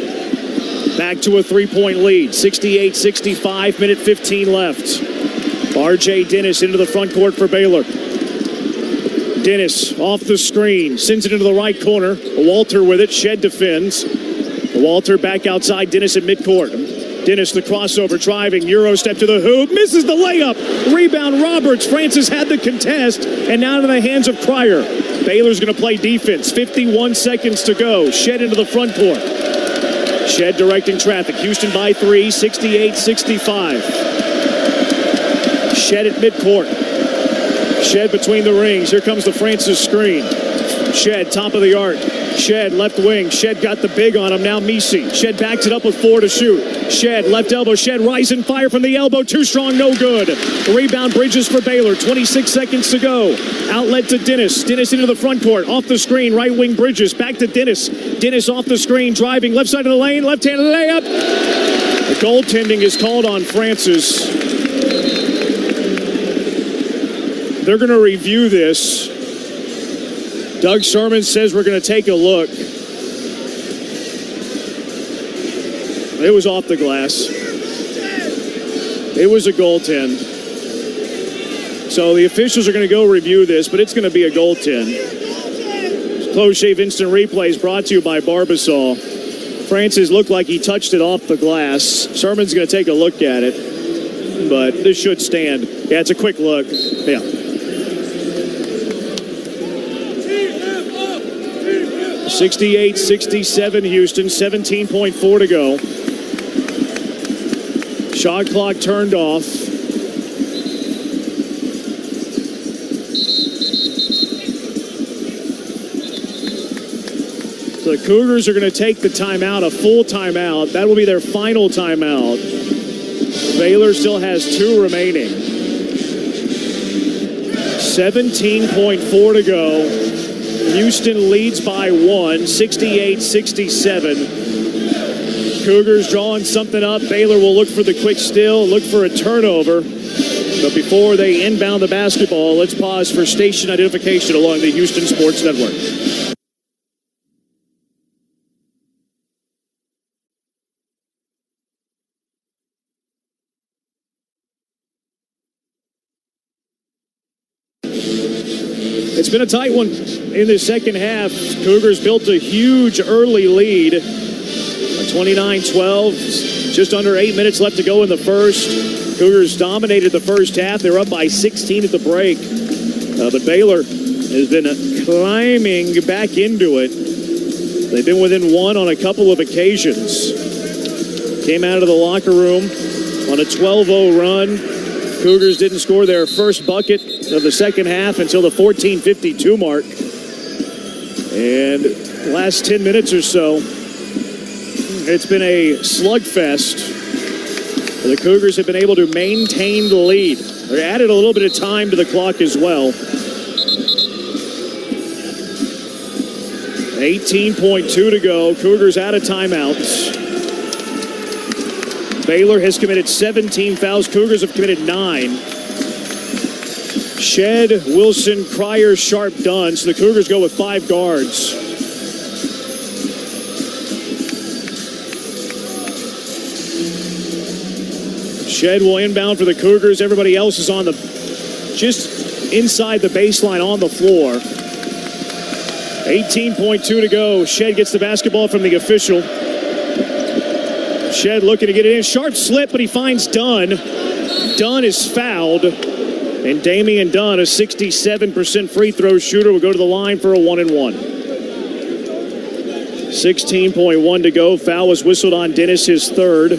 A: Back to a 3-point lead. 68-65, minute 15 left. R.J. Dennis into the front court for Baylor. Dennis off the screen, sends it into the right corner. Walter with it, Shed defends. Walter back outside, Dennis at midcourt. Dennis the crossover, driving, Euro step to the hoop, misses the layup. Rebound Roberts, Francis had the contest, and now into the hands of Cryer. Baylor's going to play defense, 51 seconds to go. Shed into the front court. Shed directing traffic, Houston by 3, 68-65. Shed at midcourt. Shed between the rings. Here comes the Francis screen. Shed, top of the arc. Shed, left wing. Shed got the big on him. Now Misi. Shed backs it up with 4 to shoot. Shed, left elbow. Shed, rising fire from the elbow. Too strong, no good. Rebound Bridges for Baylor. 26 seconds to go. Outlet to Dennis. Dennis into the front court. Off the screen. Right wing Bridges. Back to Dennis. Dennis off the screen. Driving. Left side of the lane. Left-handed layup. The goaltending is called on Francis. They're going to review this. Doug Sherman says we're going to take a look. It was off the glass. It was a goaltend. So the officials are going to go review this, but it's going to be a goaltend. Close shave instant replays brought to you by Barbasol. Francis looked like he touched it off the glass. Sherman's going to take a look at it, but this should stand. Yeah, it's a quick look. Yeah. 68-67 Houston, 17.4 to go. Shot clock turned off. So the Cougars are going to take the timeout, a full timeout. That will be their final timeout. Baylor still has 2 remaining. 17.4 to go. Houston leads by 1, 68-67. Cougars drawing something up. Baylor will look for the quick steal, look for a turnover. But before they inbound the basketball, let's pause for station identification along the Houston Sports Network. It's been a tight one in the second half. Cougars built a huge early lead. 29-12, just under 8 minutes left to go in the first. Cougars dominated the first half. They were up by 16 at the break. But Baylor has been climbing back into it. They've been within 1 on a couple of occasions. Came out of the locker room on a 12-0 run. Cougars didn't score their first bucket of the second half until the 14:52 mark. And last 10 minutes or so, it's been a slugfest. The Cougars have been able to maintain the lead. They added a little bit of time to the clock as well. 18.2 to go. Cougars out of timeouts. Baylor has committed 17 fouls. Cougars have committed 9. Shed, Wilson, Cryer, Sharp, Dunn. So the Cougars go with 5 guards. Shed will inbound for the Cougars. Everybody else is on the just inside the baseline on the floor. 18.2 to go. Shed gets the basketball from the official. Shed looking to get it in. Sharp slip, but he finds Dunn. Dunn is fouled. And Damian Dunn, a 67% free throw shooter, will go to the line for a 1-and-1. 16.1 to go. Foul was whistled on Dennis, his third.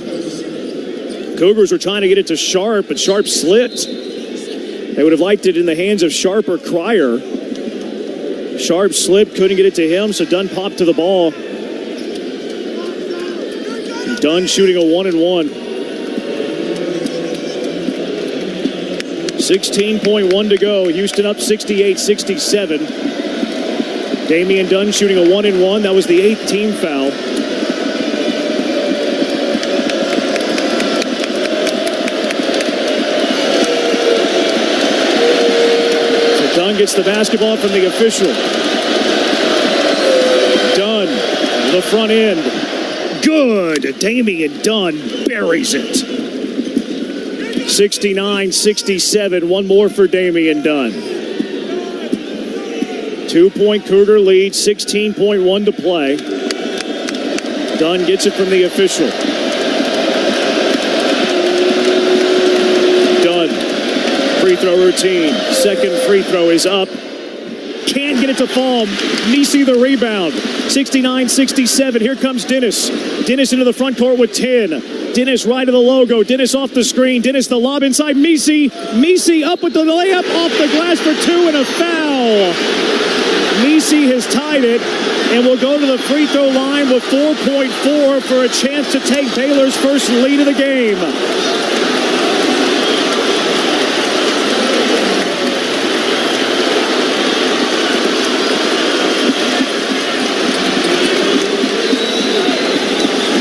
A: Cougars were trying to get it to Sharp, but Sharp slipped. They would have liked it in the hands of Sharp or Cryer. Sharp slipped, couldn't get it to him, so Dunn popped to the ball. Dunn shooting a 1-and-1. 16.1 to go. Houston up 68-67. Damian Dunn shooting a 1-and-1. That was the 8th team foul. So Dunn gets the basketball from the official. Dunn, the front end. Good. Damian Dunn buries it. 69-67. One more for Damian Dunn. 2-point Cougar lead. 16.1 to play. Dunn gets it from the official. Dunn. Free throw routine. Second free throw is up. Can't get it to fall. Nisi the rebound. 69-67. Here comes Dennis. Dennis into the front court with 10. Dennis right of the logo. Dennis off the screen. Dennis the lob inside. Nisi up with the layup off the glass for 2 and a foul. Nisi has tied it and will go to the free throw line with 4.4 for a chance to take Baylor's first lead of the game.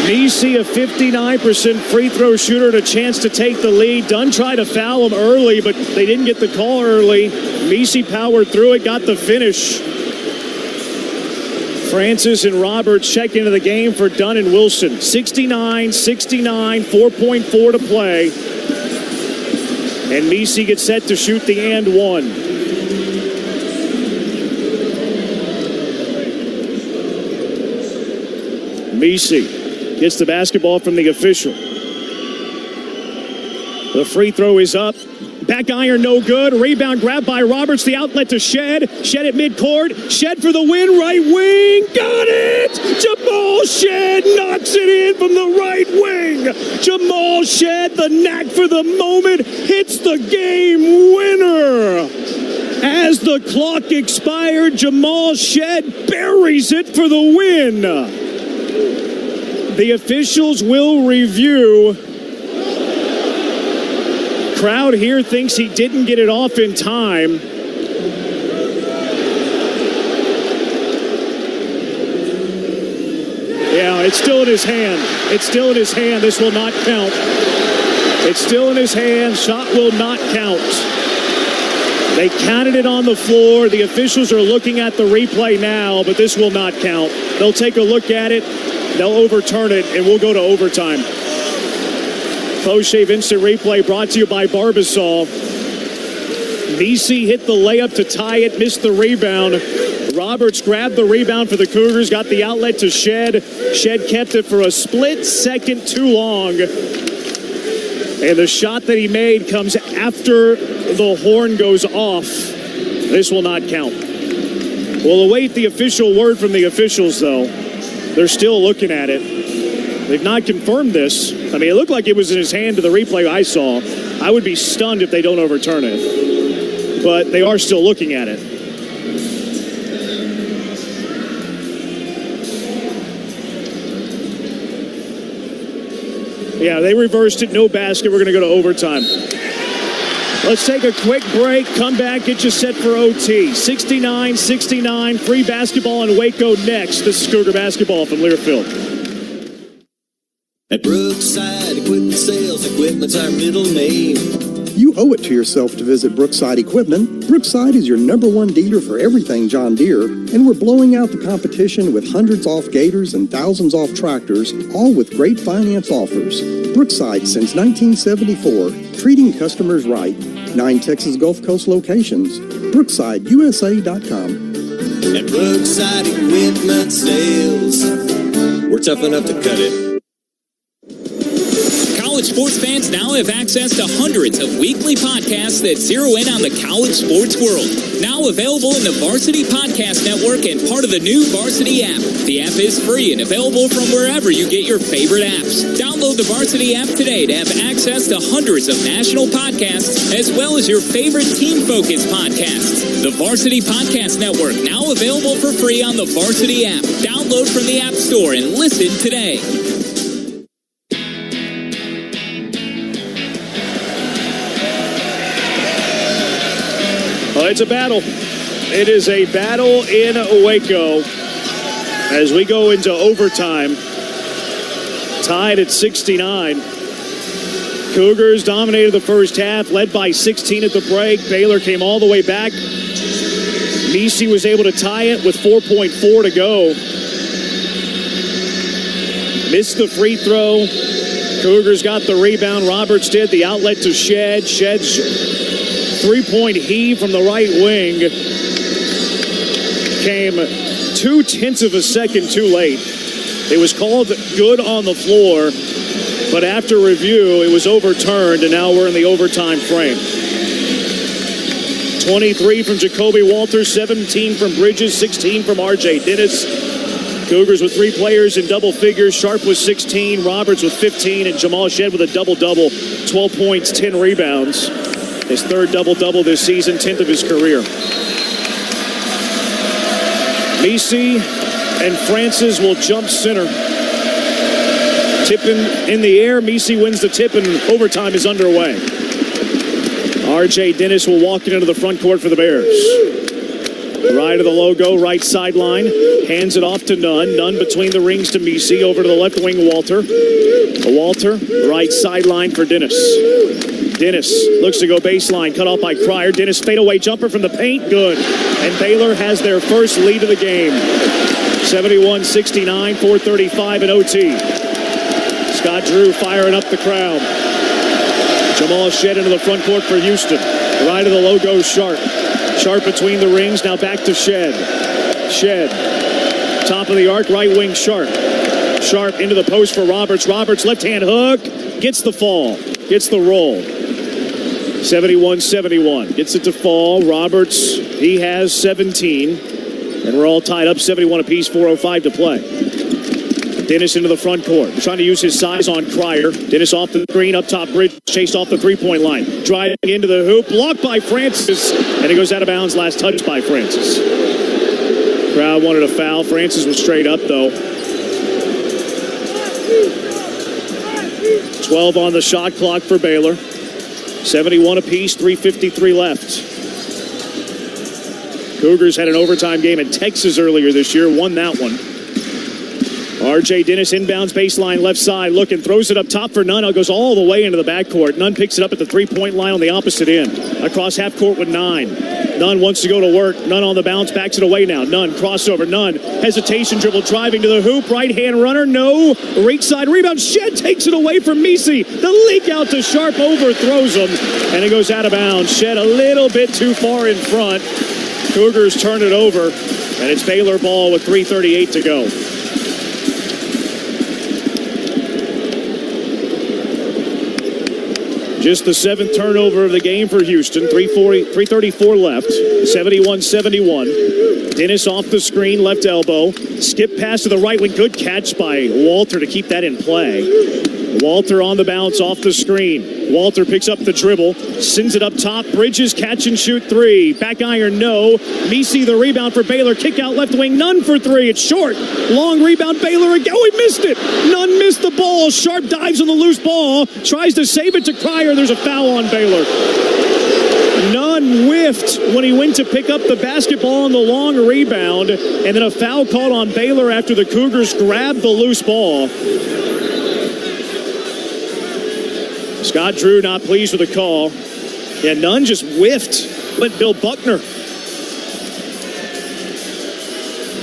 A: Nisi, a 59% free throw shooter, and a chance to take the lead. Dunn tried to foul him early, but they didn't get the call early. Nisi powered through it, got the finish. Francis and Roberts check into the game for Dunn and Wilson. 69-69, 4.4 to play. And Nisi gets set to shoot the and one. Nisi gets the basketball from the official. The free throw is up. Back iron, no good. Rebound grabbed by Roberts. The outlet to Shed. Shed at midcourt. Shed for the win. Right wing. Got it! Jamal Shed knocks it in from the right wing. Jamal Shed, the knack for the moment, hits the game winner. As the clock expired, Jamal Shed buries it for the win. The officials will review. Crowd here thinks he didn't get it off in time. Yeah, it's still in his hand. It's still in his hand. This will not count. It's still in his hand. Shot will not count. They counted it on the floor. The officials are looking at the replay now, but this will not count. They'll take a look at it. They'll overturn it, and we'll go to overtime. Close shave instant replay brought to you by Barbasol. Vesey hit the layup to tie it, missed the rebound. Roberts grabbed the rebound for the Cougars, got the outlet to Shed. Shed kept it for a split second too long. And the shot that he made comes after the horn goes off. This will not count. We'll await the official word from the officials, though. They're still looking at it. They've not confirmed this. I mean, it looked like it was in his hand to the replay I saw. I would be stunned if they don't overturn it. But they are still looking at it. Yeah, they reversed it. No basket. We're going to go to overtime. Let's take a quick break. Come back. Get you set for OT. 69-69. Free basketball in Waco next. This is Cougar basketball from Learfield.
T: At Brookside Equipment Sales, equipment's our middle name.
U: You owe it to yourself to visit Brookside Equipment. Brookside is your #1 dealer for everything John Deere, and we're blowing out the competition with hundreds off gators and thousands off tractors, all with great finance offers. Brookside since 1974, treating customers right. 9 Texas Gulf Coast locations. BrooksideUSA.com.
T: At Brookside Equipment Sales, we're tough enough to cut it.
R: College sports fans now have access to hundreds of weekly podcasts that zero in on the college sports world. Now available in the Varsity Podcast Network and part of the new Varsity app. The app is free and available from wherever you get your favorite apps. Download the Varsity app today to have access to hundreds of national podcasts as well as your favorite team-focused podcasts. The Varsity Podcast Network now available for free on the Varsity app. Download from the App Store and listen today.
A: Well, it's a battle. It is a battle in Waco as we go into overtime. Tied at 69. Cougars dominated the first half, led by 16 at the break. Baylor came all the way back. Vesey was able to tie it with 4.4 to go. Missed the free throw. Cougars got the rebound. Roberts did. The outlet to Shed. Shed's three-point heave from the right wing came 0.2 of a second too late. It was called good on the floor, but after review, it was overturned, and now we're in the overtime frame. 23 from Jacoby Walters, 17 from Bridges, 16 from R.J. Dennis. Cougars with 3 players in double figures. Sharp with 16, Roberts with 15, and Jamal Shed with a double-double, 12 points, 10 rebounds. His 3rd double-double this season, 10th of his career. Vesey and Francis will jump center. Tipping in the air. Vesey wins the tip, and overtime is underway. R.J. Dennis will walk it into the front court for the Bears. Right of the logo, right sideline. Hands it off to Nunn. Nunn between the rings to Vesey. Over to the left wing, Walter. Walter, right sideline for Dennis. Dennis looks to go baseline, cut off by Cryer. Dennis fadeaway jumper from the paint, good. And Baylor has their first lead of the game. 71-69, 4:35 in OT. Scott Drew firing up the crowd. Jamal Shed into the front court for Houston. Right of the logo, Sharp. Sharp between the rings, now back to Shed. Shed, top of the arc, right wing, Sharp. Sharp into the post for Roberts. Roberts, left-hand hook, gets the fall, gets the roll. 71-71. Gets it to fall. Roberts, he has 17. And we're all tied up 71 apiece, 4:05 to play. Dennis into the front court. Trying to use his size on Cryer. Dennis off the screen, up top bridge, chased off the three-point line. Driving into the hoop, blocked by Francis. And it goes out of bounds, last touch by Francis. Crowd wanted a foul. Francis was straight up, though. 12 on the shot clock for Baylor. 71 apiece, 3:53 left. Cougars had an overtime game in Texas earlier this year, won that one. R.J. Dennis inbounds baseline left side, looking, throws it up top for Nunn. It goes all the way into the backcourt. Nunn picks it up at the three-point line on the opposite end. Across half court with 9. Nunn wants to go to work. Nunn on the bounce, backs it away now. Nunn, crossover. Nunn, hesitation dribble, driving to the hoop. Right-hand runner, no. Right side rebound. Shed takes it away from Misi. The leak out to Sharp, overthrows him. And it goes out of bounds. Shed a little bit too far in front. Cougars turn it over. And it's Baylor ball with 3:38 to go. Just the 7th turnover of the game for Houston. 3:34 left. 71-71. Dennis off the screen, left elbow. Skip pass to the right wing. Good catch by Walter to keep that in play. Walter on the bounce off the screen. Walter picks up the dribble, sends it up top. Bridges catch and shoot 3. Back iron, no. Misi the rebound for Baylor. Kick out left wing. Nunn for 3. It's short. Long rebound. Baylor again. Oh, he missed it. Nunn missed the ball. Sharp dives on the loose ball. Tries to save it to Cryer. There's a foul on Baylor. Nunn whiffed when he went to pick up the basketball on the long rebound. And then a foul called on Baylor after the Cougars grabbed the loose ball. Scott Drew not pleased with the call. Yeah, Nunn just whiffed. But Bill Buckner.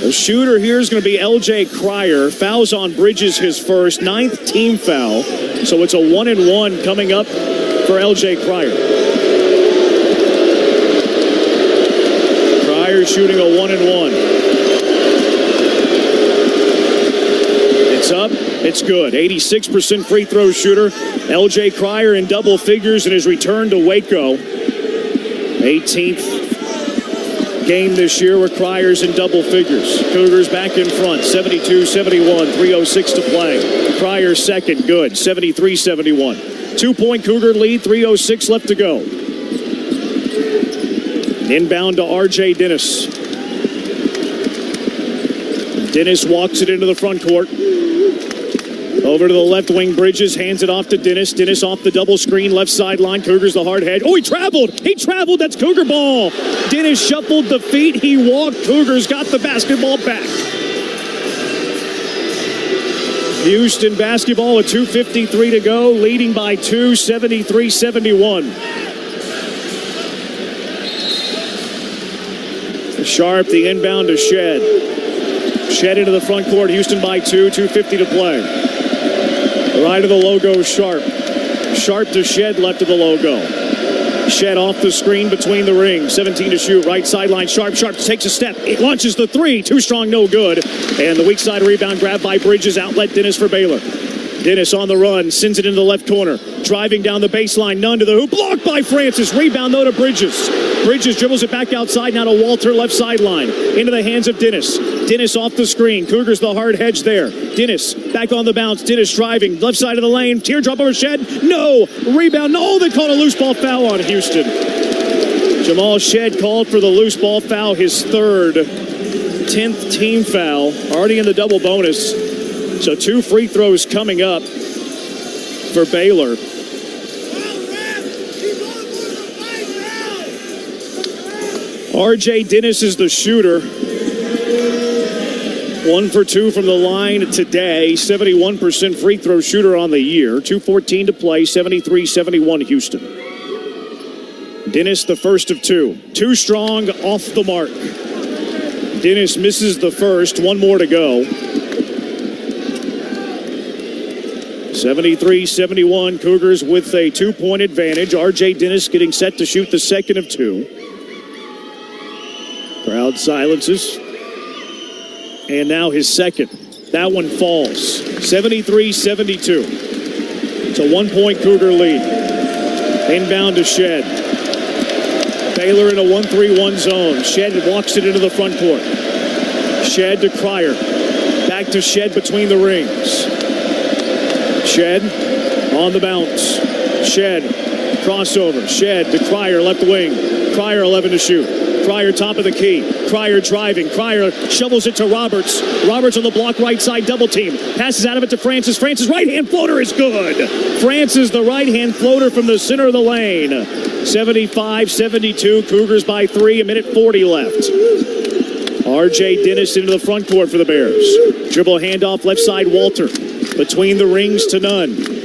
A: The shooter here is going to be L.J. Cryer. Fouls on Bridges, his first. 9th team foul. So it's a 1-and-1 coming up for L.J. Cryer. Cryer shooting a 1-and-1. It's up. It's good. 86% free throw shooter. L.J. Cryer in double figures in his return to Waco. 18th game this year where Cryer's in double figures. Cougars back in front. 72-71. 3:06 to play. Cryer second. Good. 73-71. 2-point Cougar lead. 3:06 left to go. Inbound to R.J. Dennis. Dennis walks it into the front court. Over to the left wing, Bridges hands it off to Dennis. Dennis off the double screen, left sideline. Cougars the hard head. Oh, he traveled. He traveled. That's Cougar ball. Dennis shuffled the feet. He walked. Cougars got the basketball back. Houston basketball with 2:53 to go, leading by 2, 73-71. Sharp, the inbound to Shed. Shed into the front court. Houston by 2, 2:50 to play. Right of the logo, Sharp. Sharp to Shed, left of the logo. Shed off the screen between the rings. 17 to shoot. Right sideline. Sharp takes a step. It launches the 3. Too strong, no good. And the weak side rebound grabbed by Bridges. Outlet Dennis for Baylor. Dennis on the run. Sends it into the left corner. Driving down the baseline. Nunn to the hoop. Blocked by Francis. Rebound, though, to Bridges. Bridges dribbles it back outside. Now to Walter, left sideline. Into the hands of Dennis. Dennis off the screen. Cougars the hard hedge there. Dennis back on the bounce. Dennis driving. Left side of the lane. Teardrop over Shed. No. Rebound. No, they called a loose ball foul on Houston. Jamal Shed called for the loose ball foul. His third. 10th team foul. Already in the double bonus. So 2 free throws coming up for Baylor. R.J. Dennis is the shooter. 1 for 2 from the line today. 71% free throw shooter on the year. 2:14 to play. 73-71 Houston. Dennis the first of 2. Too strong, off the mark. Dennis misses the first. 1 more to go. 73-71 Cougars with a 2-point advantage. R.J. Dennis getting set to shoot the second of 2. Crowd silences. And now his second. That one falls. 73-72. It's a 1-point Cougar lead. Inbound to Shed. Baylor in a 1-3-1 zone. Shed walks it into the front court. Shed to Cryer. Back to Shed between the rings. Shed on the bounce. Shed crossover. Shed to Cryer, left wing. Cryer 11 to shoot. Cryer top of the key. Cryer driving. Cryer shovels it to Roberts. Roberts on the block right side, double team. Passes out of it to Francis. Francis right-hand floater is good. Francis, the right-hand floater from the center of the lane. 75-72. Cougars by 3. A minute 40 left. R.J. Dennis into the front court for the Bears. Dribble handoff left side, Walter. Between the rings to Nunn.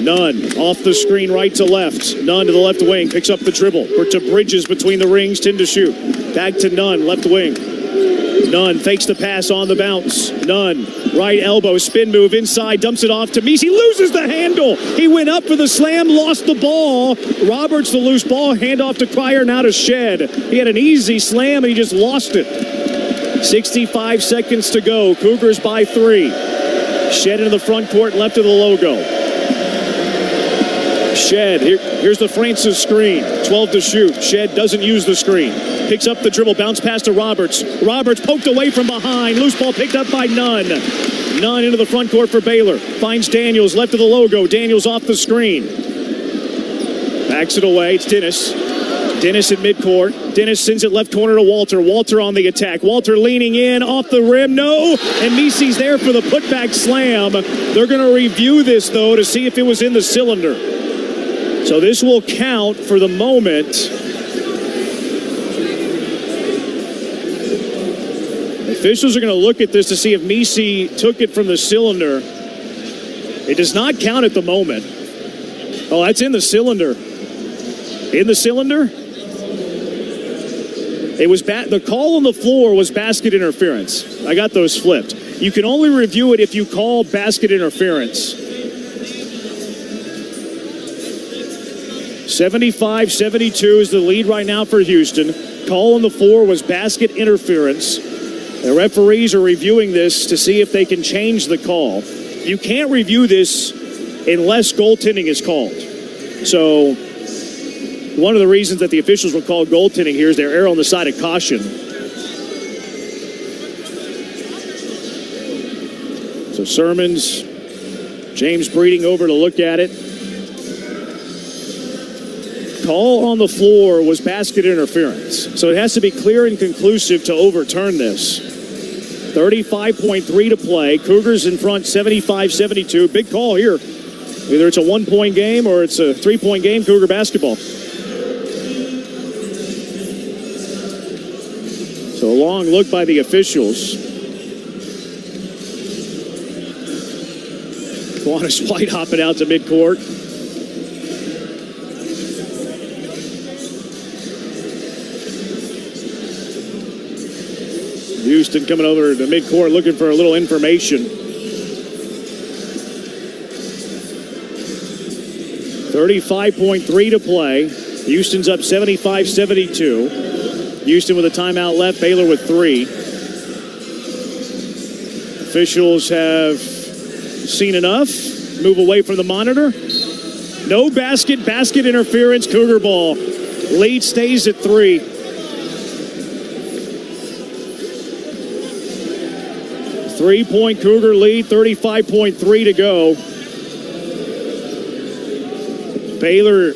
A: Nunn off the screen right to left. Nunn to the left wing. Picks up the dribble. Or to Bridges between the rings. 10 to shoot. Back to Nunn, left wing. Nunn fakes the pass on the bounce. Nunn, right elbow, spin move inside. Dumps it off to Meese. He loses the handle. He went up for the slam, lost the ball. Roberts the loose ball. Handoff to Cryer, now to Shed. He had an easy slam and he just lost it. 65 seconds to go. Cougars by 3. Shed into the front court, left of the logo. Shed, here's the Francis screen. 12 to shoot. Shed doesn't use the screen. Picks up the dribble, bounce pass to Roberts. Roberts poked away from behind. Loose ball picked up by Nunn. Nunn into the front court for Baylor. Finds Daniels, left of the logo. Daniels off the screen. Backs it away. It's Dennis. Dennis in midcourt. Dennis sends it left corner to Walter. Walter on the attack. Walter leaning in, off the rim. No! And Meese's there for the putback slam. They're going to review this, though, to see if it was in the cylinder. So this will count for the moment. Officials are going to look at this to see if Meese took it from the cylinder. It does not count at the moment. Oh, that's in the cylinder. In the cylinder? It was the call on the floor was basket interference. I got those flipped. You can only review it if you call basket interference. 75-72 is the lead right now for Houston. Call on the floor was basket interference. The referees are reviewing this to see if they can change the call. You can't review this unless goaltending is called. So one of the reasons that the officials will call goaltending here is they're err on the side of caution. So Sermons, James Breeding over to look at it. Call on the floor was basket interference. So it has to be clear and conclusive to overturn this. 35.3 to play. Cougars in front 75-72. Big call here. Either it's a 1-point game or it's a 3-point game, Cougar basketball. So a long look by the officials. Quantas White hopping out to midcourt. Houston coming over to midcourt looking for a little information. 35.3 to play. Houston's up 75-72. Houston with a timeout left. Baylor with 3. Officials have seen enough. Move away from the monitor. No basket interference. Cougar ball. Lead stays at 3. 3-point Cougar lead, 35.3 to go. Baylor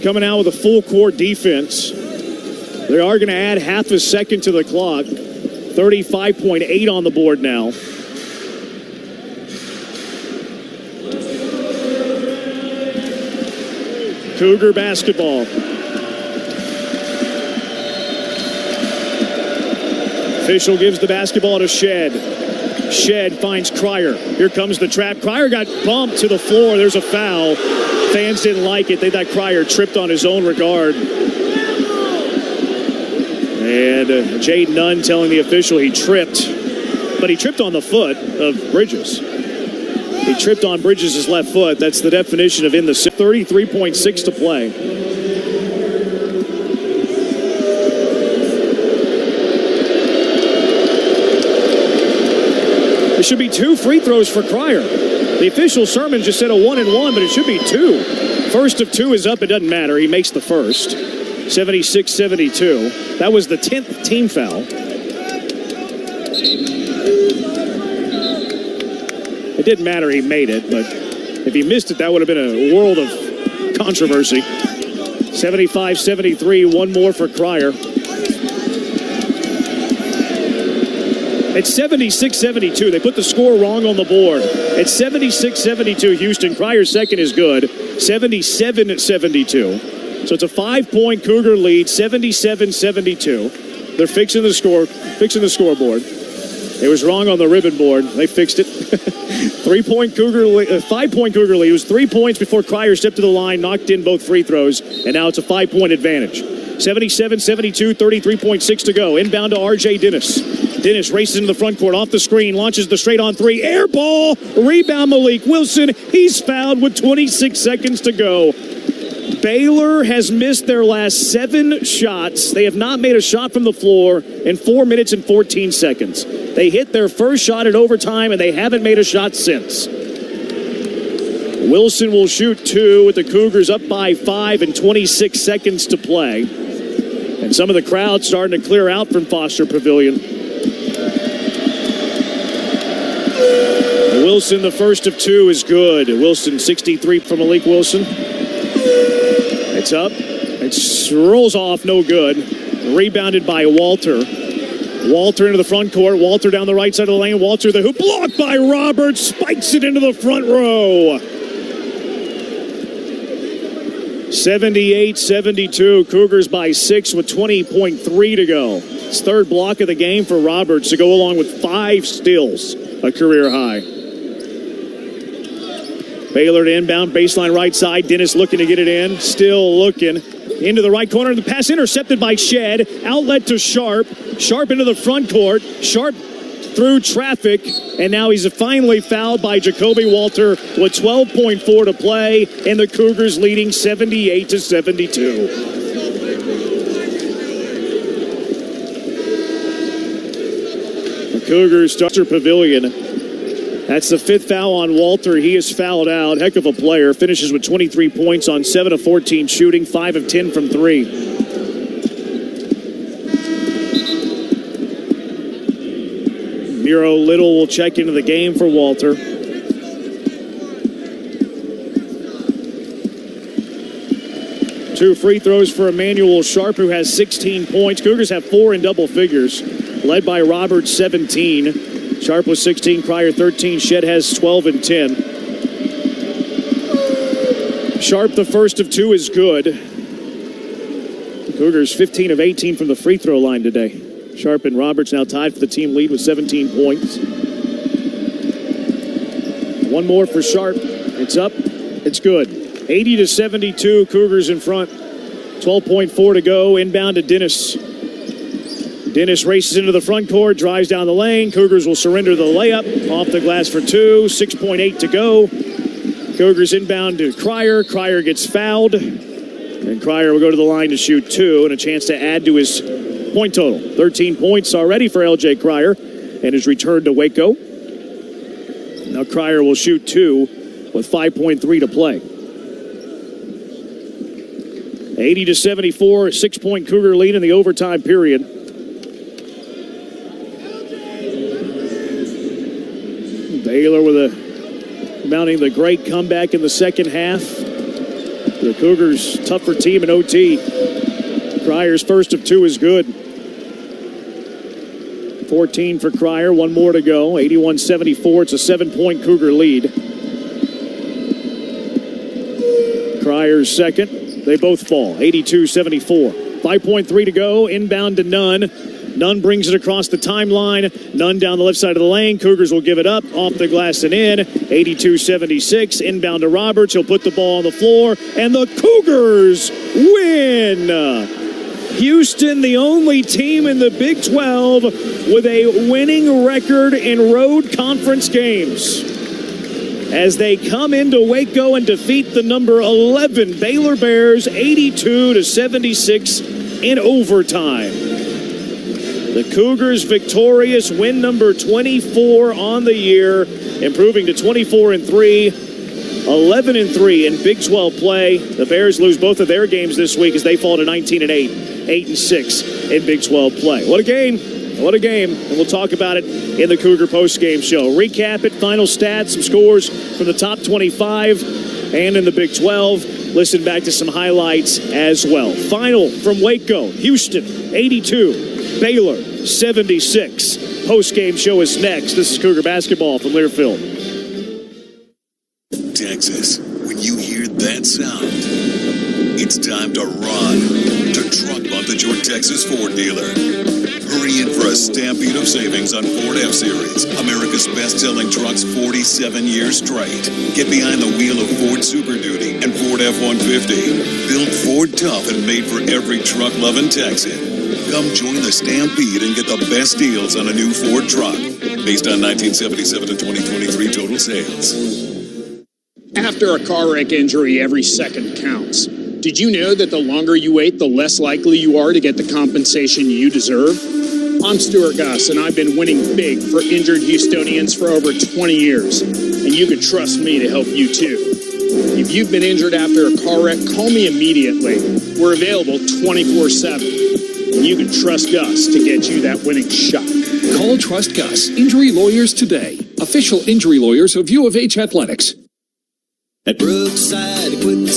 A: coming out with a full court defense. They are going to add half a second to the clock. 35.8 on the board now. Cougar basketball. Official gives the basketball to Shed. Shed finds Cryer. Here comes the trap. Cryer got bumped to the floor. There's a foul. Fans didn't like it. They thought Cryer tripped on his own regard. And Jade Nunn telling the official he tripped. But he tripped on the foot of Bridges. He tripped on Bridges' left foot. That's the definition of in the 33.6 to play. It should be 2 free throws for Cryer. The official sermon just said a 1-and-1, but it should be 2 First of two is up. It doesn't matter. He makes the first. 76-72. That was the 10th team foul. It didn't matter. He made it, but if he missed it, that would have been a world of controversy. 75-73. One more for Cryer. It's 76-72. They put the score wrong on the board. It's 76-72 Houston. Cryer's second is good. 77-72. So it's a 5-point Cougar lead, 77-72. They're fixing the scoreboard. It was wrong on the ribbon board. They fixed it. 5-point Cougar lead. It was 3 points before Cryer stepped to the line, knocked in both free throws, and now it's a 5-point advantage. 77-72, 33.6 to go. Inbound to R.J. Dennis. Dennis races into the front court, off the screen, launches the straight on three. Air ball, rebound Malik Wilson. He's fouled with 26 seconds to go. Baylor has missed their last 7 shots. They have not made a shot from the floor in 4 minutes and 14 seconds. They hit their first shot at overtime, and they haven't made a shot since. Wilson will shoot 2 with the Cougars up by 5 and 26 seconds to play. And some of the crowd starting to clear out from Foster Pavilion. Wilson, the first of 2, is good. Wilson, 63 from Malik Wilson. It's up. It rolls off, no good. Rebounded by Walter. Walter into the front court. Walter down the right side of the lane. Walter the hoop. Blocked by Roberts. Spikes it into the front row. 78-72. Cougars by 6 with 20.3 to go. It's third block of the game for Roberts to go along with 5 steals. A career high. Baylor to inbound, baseline right side. Dennis looking to get it in. Still looking. Into the right corner. The pass intercepted by Shed. Outlet to Sharp. Sharp into the front court. Sharp through traffic. And now he's finally fouled by Jacoby Walter with 12.4 to play. And the Cougars leading 78-72. The Cougars start Pavilion. That's the 5th foul on Walter. He is fouled out. Heck of a player. Finishes with 23 points on 7 of 14 shooting, 5 of 10 from 3. Miro Little will check into the game for Walter. Two free throws for Emmanuel Sharp, who has 16 points. Cougars have 4 in double figures, led by Roberts, 17. Sharp was 16, Cryer 13. Shed has 12 and 10. Sharp, the first of 2, is good. Cougars 15 of 18 from the free throw line today. Sharp and Roberts now tied for the team lead with 17 points. One more for Sharp. It's up. It's good. 80-72. Cougars in front. 12.4 to go. Inbound to Dennis. Dennis races into the front court, drives down the lane. Cougars will surrender the layup. Off the glass for 2. 6.8 to go. Cougars inbound to Cryer. Cryer gets fouled. And Cryer will go to the line to shoot 2 and a chance to add to his point total. 13 points already for L.J. Cryer and his return to Waco. Now Cryer will shoot 2 with 5.3 to play. 80-74, 6-point Cougar lead in the overtime period. Baylor mounting the great comeback in the second half. The Cougars' tougher team in OT. Cryer's first of 2 is good. 14 for Cryer, 1 more to go. 81-74, it's a 7-point Cougar lead. Cryer's second. They both fall, 82-74. 5.3 to go, inbound to Nunn. Nunn brings it across the timeline. Nunn down the left side of the lane. Cougars will give it up, off the glass and in. 82-76, inbound to Roberts. He'll put the ball on the floor, and the Cougars win. Houston, the only team in the Big 12 with a winning record in road conference games, as they come into Waco and defeat the number 11 Baylor Bears 82-76 in overtime. The Cougars victorious, win number 24 on the year, improving to 24-3. 11-3 in Big 12 play. The Bears lose both of their games this week as they fall to 19-8, 8-6 in Big 12 play. What a game. What a game. And we'll talk about it in the Cougar postgame show. Recap it, final stats, some scores from the top 25 and in the Big 12. Listen back to some highlights as well. Final from Waco, Houston, 82, Baylor, 76. Postgame show is next. This is Cougar basketball from Learfield.
H: Texas, when you hear that sound, it's time to run to Truck Month at your Texas Ford dealer. Hurry in for a stampede of savings on Ford F-Series, America's best-selling trucks 47 years straight. Get behind the wheel of Ford Super Duty and Ford F-150. Built Ford tough and made for every truck-loving Texan. Come join the stampede and get the best deals on a new Ford truck, based on 1977 to 2023 total sales.
I: After a car wreck injury, every second counts. Did you know that the longer you wait, the less likely you are to get the compensation you deserve? I'm Stuart Gus, and I've been winning big for injured Houstonians for over 20 years. And you can trust me to help you too. If you've been injured after a car wreck, call me immediately. We're available 24/7. And you can trust Gus to get you that winning shot.
J: Call Trust Gus Injury Lawyers today. Official injury lawyers of U of H Athletics.
T: At Brookside Equipment